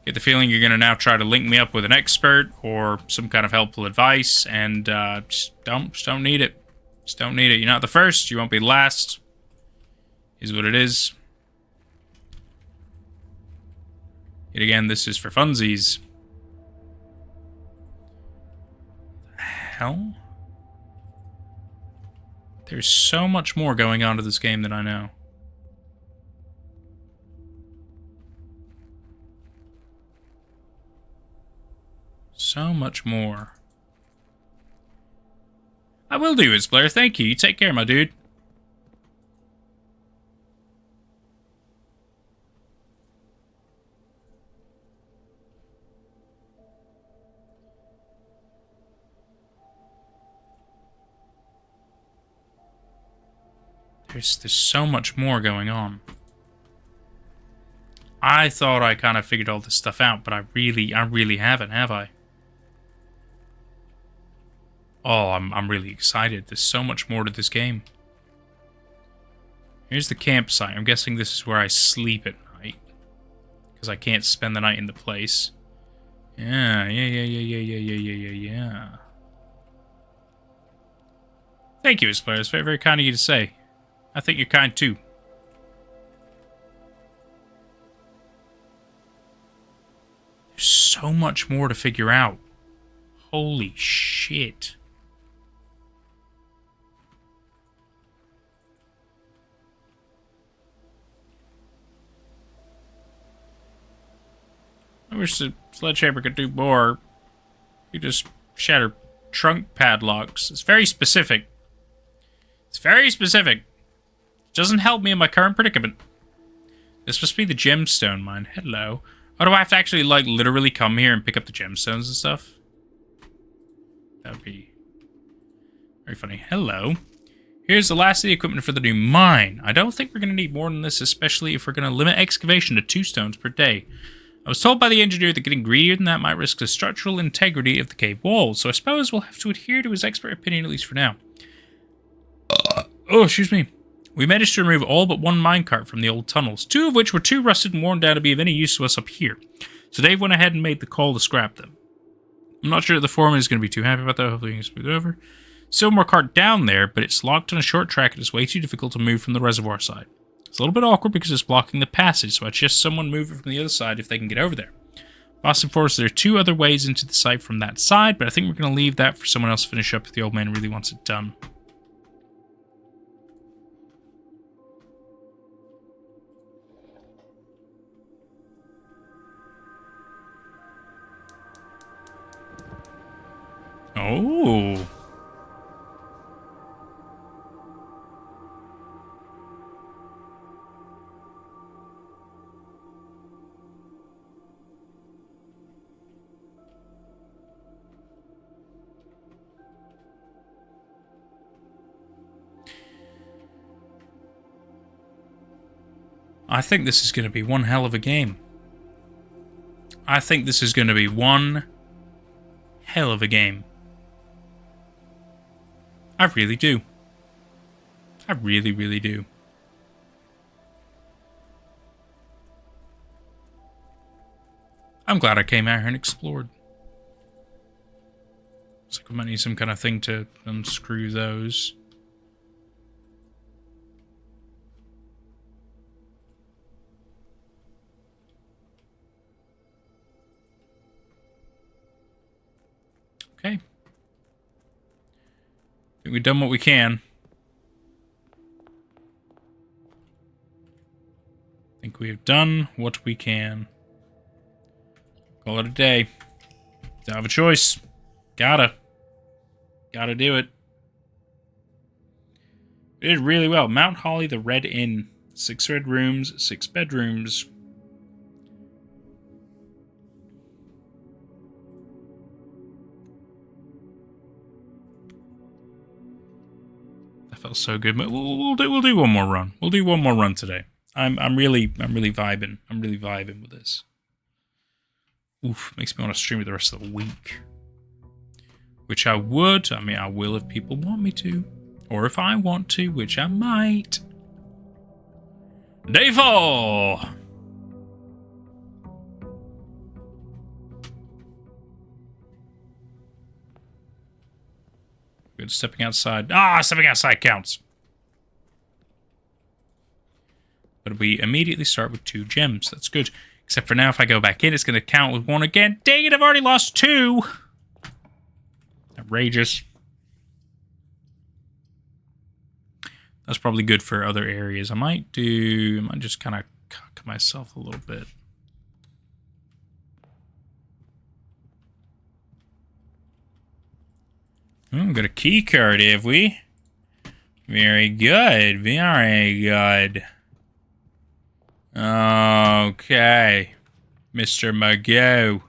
Speaker 1: Get the feeling you're going to now try to link me up with an expert or some kind of helpful advice, and just don't need it. Just don't need it. You're not the first. You won't be last. Is what it is. Yet again, this is for funsies. The hell? There's so much more going on to this game than I know. So much more. I will do it, Blair. Thank you. You take care, my dude. There's so much more going on. I thought I kind of figured all this stuff out, but I really haven't, have I? Oh, I'm really excited. There's so much more to this game. Here's the campsite. I'm guessing this is where I sleep at night. Because I can't spend the night in the place. Yeah. Thank you, Isplayer. It's very, very kind of you to say. I think you're kind too. There's so much more to figure out. Holy shit. I wish the sledgehammer could do more. You just shatter trunk padlocks. It's very specific. It's very specific. Doesn't help me in my current predicament. This must be the gemstone mine. Hello. Oh, do I have to actually, like, literally come here and pick up the gemstones and stuff? That would be very funny. Hello. Here's the last of the equipment for the new mine. I don't think we're going to need more than this, especially if we're going to limit excavation to 2 stones per day. I was told by the engineer that getting greedier than that might risk the structural integrity of the cave walls, so I suppose we'll have to adhere to his expert opinion at least for now. Oh, excuse me. We managed to remove all but 1 minecart from the old tunnels, 2 of which were too rusted and worn down to be of any use to us up here. So Dave went ahead and made the call to scrap them. I'm not sure the foreman is going to be too happy about that. Hopefully he can smooth it over. Still more cart down there, but it's locked on a short track and it's way too difficult to move from the reservoir side. It's a little bit awkward because it's blocking the passage, so I suggest someone move it from the other side if they can get over there. Boston Forest, there are 2 other ways into the site from that side, but I think we're going to leave that for someone else to finish up if the old man really wants it done. Oh. I think this is going to be one hell of a game. I think this is going to be one hell of a game. I really do. I really, really do. I'm glad I came out here and explored. Looks like we might need some kind of thing to unscrew those. Okay. I think we've done what we can. I think we have done what we can. Call it a day. Don't have a choice. Gotta do it. We did really well. Mount Holly, the Red Inn. 6 red rooms, 6 bedrooms. That felt so good. We'll do one more run. We'll do one more run today. I'm really vibing. I'm really vibing with this. Oof, makes me want to stream it the rest of the week. Which I would. I mean, I will if people want me to. Or if I want to, which I might. Day 4! Good, stepping outside. Ah, stepping outside counts. But we immediately start with 2 gems. That's good. Except for now, if I go back in, it's going to count with 1 again. Dang it, I've already lost 2! Outrageous. That's probably good for other areas. I might just kind of cock myself a little bit. Oh, got a key card, have we? Very good, very good. Okay, Mr. Magoo.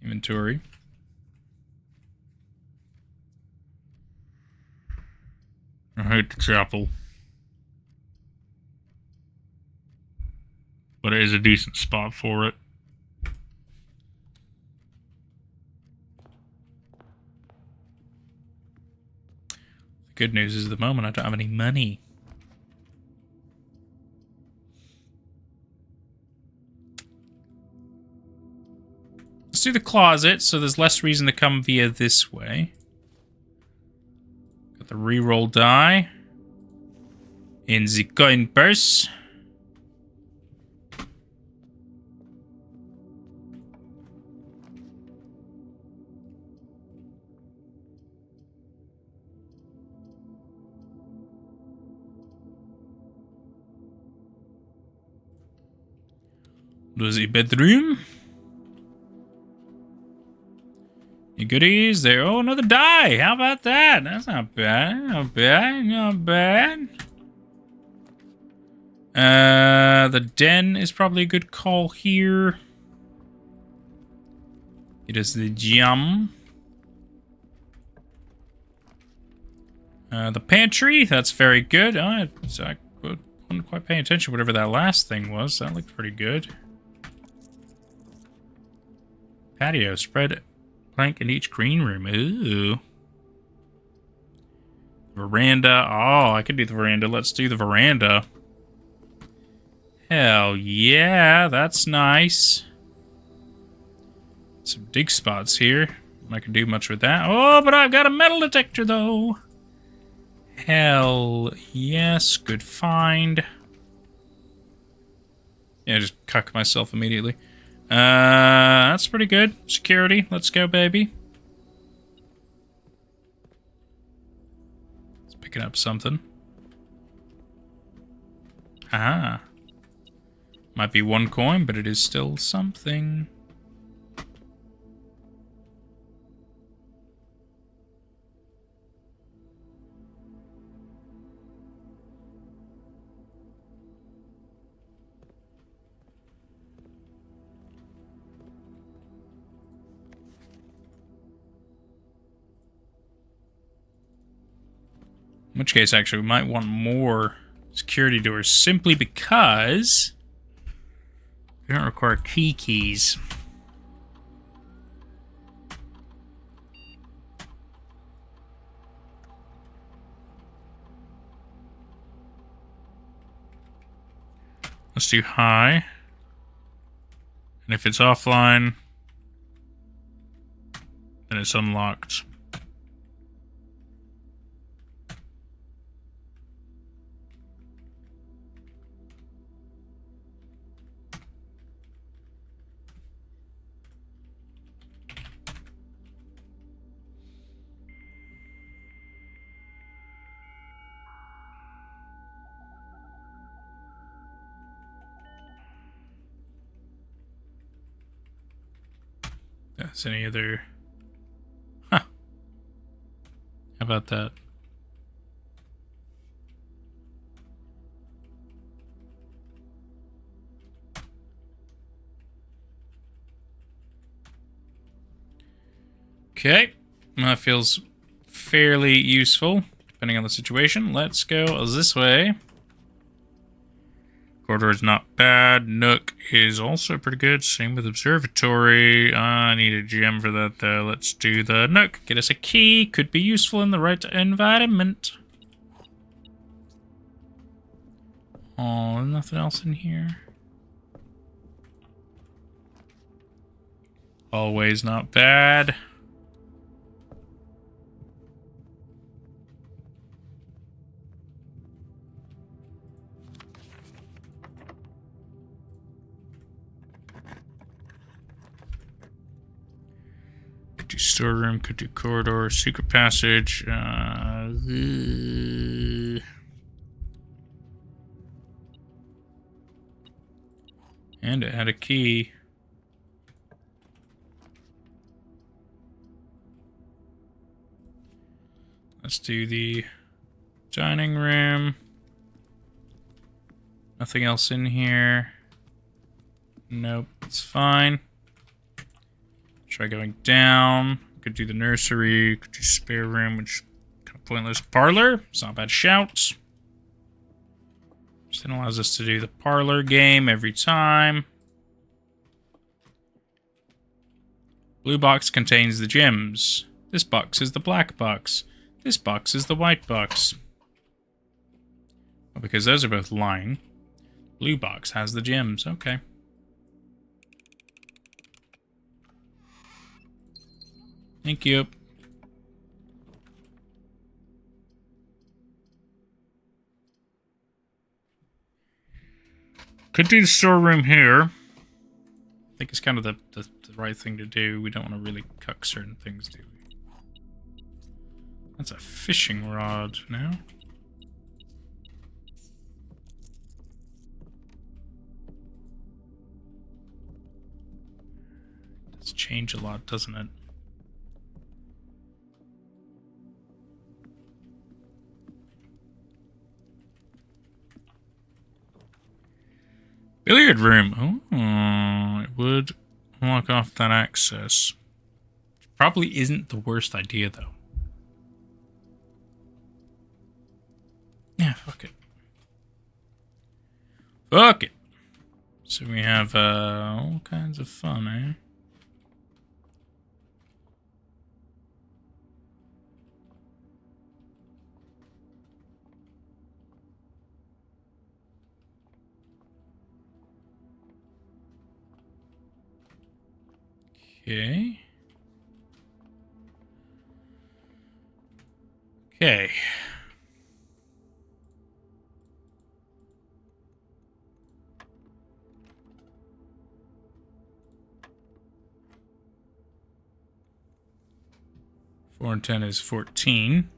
Speaker 1: Inventory. I hate the chapel. But it is a decent spot for it. The good news is at the moment I don't have any money. Let's do the closet, so there's less reason to come via this way. Got the reroll die. In the coin purse. There's a bedroom. Any goodies there? Oh, another die. How about that? That's not bad. Not bad. Not bad. The den is probably a good call here. It is the gem. The pantry, that's very good. So I wasn't quite paying attention whatever that last thing was. That looked pretty good. Patio, spread plank in each green room. Ooh. Veranda. Oh, I could do the veranda. Let's do the veranda. Hell yeah, that's nice. Some dig spots here. I can do much with that. Oh, but I've got a metal detector, though. Hell yes, good find. Yeah, just cuck myself immediately. That's pretty good. Security, let's go, baby. It's picking up something. Aha. Might be one coin, but it is still something. In which case, actually, we might want more security doors simply because we don't require keys. Let's do high. And if it's offline, then it's unlocked. That's any other... Huh. How about that? Okay. That feels fairly useful, depending on the situation. Let's go this way. Corridor is not bad. Nook is also pretty good. Same with Observatory. I need a gem for that, though. Let's do the Nook. Get us a key. Could be useful in the right environment. Oh, nothing else in here. Always not bad. Could do storeroom, could do corridor, secret passage. And it had a key. Let's do the dining room. Nothing else in here. Nope, it's fine. Try going down. Could do the nursery. Could do spare room, which kind of pointless. Parlor. It's not a bad shout. Just then allows us to do the parlor game every time. Blue box contains the gems. This box is the black box. This box is the white box. Well, because those are both lying. Blue box has the gems. Okay. Thank you. Could do the storeroom here. I think it's kind of the right thing to do. We don't want to really cuck certain things, do we? That's a fishing rod now. Does change a lot, doesn't it? Billiard room. Oh, it would lock off that access. Probably isn't the worst idea, though. Yeah, fuck it. Fuck it. So we have all kinds of fun, eh? Okay. Okay. Four and 10 is 14.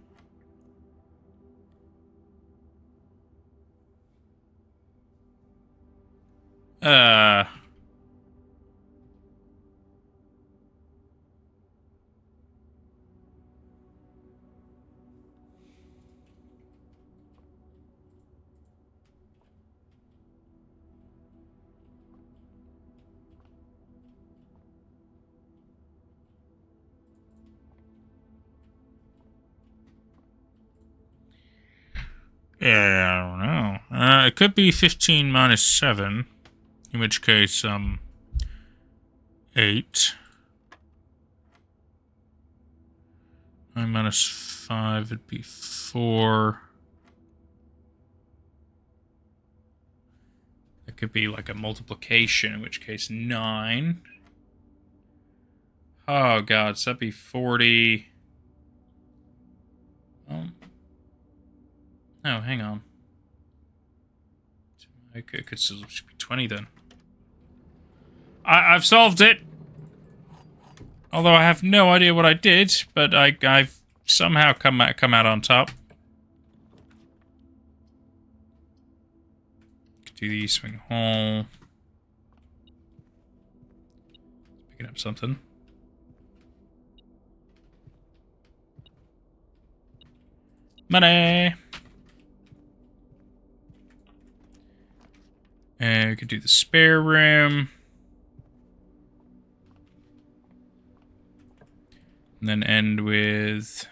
Speaker 1: Uh. Yeah, I don't know. It could be 15 minus 7. In which case, 8. 9 minus 5 would be 4. That could be like a multiplication, in which case 9. Oh god, so that'd be 40. Oh, hang on. It could still be 20 then. I've solved it! Although I have no idea what I did, but I've somehow come out on top. Could do the swing hole. Picking up something. Money! And we could do the spare room. And then end with...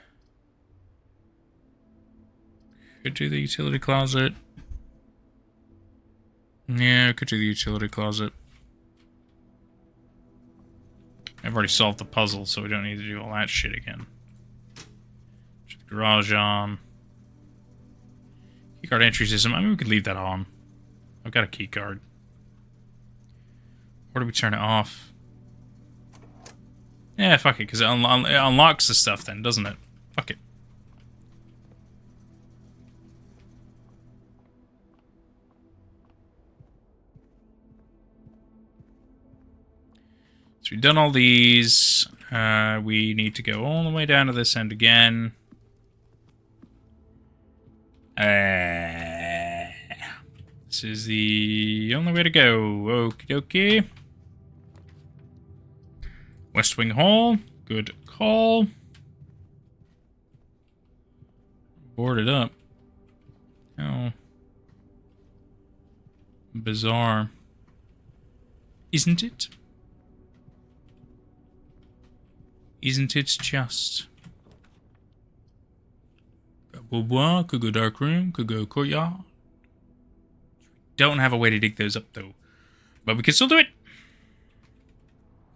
Speaker 1: Could do the utility closet. Yeah, could do the utility closet. I've already solved the puzzle, so we don't need to do all that shit again. Put the garage on. Keycard entry system. I mean, we could leave that on. I've got a keycard. Or do we turn it off? Yeah, fuck it, because it unlocks the stuff then, doesn't it? Fuck it. So we've done all these. We need to go all the way down to this end again. This is the only way to go. Okie dokie. West Wing Hall. Good call. Boarded up. Oh. Bizarre. Isn't it? Isn't it just? Got boudoir, could go dark room, could go courtyard. Don't have a way to dig those up though. But we can still do it!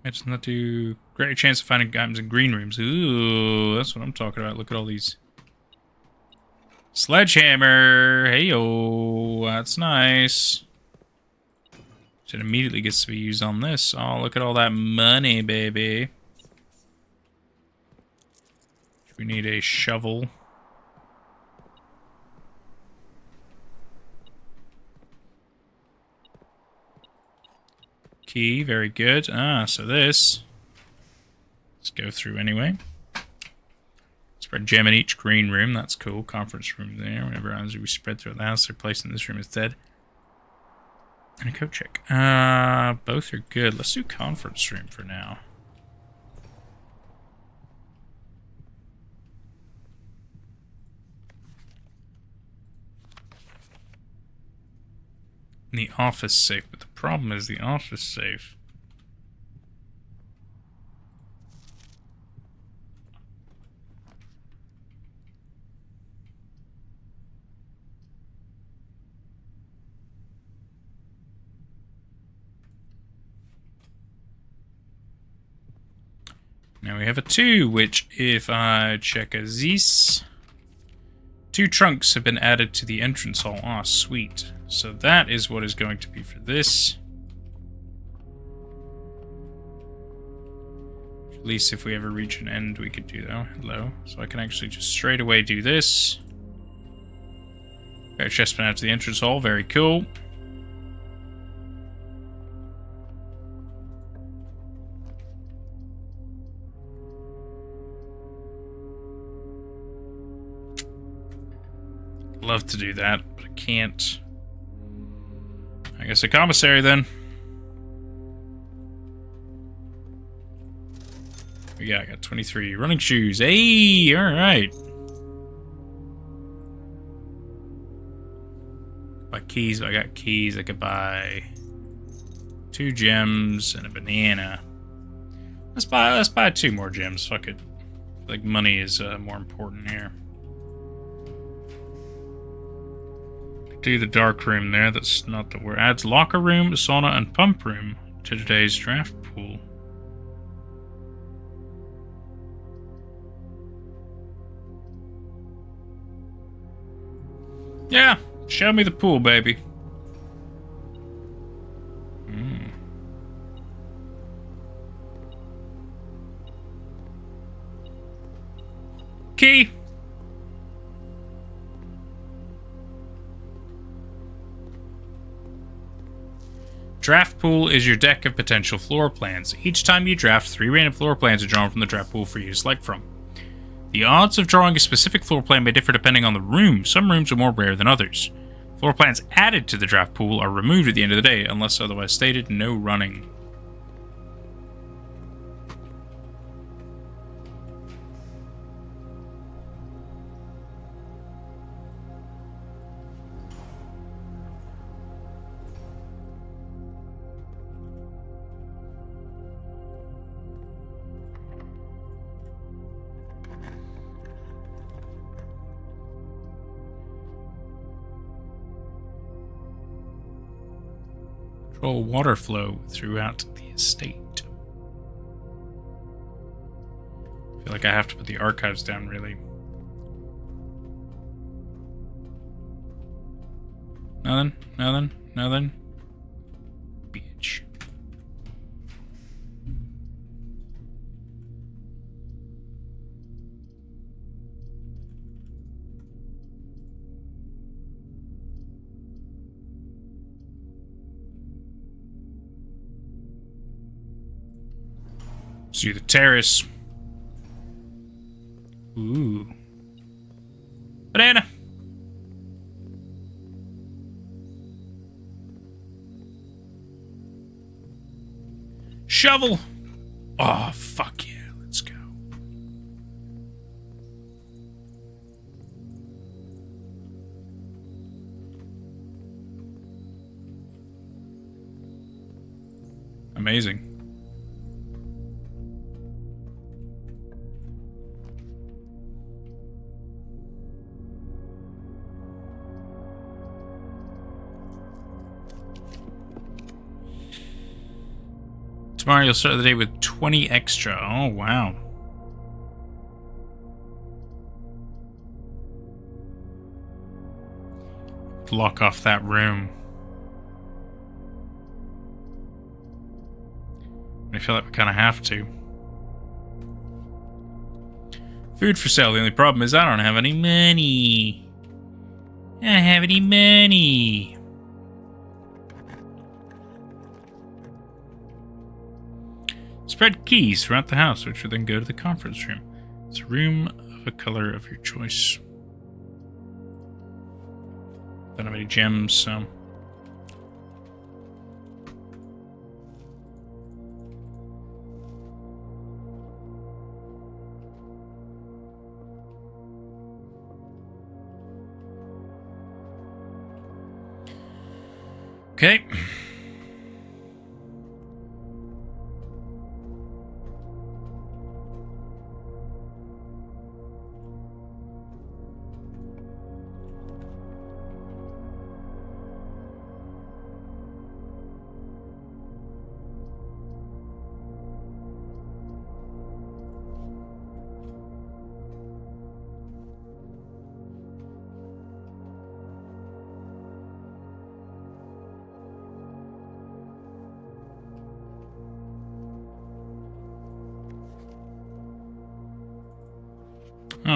Speaker 1: It's not too great a chance of finding items in green rooms. Ooh, that's what I'm talking about. Look at all these. Sledgehammer! Hey-o! That's nice. So it immediately gets to be used on this. Oh, look at all that money, baby. We need a shovel. Key, very good. Ah, so this. Let's go through anyway. Spread gem in each green room. That's cool. Conference room there. Whenever items we spread throughout the house, they're placed in this room instead. And a code check. Both are good. Let's do conference room for now. The office safe, but the problem is the office safe. Now we have a 2, which if I check a this, 2 trunks have been added to the entrance hall. Ah, sweet. So that is what is going to be for this. At least if we ever reach an end, we could do that. Hello. So I can actually just straight away do this. Got a chest out to the entrance hall. Very cool. Love to do that, but I can't. I guess a commissary then. Yeah, I got 23 running shoes. Hey, all right. Buy keys. I got keys. I could buy 2 gems and a banana. Let's buy 2 more gems. Fuck it. Like money is more important here. Do the dark room there. That's not the word. Adds locker room, sauna, and pump room to today's draft pool. Yeah, show me the pool, baby. Key. Draft pool is your deck of potential floor plans. Each time you draft, 3 random floor plans are drawn from the draft pool for you to select from. The odds of drawing a specific floor plan may differ depending on the room. Some rooms are more rare than others. Floor plans added to the draft pool are removed at the end of the day, unless otherwise stated. No running. Control water flow throughout the estate. I feel like I have to put the archives down, really. Nothing. Bitch. See the terrace. Ooh. Banana. Shovel. Oh, fuck yeah. Let's go. Amazing. Tomorrow you'll start the day with 20 extra. Oh, wow. Lock off that room. I feel like we kind of have to. Food for sale. The only problem is I don't have any money. I don't have any money. Spread keys throughout the house, which will then go to the conference room. It's a room of a color of your choice. Don't have any gems, so... Okay.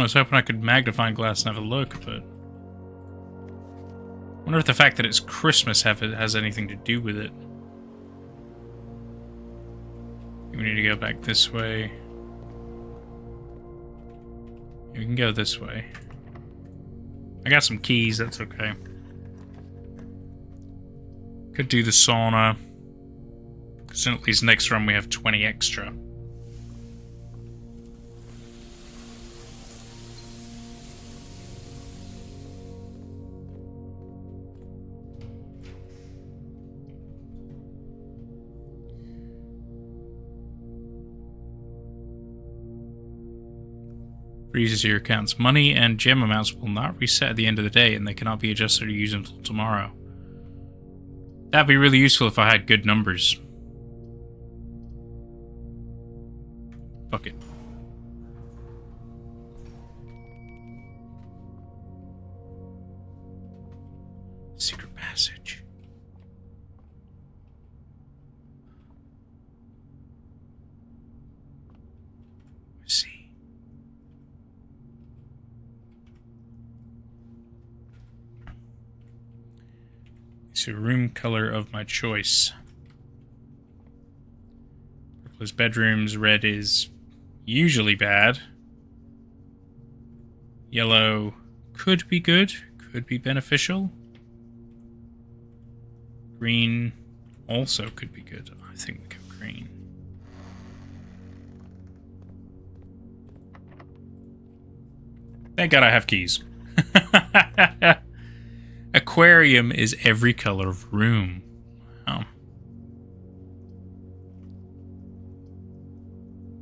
Speaker 1: I was hoping I could magnifying glass and have a look, but... I wonder if the fact that it's Christmas has anything to do with it. We need to go back this way. We can go this way. I got some keys, that's okay. Could do the sauna. Because at least next run we have 20 extra. Freezes your account's money and gem amounts will not reset at the end of the day, and they cannot be adjusted or used until tomorrow. That'd be really useful if I had good numbers. Fuck it. Secret passage. Let's see. It's a room color of my choice. Purple is bedrooms, red is usually bad. Yellow could be good, could be beneficial. Green also could be good. I think we go green. Thank God I have keys. Aquarium is every color of room. Wow.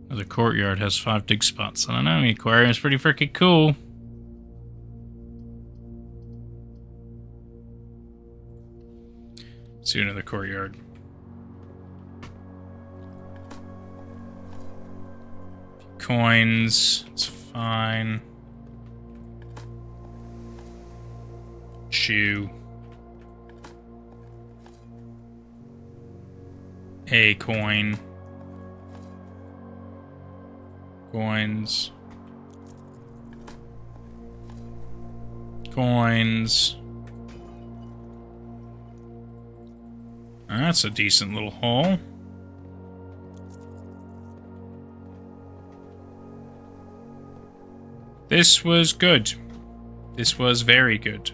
Speaker 1: The courtyard has 5 dig spots. I don't know, the aquarium's pretty freaking cool. Let's do another courtyard. Coins, it's fine. Shoe. A coin. Coins. Coins. That's a decent little haul. This was good. This was very good.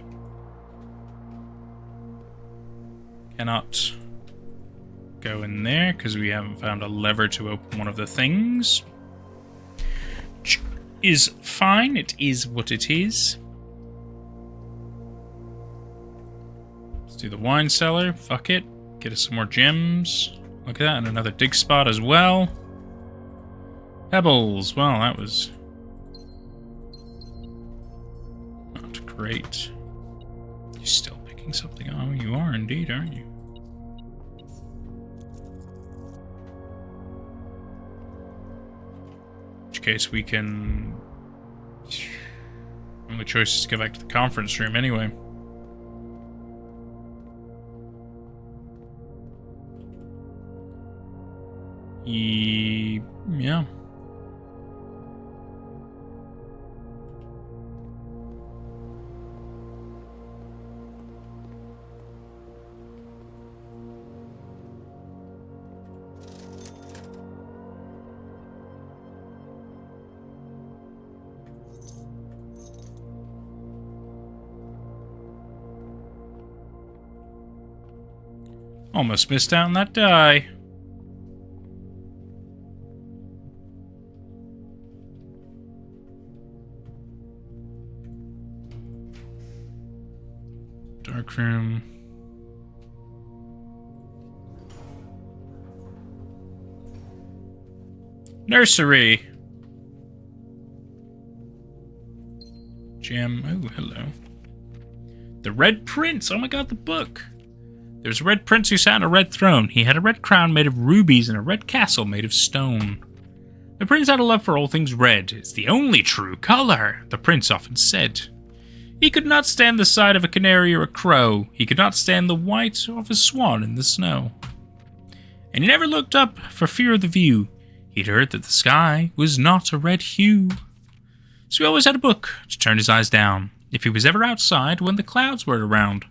Speaker 1: Cannot go in there because we haven't found a lever to open one of the things. Which is fine. It is what it is. Let's do the wine cellar. Fuck it. Get us some more gems. Look at that. And another dig spot as well. Pebbles. Well, that was not great. You still picking something? Oh, you are indeed, aren't you? In which case we can... Only choice is to go back to the conference room anyway. Yeah. Almost missed out on that die. Dark room. Nursery. Gem. Oh, hello. The Red Prince. Oh my god, the book. There was a red prince who sat on a red throne. He had a red crown made of rubies and a red castle made of stone. The prince had a love for all things red. It's the only true color, the prince often said. He could not stand the sight of a canary or a crow. He could not stand the white of a swan in the snow. And he never looked up for fear of the view. He'd heard that the sky was not a red hue. So he always had a book to turn his eyes down, if he was ever outside when the clouds were around.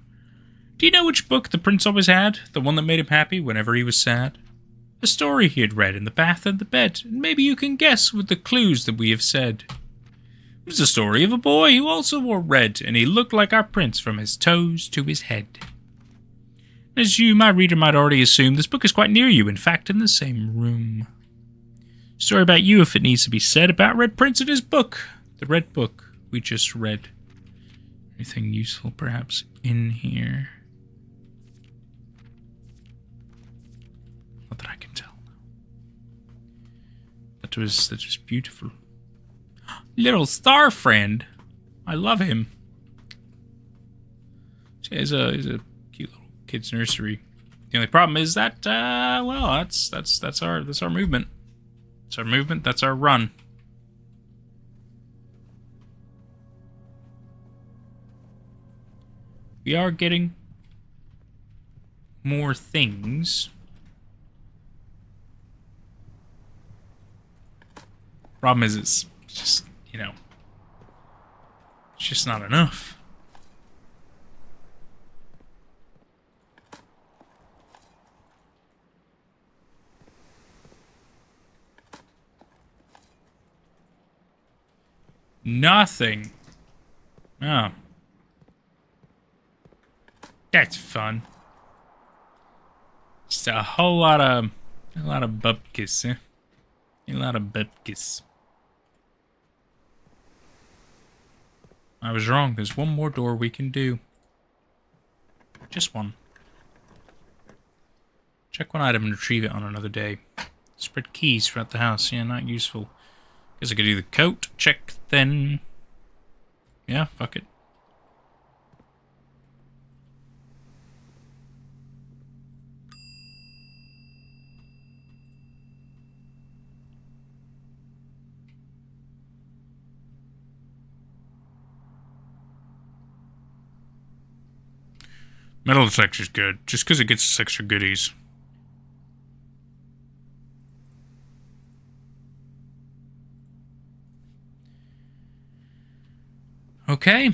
Speaker 1: Do you know which book the prince always had? The one that made him happy whenever he was sad? A story he had read in the bath and the bed, and maybe you can guess with the clues that we have said. It was the story of a boy who also wore red, and he looked like our prince from his toes to his head. As you, my reader, might already assume, this book is quite near you, in fact, in the same room. Story about you, if it needs to be said, about Red Prince and his book. The red book we just read. Anything useful, perhaps, in here? Not that I can tell. That was beautiful. Little star friend. I love him. He's a cute little kid's nursery. The only problem is that well, that's our movement. That's our movement, that's our run. We are getting more things. Problem is, it's just, you know, it's just not enough. Nothing. Oh. That's fun. Just a whole lot of bupkis, eh? A lot of bupkis. I was wrong. There's one more door we can do. Just one. Check one item and retrieve it on another day. Spread keys throughout the house. Yeah, not useful. Guess I could do the coat. Check then. Yeah, fuck it. Metal detector's good, just because it gets us extra goodies. Okay.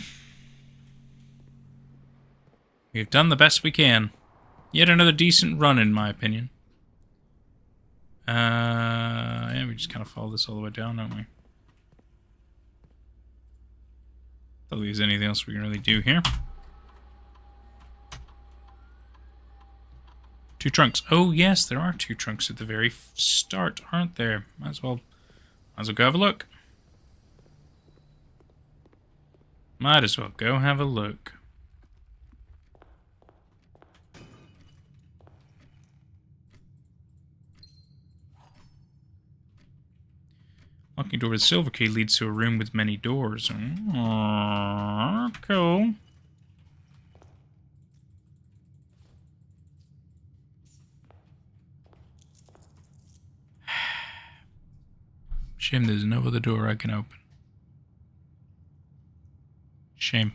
Speaker 1: We've done the best we can. Yet another decent run, in my opinion. Yeah, we just kind of follow this all the way down, don't we? Don't think there's anything else we can really do here. 2 trunks. Oh, yes, there are 2 trunks at the very start, aren't there? Might as well go have a look. Might as well go have a look. Locking door with a silver key leads to a room with many doors. Aww, cool. Shame there's no other door I can open. Shame.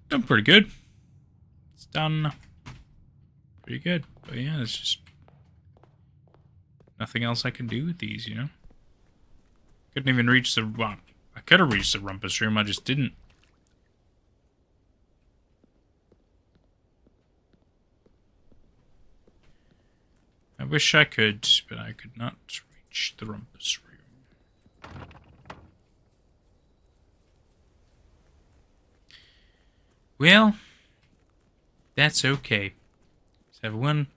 Speaker 1: Done pretty good. It's done pretty good. But yeah, there's just nothing else I can do with these, you know? Couldn't even reach the... Well, I could have reached the rumpus room, I just didn't. I wish I could, but I could not reach the rumpus room. Well, that's okay. Let's have one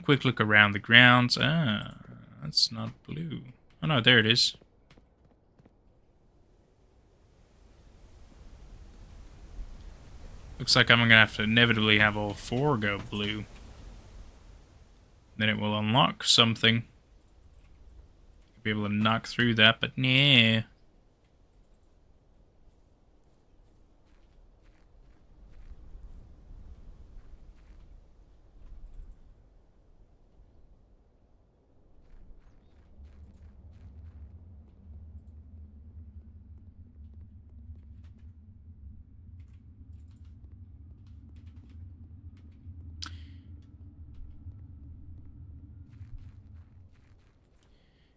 Speaker 1: quick look around the grounds. Ah, that's not blue. Oh no, there it is. Looks like I'm gonna have to inevitably have all 4 go blue. Then it will unlock something. Be able to knock through that, but nah.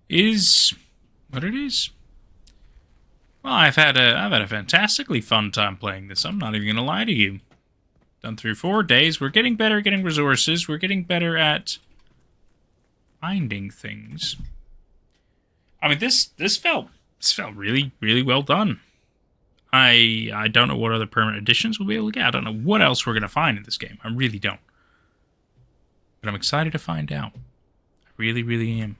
Speaker 1: Is what it is. Well, I've had a fantastically fun time playing this. I'm not even going to lie to you. Done through 4 days. We're getting better at getting resources. We're getting better at finding things. I mean, this felt really, really well done. I don't know what other permanent additions we'll be able to get. I don't know what else we're going to find in this game. I really don't. But I'm excited to find out. I really, really am.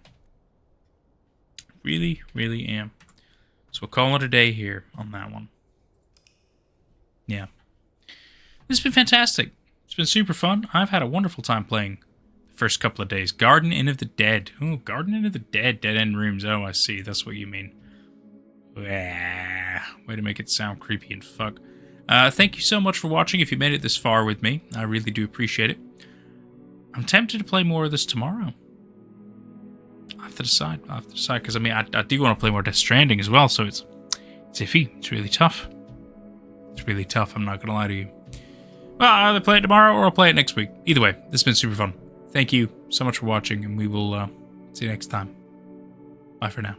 Speaker 1: Really, really am. So we'll call it a day here on that one. Yeah. This has been fantastic. It's been super fun. I've had a wonderful time playing the first couple of days. Garden Inn of the Dead. Ooh, Garden Inn of the Dead. Dead End Rooms. Oh, I see. That's what you mean. Way to make it sound creepy and fuck. Thank you so much for watching. If you made it this far with me, I really do appreciate it. I'm tempted to play more of this tomorrow. I'll have to decide. Because, I mean, I do want to play more Death Stranding as well, so it's iffy. It's really tough. It's really tough, I'm not going to lie to you. Well, I'll either play it tomorrow or I'll play it next week. Either way, this has been super fun. Thank you so much for watching, and we will see you next time. Bye for now.